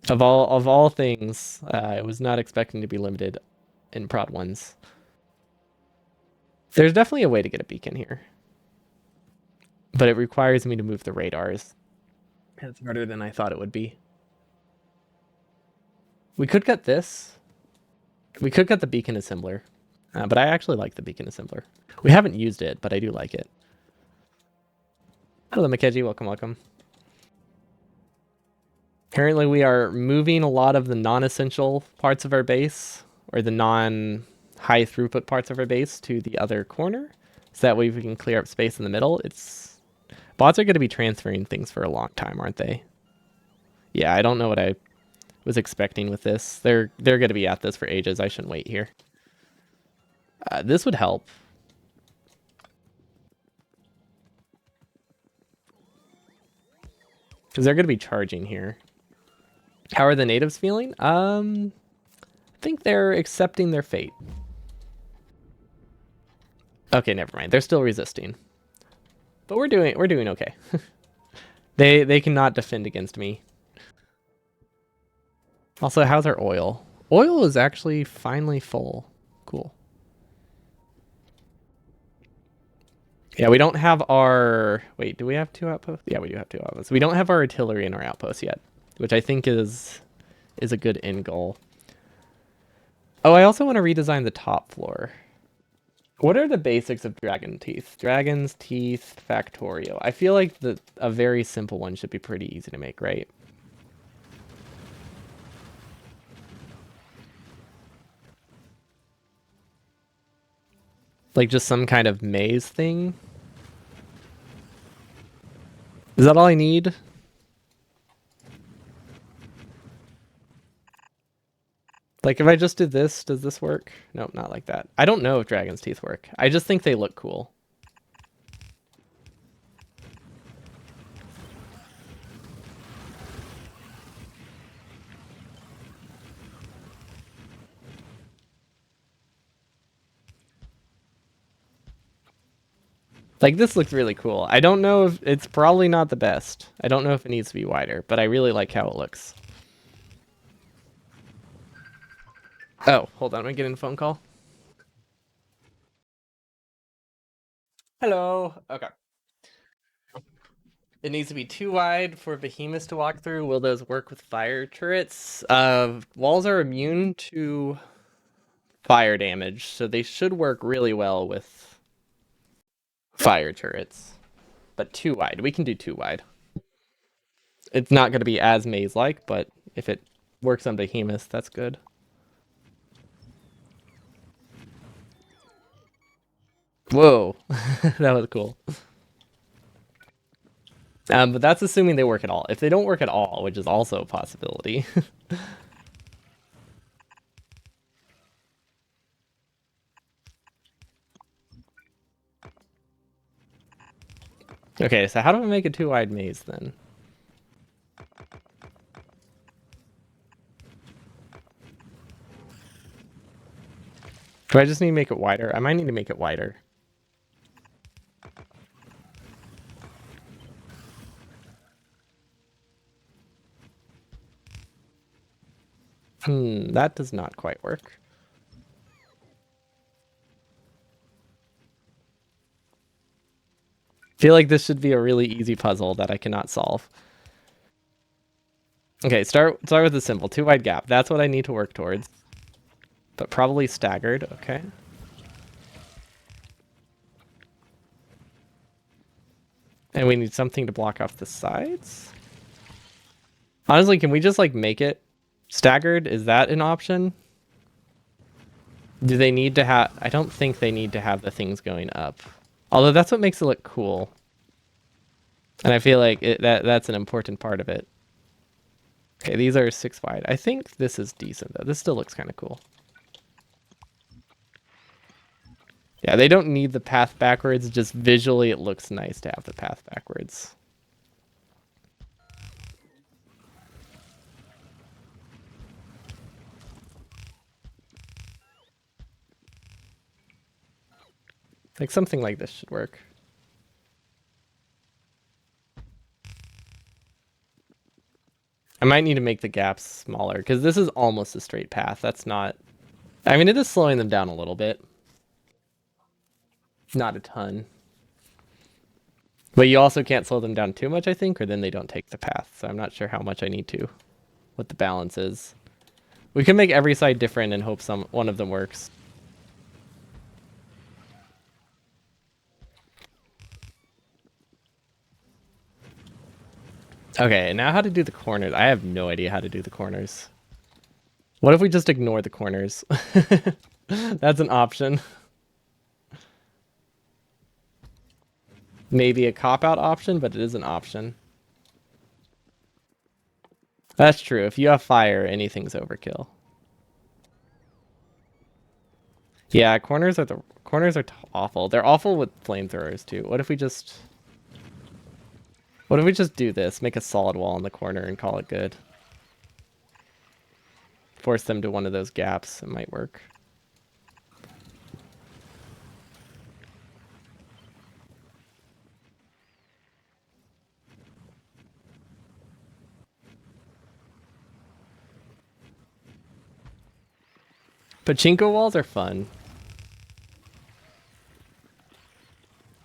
Of all things, I was not expecting to be limited in prod ones. There's definitely a way to get a beacon here, but it requires me to move the radars. It's harder than I thought it would be. We could get this. We could get the beacon assembler, but I actually like the beacon assembler. We haven't used it, but I do like it. Hello, Makeji. Welcome, welcome. Currently, we are moving a lot of the non-essential parts of our base, or the non-high throughput parts of our base, to the other corner, so that way we can clear up space in the middle. Bots are going to be transferring things for a long time, aren't they? Yeah, I don't know what I was expecting with this. They're going to be at this for ages. I shouldn't wait here. This would help. Because they're going to be charging here. How are the natives feeling? I think they're accepting their fate. Okay, never mind. They're still resisting. But we're doing okay. They cannot defend against me. Also, how's our oil? Oil is actually finally full. Cool. Yeah, we don't have our... Wait, do we have two outposts? Yeah, we do have two outposts. We don't have our artillery in our outposts yet, which I think is a good end goal. Oh, I also want to redesign the top floor. What are the basics of dragon teeth? Dragon's teeth factorio. I feel like a very simple one should be pretty easy to make, right? Like just some kind of maze thing? Is that all I need? Like if I just did this, does this work? Nope, not like that. I don't know if dragon's teeth work. I just think they look cool. Like this looks really cool. I don't know if it's probably not the best. I don't know if it needs to be wider, but I really like how it looks. Oh, hold on, I'm getting a phone call. Hello. Okay. It needs to be too wide for behemoths to walk through. Will those work with fire turrets? Walls are immune to fire damage, so they should work really well with fire turrets. But too wide. We can do too wide. It's not going to be as maze-like, but if it works on behemoths, that's good. Whoa, that was cool. But that's assuming they work at all. If they don't work at all, which is also a possibility. Okay, so how do I make a two-wide maze then? Do I just need to make it wider? I might need to make it wider. That does not quite work. I feel like this should be a really easy puzzle that I cannot solve. Okay, start with the simple two-wide gap. That's what I need to work towards. But probably staggered, okay. And we need something to block off the sides. Honestly, can we just like make it staggered? Is that an option? Do they need to have... I don't think they need to have the things going up. Although that's what makes it look cool. And I feel like that's an important part of it. Okay, these are 6 wide. I think this is decent though. This still looks kind of cool. Yeah, they don't need the path backwards. Just visually it looks nice to have the path backwards. Like something like this should work. I might need to make the gaps smaller because this is almost a straight path. That's not... I mean, it is slowing them down a little bit. Not a ton. But you also can't slow them down too much, I think, or then they don't take the path. So I'm not sure how much I need to, what the balance is. We can make every side different and hope one of them works. Okay, now how to do the corners. I have no idea how to do the corners. What if we just ignore the corners? That's an option. Maybe a cop-out option, but it is an option. That's true. If you have fire, anything's overkill. Yeah, corners are awful. They're awful with flamethrowers too. What if we just do this? Make a solid wall in the corner and call it good. Force them to one of those gaps. It might work. Pachinko walls are fun.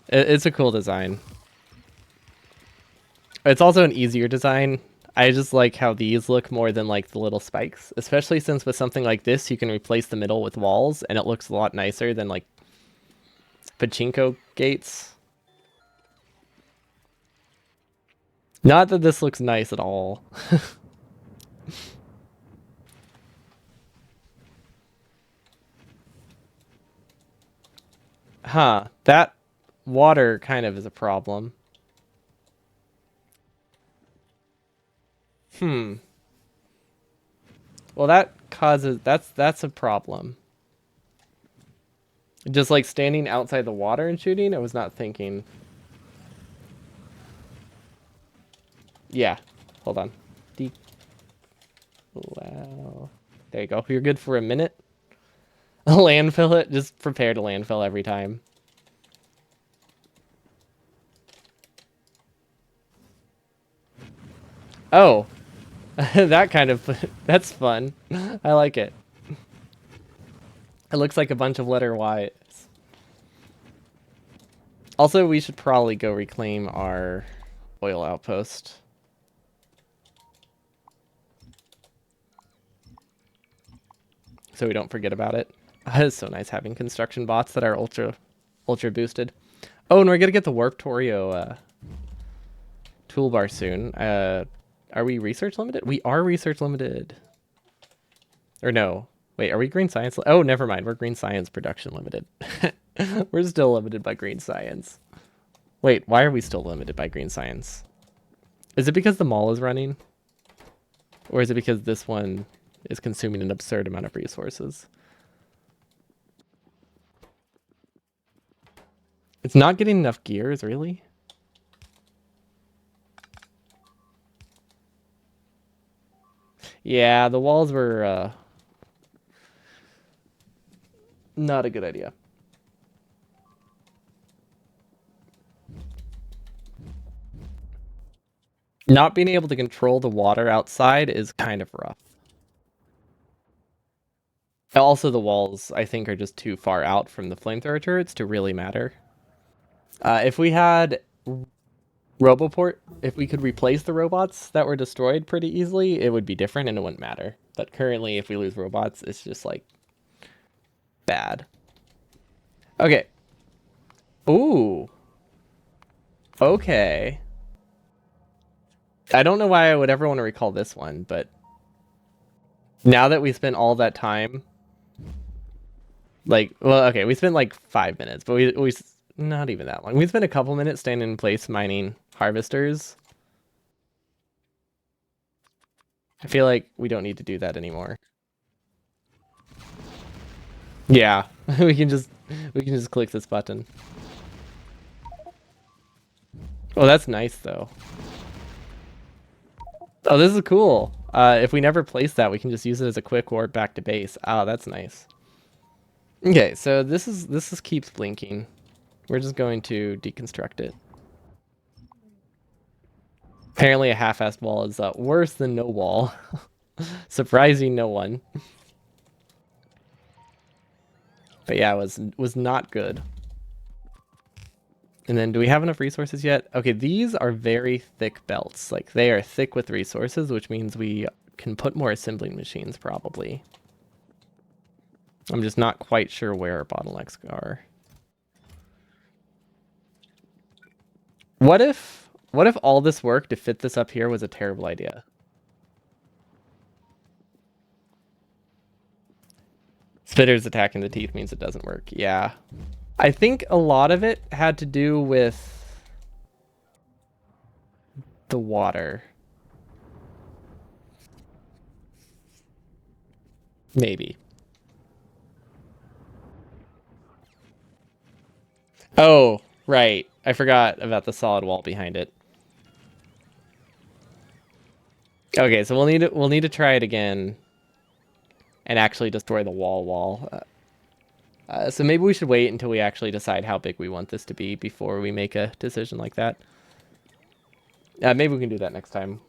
It's a cool design. It's also an easier design. I just like how these look more than like the little spikes, especially since with something like this, you can replace the middle with walls and it looks a lot nicer than like pachinko gates. Not that this looks nice at all. Huh, that water kind of is a problem. Hmm. Well, that's a problem. Just like standing outside the water and shooting, I was not thinking. Yeah. Hold on. Wow. There you go. You're good for a minute. Landfill it. Just prepare to landfill every time. Oh. That kind of... That's fun. I like it. It looks like a bunch of letter Y's. Also, we should probably go reclaim our oil outpost. So we don't forget about it. It's so nice having construction bots that are ultra boosted. Oh, and we're gonna get the Warp Torio toolbar soon. Are we research limited? We are research limited. Or no. Wait, are we green science? Oh, never mind. We're green science production limited. We're still limited by green science. Wait, why are we still limited by green science? Is it because the mall is running? Or is it because this one is consuming an absurd amount of resources? It's not getting enough gears, really? Yeah, the walls were not a good idea. Not being able to control the water outside is kind of rough. Also, the walls, I think, are just too far out from the flamethrower turrets to really matter. If we had Roboport, if we could replace the robots that were destroyed pretty easily, it would be different and it wouldn't matter. But currently, if we lose robots, it's just like bad. Okay. Ooh. Okay. I don't know why I would ever want to recall this one, but now that we spent all that time, like, well, okay, we spent like 5 minutes, but we not even that long. We spent a couple minutes standing in place mining harvesters. I feel like we don't need to do that anymore. Yeah, we can just click this button. Oh, that's nice though. Oh, this is cool. If we never place that, we can just use it as a quick warp back to base. Oh, that's nice. Okay, so this is keeps blinking. We're just going to deconstruct it. Apparently a half-assed wall is worse than no wall. Surprising no one. But yeah, it was not good. And then do we have enough resources yet? Okay, these are very thick belts. Like they are thick with resources, which means we can put more assembling machines probably. I'm just not quite sure where our bottlenecks are. What if all this work to fit this up here was a terrible idea? Spitters attacking the teeth means it doesn't work. Yeah. I think a lot of it had to do with the water. Maybe. Oh, right. I forgot about the solid wall behind it. Okay, so we'll need to try it again and actually destroy the wall. So maybe we should wait until we actually decide how big we want this to be before we make a decision like that. Maybe we can do that next time.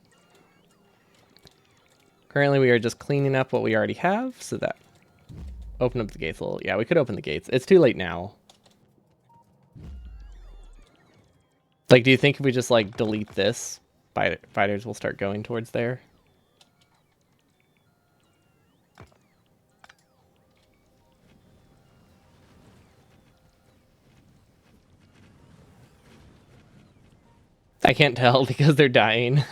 Currently, we are just cleaning up what we already have, so that Open up the gates a little. Yeah, we could open the gates. It's too late now. Like, do you think if we just, like, delete this, fighters will start going towards there? I can't tell because they're dying.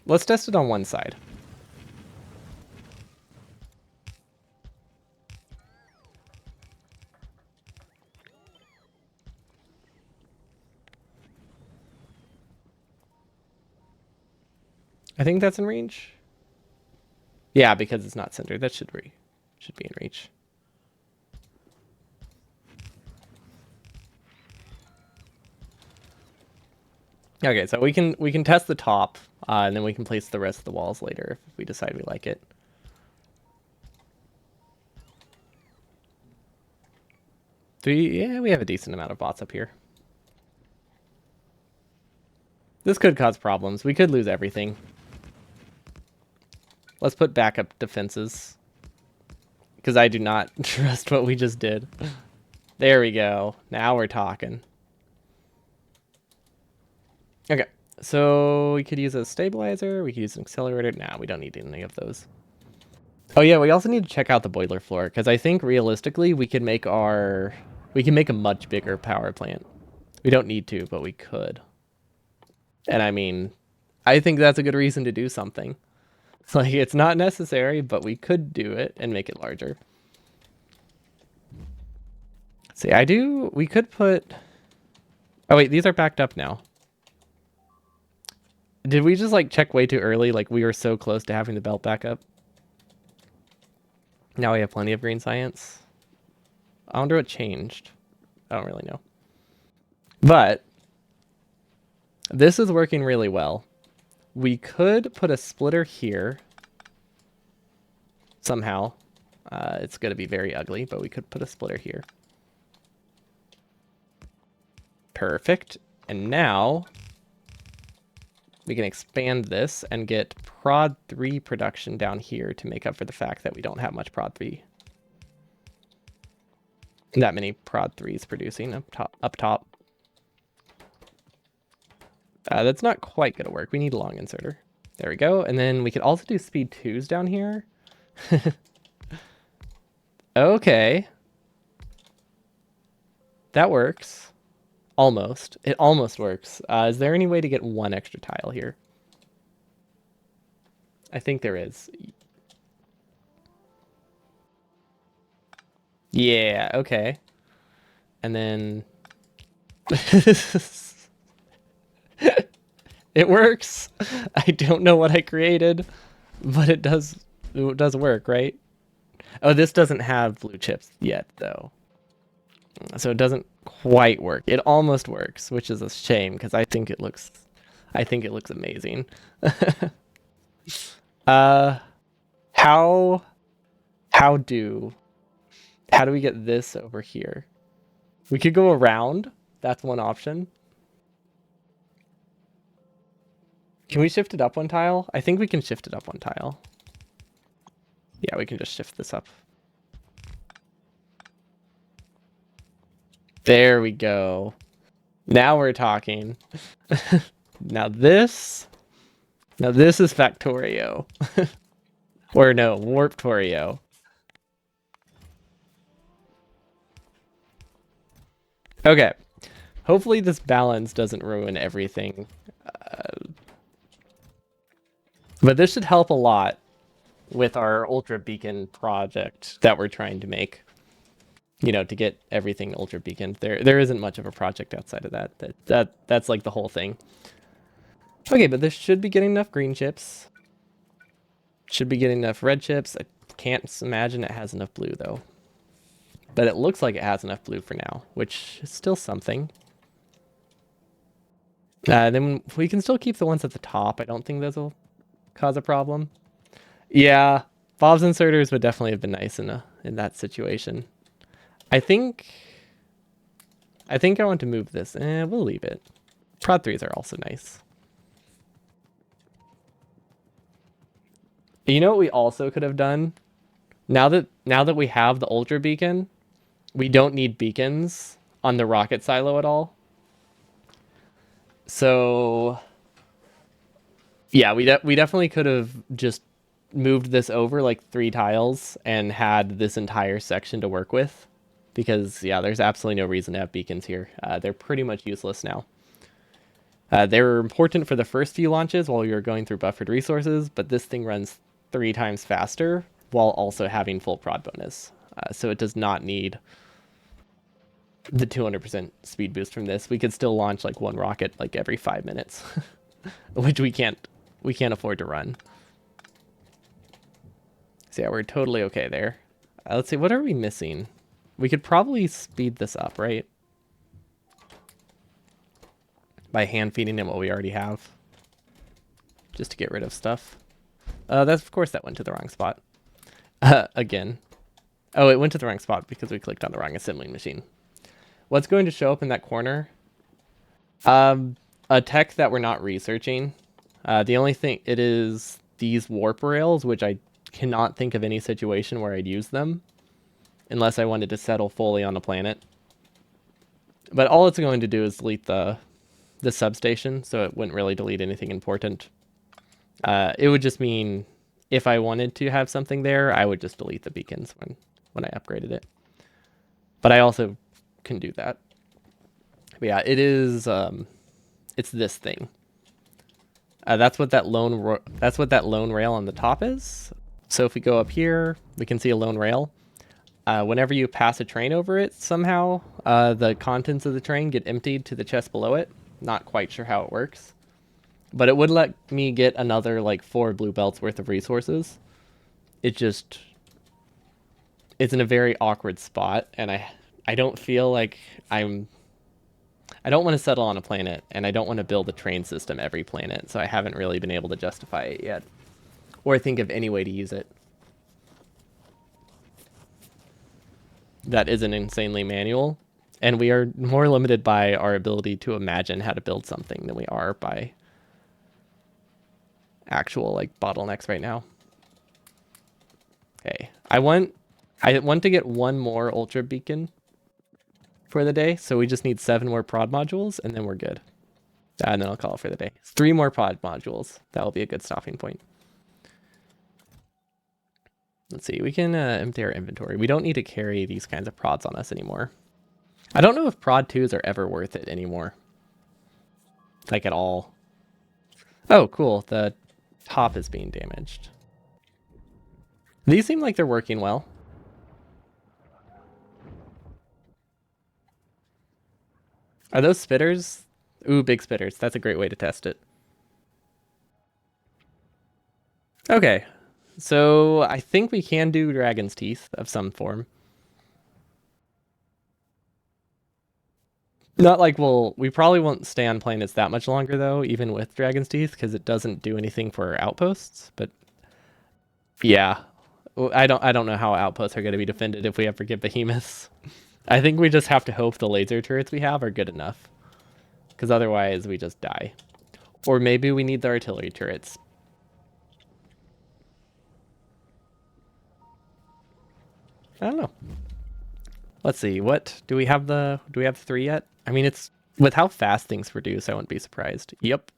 Let's test it on one side. I think that's in range. Yeah, because it's not centered. That should be in reach. Okay, so we can test the top, and then we can place the rest of the walls later if we decide we like it. Yeah, we have a decent amount of bots up here. This could cause problems. We could lose everything. Let's put backup defenses. Because I do not trust what we just did. There we go. Now we're talking. Okay. So we could use a stabilizer. We could use an accelerator. Nah, we don't need any of those. Oh yeah, we also need to check out the boiler floor. Because I think realistically we can make a much bigger power plant. We don't need to, but we could. And I mean, I think that's a good reason to do something. Like, it's not necessary, but we could do it and make it larger. See, we could put... Oh wait, these are backed up now. Did we just, like, check way too early? Like, we were so close to having the belt back up. Now we have plenty of green science. I wonder what changed. I don't really know. But this is working really well. We could put a splitter here. Somehow. It's going to be very ugly, but we could put a splitter here. Perfect. And now we can expand this and get prod 3 production down here to make up for the fact that we don't have much prod 3. That many prod 3s producing up top. That's not quite going to work. We need a long inserter. There we go. And then we could also do speed 2s down here. Okay. That works. Almost. It almost works. Is there any way to get one extra tile here? I think there is. Yeah, okay. And then... It works. I don't know what I created, but it does work, right? Oh, this doesn't have blue chips yet, though. So it doesn't quite work. It almost works, which is a shame because I think it looks amazing. How do we get this over here? We could go around. That's one option. Can we shift it up one tile? I think we can shift it up one tile. Yeah, we can just shift this up. There we go. Now we're talking. Now this is Factorio. Or no, Warptorio. Okay. Hopefully this balance doesn't ruin everything. But this should help a lot with our Ultra Beacon project that we're trying to make. You know, to get everything Ultra Beacon. There isn't much of a project outside of that. That's like the whole thing. Okay, but this should be getting enough green chips. Should be getting enough red chips. I can't imagine it has enough blue, though. But it looks like it has enough blue for now, which is still something. Then we can still keep the ones at the top. I don't think those will cause a problem. Yeah, Bob's inserters would definitely have been nice in that situation. I think I want to move this. We'll leave it. Prod 3s are also nice. You know what we also could have done? Now that we have the ultra beacon, we don't need beacons on the rocket silo at all. So yeah, we definitely could have just moved this over like 3 tiles and had this entire section to work with. Because yeah, there's absolutely no reason to have beacons here. They're pretty much useless now. They were important for the first few launches while we were going through buffered resources, but this thing runs 3 times faster while also having full prod bonus. So it does not need the 200% speed boost from this. We could still launch like one rocket like every 5 minutes, which we can't afford to run. So yeah, we're totally okay there. Let's see, what are we missing? We could probably speed this up, right? By hand feeding him what we already have. Just to get rid of stuff. That's of course that went to the wrong spot. Again. Oh, it went to the wrong spot because we clicked on the wrong assembling machine. What's going to show up in that corner? A tech that we're not researching. The only thing, it is these warp rails, which I cannot think of any situation where I'd use them. Unless I wanted to settle fully on a planet. But all it's going to do is delete the substation, so it wouldn't really delete anything important. It would just mean if I wanted to have something there, I would just delete the beacons when I upgraded it. But I also can do that. But yeah, it is. It's this thing. That's what that lone rail on the top is. So if we go up here, we can see a lone rail. Whenever you pass a train over it, somehow the contents of the train get emptied to the chest below it. Not quite sure how it works. But it would let me get another like 4 blue belts worth of resources. It's in a very awkward spot, and I don't feel like I don't want to settle on a planet, and I don't want to build a train system every planet, so I haven't really been able to justify it yet. Or think of any way to use it that isn't insanely manual. And we are more limited by our ability to imagine how to build something than we are by actual like bottlenecks right now. Okay, I want to get 1 more ultra beacon for the day, so we just need 7 more prod modules, and then we're good. And then I'll call it for the day. 3 more prod modules. That will be a good stopping point. Let's see, we can empty our inventory. We don't need to carry these kinds of prods on us anymore. I don't know if prod 2s are ever worth it anymore. Like at all. Oh, cool. The top is being damaged. These seem like they're working well. Are those spitters? Ooh, big spitters. That's a great way to test it. Okay. So I think we can do dragon's teeth of some form. Not like we probably won't stay on planets that much longer though, even with dragon's teeth, because it doesn't do anything for outposts. But yeah, I don't know how outposts are going to be defended if we ever get behemoths. I think we just have to hope the laser turrets we have are good enough, because otherwise we just die. Or maybe we need the artillery turrets. I don't know. Let's see. What do we have? Do we have 3 yet? I mean, it's with how fast things produce, I wouldn't be surprised. Yep.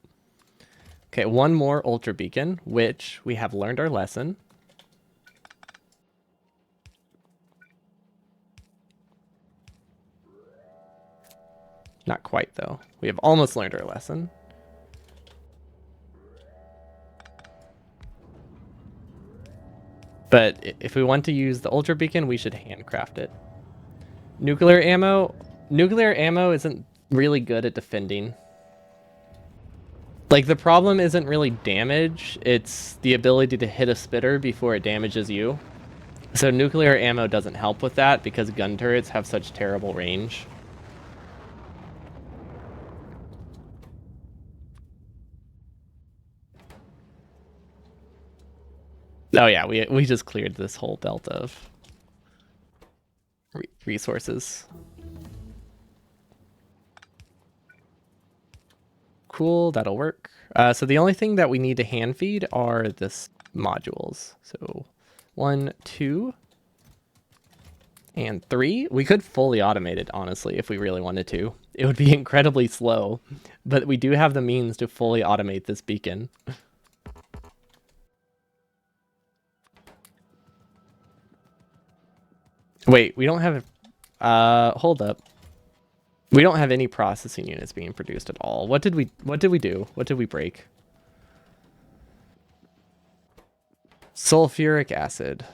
Okay, 1 more ultra beacon, which we have learned our lesson. Not quite though. We have almost learned our lesson. But if we want to use the ultra beacon, we should handcraft it. Nuclear ammo isn't really good at defending. Like, the problem isn't really damage, it's the ability to hit a spitter before it damages you. So nuclear ammo doesn't help with that because gun turrets have such terrible range. Oh yeah, we just cleared this whole belt of resources. Cool, that'll work. So the only thing that we need to hand feed are this modules. So 1, 2, and 3. We could fully automate it, honestly, if we really wanted to. It would be incredibly slow, but we do have the means to fully automate this beacon. Wait, we don't have... hold up. We don't have any processing units being produced at all. What did we do? What did we break? Sulfuric acid.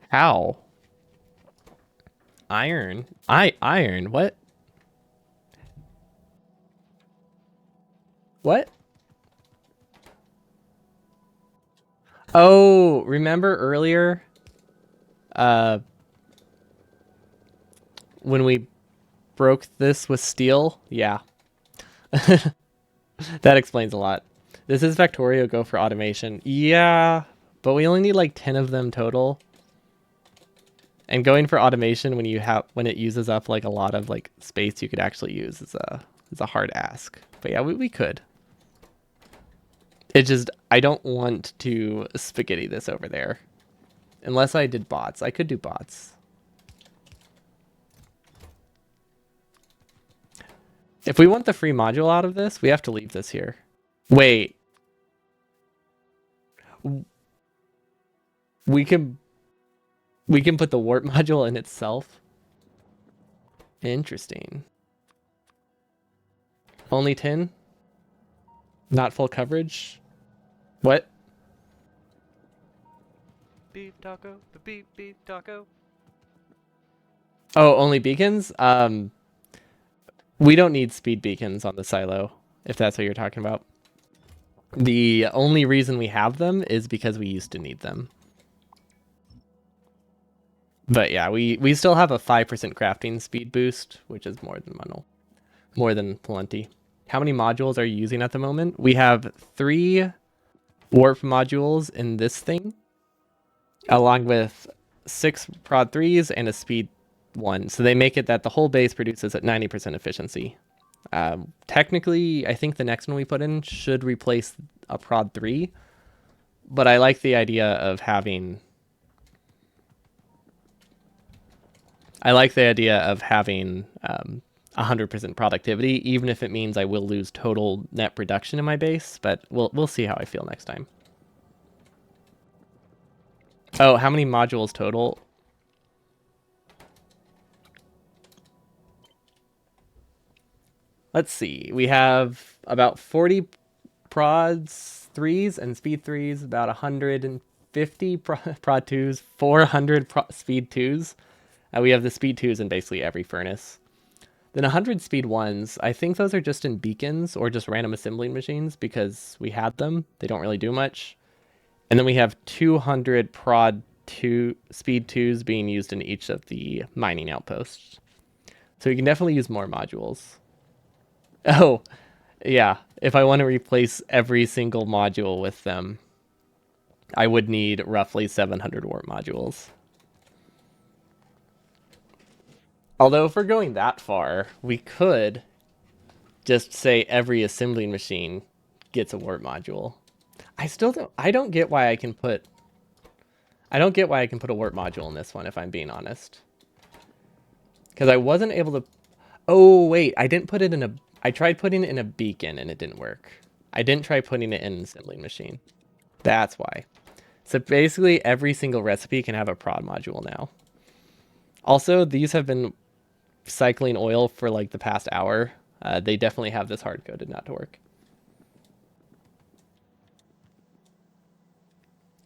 How? Iron. Iron. What? What? Oh, remember earlier? When we broke this with steel? Yeah. That explains a lot. This is Factorio Go for automation. Yeah, but we only need like 10 of them total. And going for automation when it uses up like a lot of like space you could actually use is a hard ask. But yeah, we could. It just I don't want to spaghetti this over there. Unless I did bots. I could do bots. If we want the free module out of this, we have to leave this here. Wait. We can put the warp module in itself. Interesting. Only 10? Not full coverage? What? Beef taco, beef taco. Oh, only beacons? We don't need speed beacons on the silo, if that's what you're talking about. The only reason we have them is because we used to need them. But yeah, we still have a 5% crafting speed boost, which is more than plenty. How many modules are you using at the moment? We have 3 warp modules in this thing, along with 6 prod 3s and a speed 1. So they make it that the whole base produces at 90% efficiency. Technically, I think the next one we put in should replace a prod 3, but I like the idea of having 100% productivity, even if it means I will lose total net production in my base, but we'll see how I feel next time. Oh, how many modules total? Let's see. We have about 40 prods 3s and speed 3s, about 150 prod 2s, 400 speed 2s. We have the speed 2s in basically every furnace. Then 100 speed 1s, I think those are just in beacons or just random assembling machines because we had them. They don't really do much. And then we have 200 prod 2 speed 2s being used in each of the mining outposts. So you can definitely use more modules. Oh, yeah. If I want to replace every single module with them, I would need roughly 700 warp modules. Although if we're going that far, we could just say every assembling machine gets a warp module. I don't get why I can put a warp module in this one, if I'm being honest. Because I wasn't able to... Oh, wait, I didn't put it in a... I tried putting it in a beacon and it didn't work. I didn't try putting it in an assembling machine. That's why. So basically every single recipe can have a prod module now. Also, these have been cycling oil for like the past hour. They definitely have this hard-coded not to work.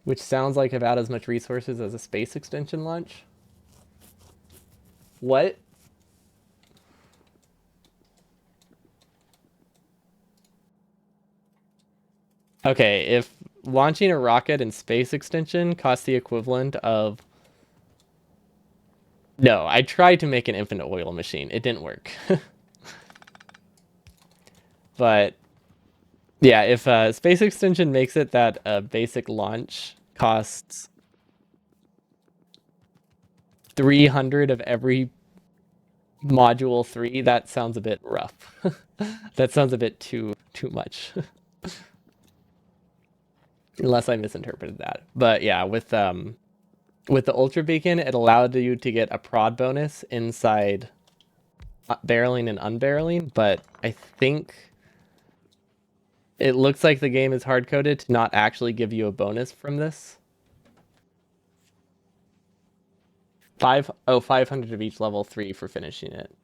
Which sounds like about as much resources as a space extension launch. What? Okay, if launching a rocket in space extension costs the equivalent of... No, I tried to make an infinite oil machine. It didn't work. But yeah, if space extension makes it that a basic launch costs 300 of every module 3, that sounds a bit rough. That sounds a bit too much. unless I misinterpreted that. But yeah, with the Ultra Beacon, it allowed you to get a prod bonus inside barreling and unbarreling, but I think it looks like the game is hard coded to not actually give you a bonus from this. 500 of each level 3 for finishing it.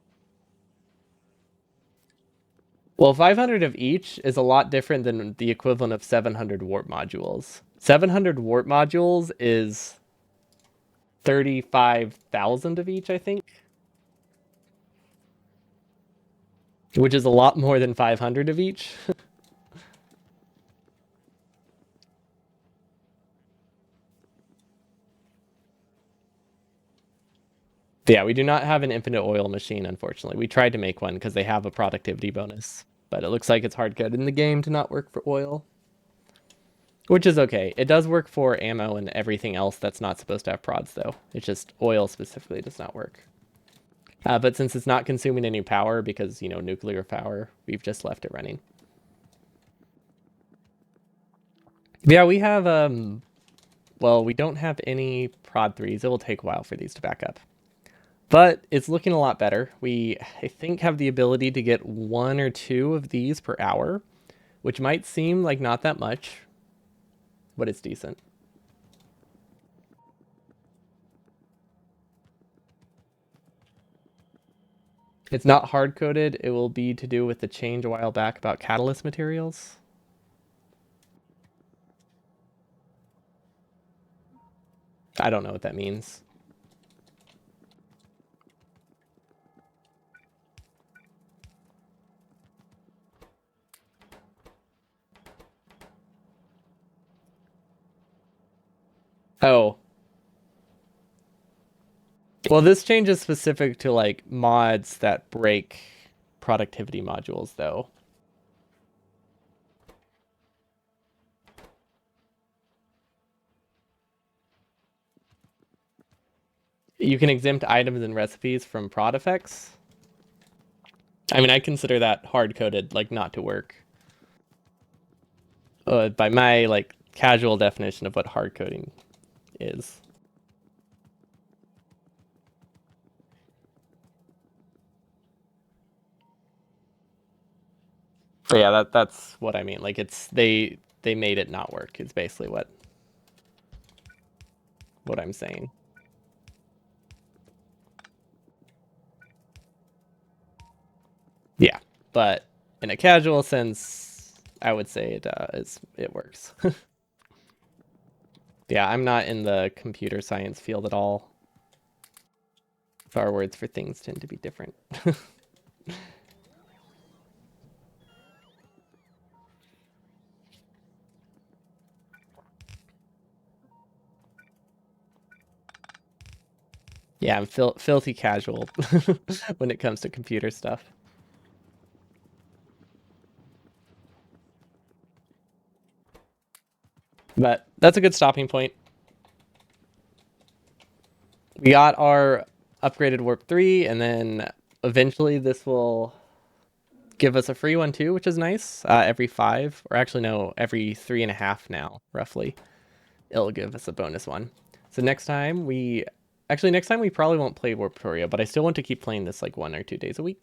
Well, 500 of each is a lot different than the equivalent of 700 warp modules. 700 warp modules is 35,000 of each, I think, which is a lot more than 500 of each. Yeah, we do not have an infinite oil machine, unfortunately. We tried to make one because they have a productivity bonus, but it looks like it's hard coded in the game to not work for oil, which is okay. It does work for ammo and everything else that's not supposed to have prods, though. It's just oil specifically does not work. But since it's not consuming any power because, nuclear power, we've just left it running. Yeah, we have, well, we don't have any prod 3s. It will take a while for these to back up. But it's looking a lot better. We, I think, have the ability to get 1 or 2 of these per hour, which might seem like not that much, but it's decent. It's not hard coded. It will be to do with the change a while back about catalyst materials. I don't know what that means. Oh. Well, this change is specific to like mods that break productivity modules, though. You can exempt items and recipes from prod effects. I mean, I consider that hard coded, like not to work. By my like casual definition of what hard coding is. But yeah, that's what I mean. Like it's they made it not work. Is basically what I'm saying. Yeah, but in a casual sense, I would say it works. Yeah, I'm not in the computer science field at all. Our words for things tend to be different. Yeah, I'm filthy casual when it comes to computer stuff. But that's a good stopping point. We got our upgraded warp 3, and then eventually this will give us a free one too, which is nice. Every 5, or actually no, every 3.5 now, roughly. It'll give us a bonus one. So next time next time we probably won't play Warptorio, but I still want to keep playing this like 1 or 2 days a week.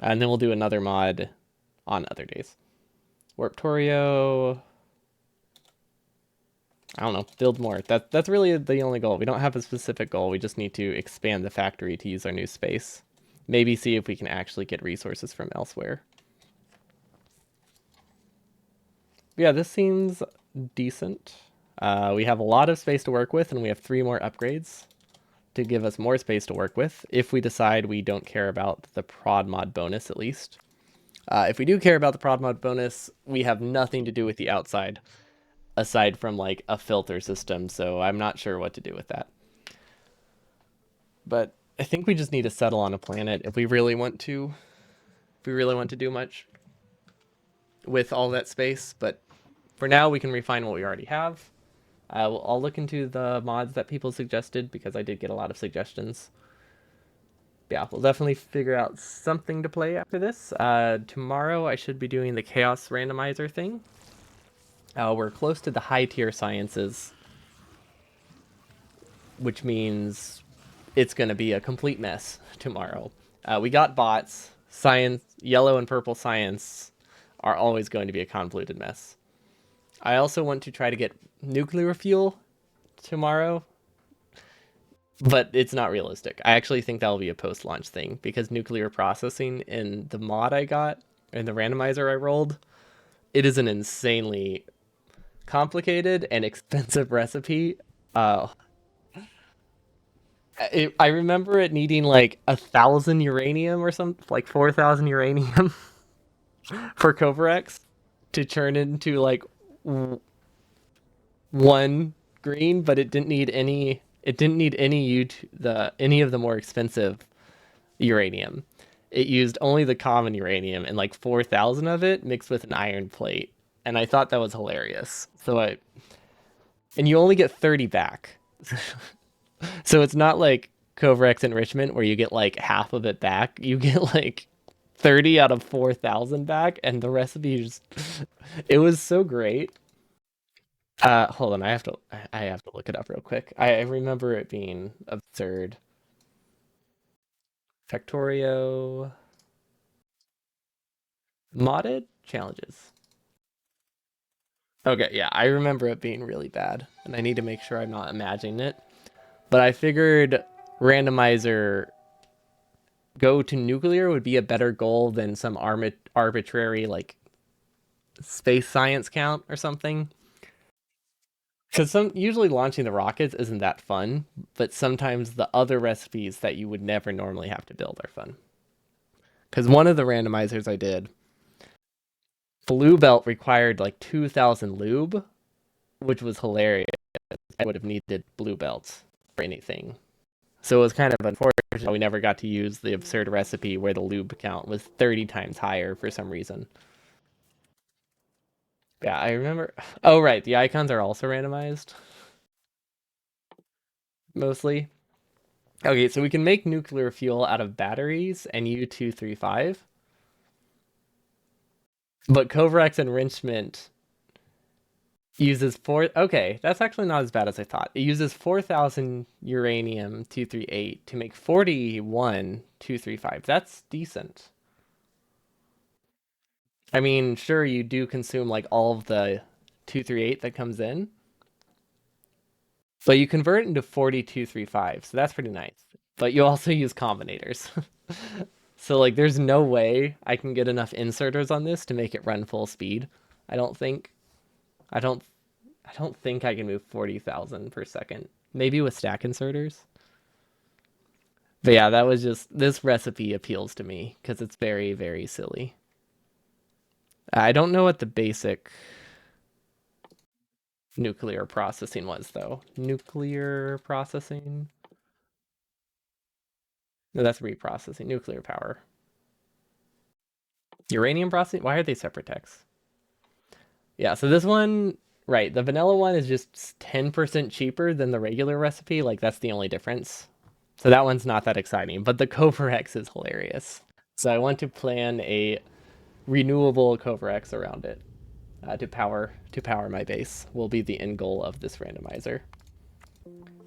And then we'll do another mod on other days. Warptorio, I don't know, build more. That's really the only goal. We don't have a specific goal. We just need to expand the factory to use our new space. Maybe see if we can actually get resources from elsewhere. Yeah, this seems decent. We have a lot of space to work with, and we have 3 more upgrades to give us more space to work with if we decide we don't care about the prod mod bonus, at least. If we do care about the prod mod bonus, we have nothing to do with the outside aside from like a filter system, so I'm not sure what to do with that. But I think we just need to settle on a planet if we really want to do much with all that space. But for now, we can refine what we already have. I'll look into the mods that people suggested because I did get a lot of suggestions. Yeah, we'll definitely figure out something to play after this. Tomorrow I should be doing the chaos randomizer thing. We're close to the high tier sciences, which means it's going to be a complete mess tomorrow. We got bots. Science, yellow and purple science are always going to be a convoluted mess. I also want to try to get nuclear fuel tomorrow, but it's not realistic. I actually think that'll be a post launch thing because nuclear processing in the mod I got and the randomizer I rolled, it is an insanely complicated and expensive recipe. Uh, I remember it needing like 1,000 uranium or something, like 4,000 uranium for Kovarex to turn into like one green, but it didn't need any. It didn't need any of the more expensive uranium. It used only the common uranium and like 4,000 of it mixed with an iron plate, and I thought that was hilarious. And you only get 30 back. So it's not like Kovarex enrichment where you get like half of it back. You get like 30 out of 4,000 back, and the recipe just it was so great. Hold on, I have to look it up real quick. I remember it being absurd. Factorio modded challenges. Okay, yeah, I remember it being really bad, and I need to make sure I'm not imagining it. But I figured randomizer go to nuclear would be a better goal than some arbitrary like space science count or something. Because some usually launching the rockets isn't that fun, but sometimes the other recipes that you would never normally have to build are fun. Because one of the randomizers I did, blue belt required like 2,000 lube, which was hilarious. I would have needed blue belts for anything. So it was kind of unfortunate we never got to use the absurd recipe where the lube count was 30 times higher for some reason. Yeah, I remember. Oh, right. The icons are also randomized, mostly. Okay, so we can make nuclear fuel out of batteries and U-235, but Kovarex enrichment uses four. Okay, that's actually not as bad as I thought. It uses 4,000 uranium 238 to make 41 235. That's decent. I mean, sure, you do consume like all of the 238 that comes in, but you convert it into 4235, so that's pretty nice. But you also use combinators. So like there's no way I can get enough inserters on this to make it run full speed. I don't think. I don't I don't think I can move 40,000 per second. Maybe with stack inserters. But yeah, that was just this recipe appeals to me because it's very, very silly. I don't know what the basic nuclear processing was though. Nuclear processing? No, that's reprocessing. Nuclear power. Uranium processing? Why are they separate texts? Yeah, so this one, right, the vanilla one is just 10% cheaper than the regular recipe. Like, that's the only difference. So that one's not that exciting, but the Covarex is hilarious. So I want to plan a renewable Covarex around it to power my base. Will be the end goal of this randomizer.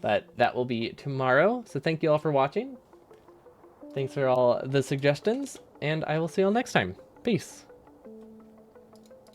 But that will be tomorrow. So thank you all for watching. Thanks for all the suggestions, and I will see you all next time. Peace.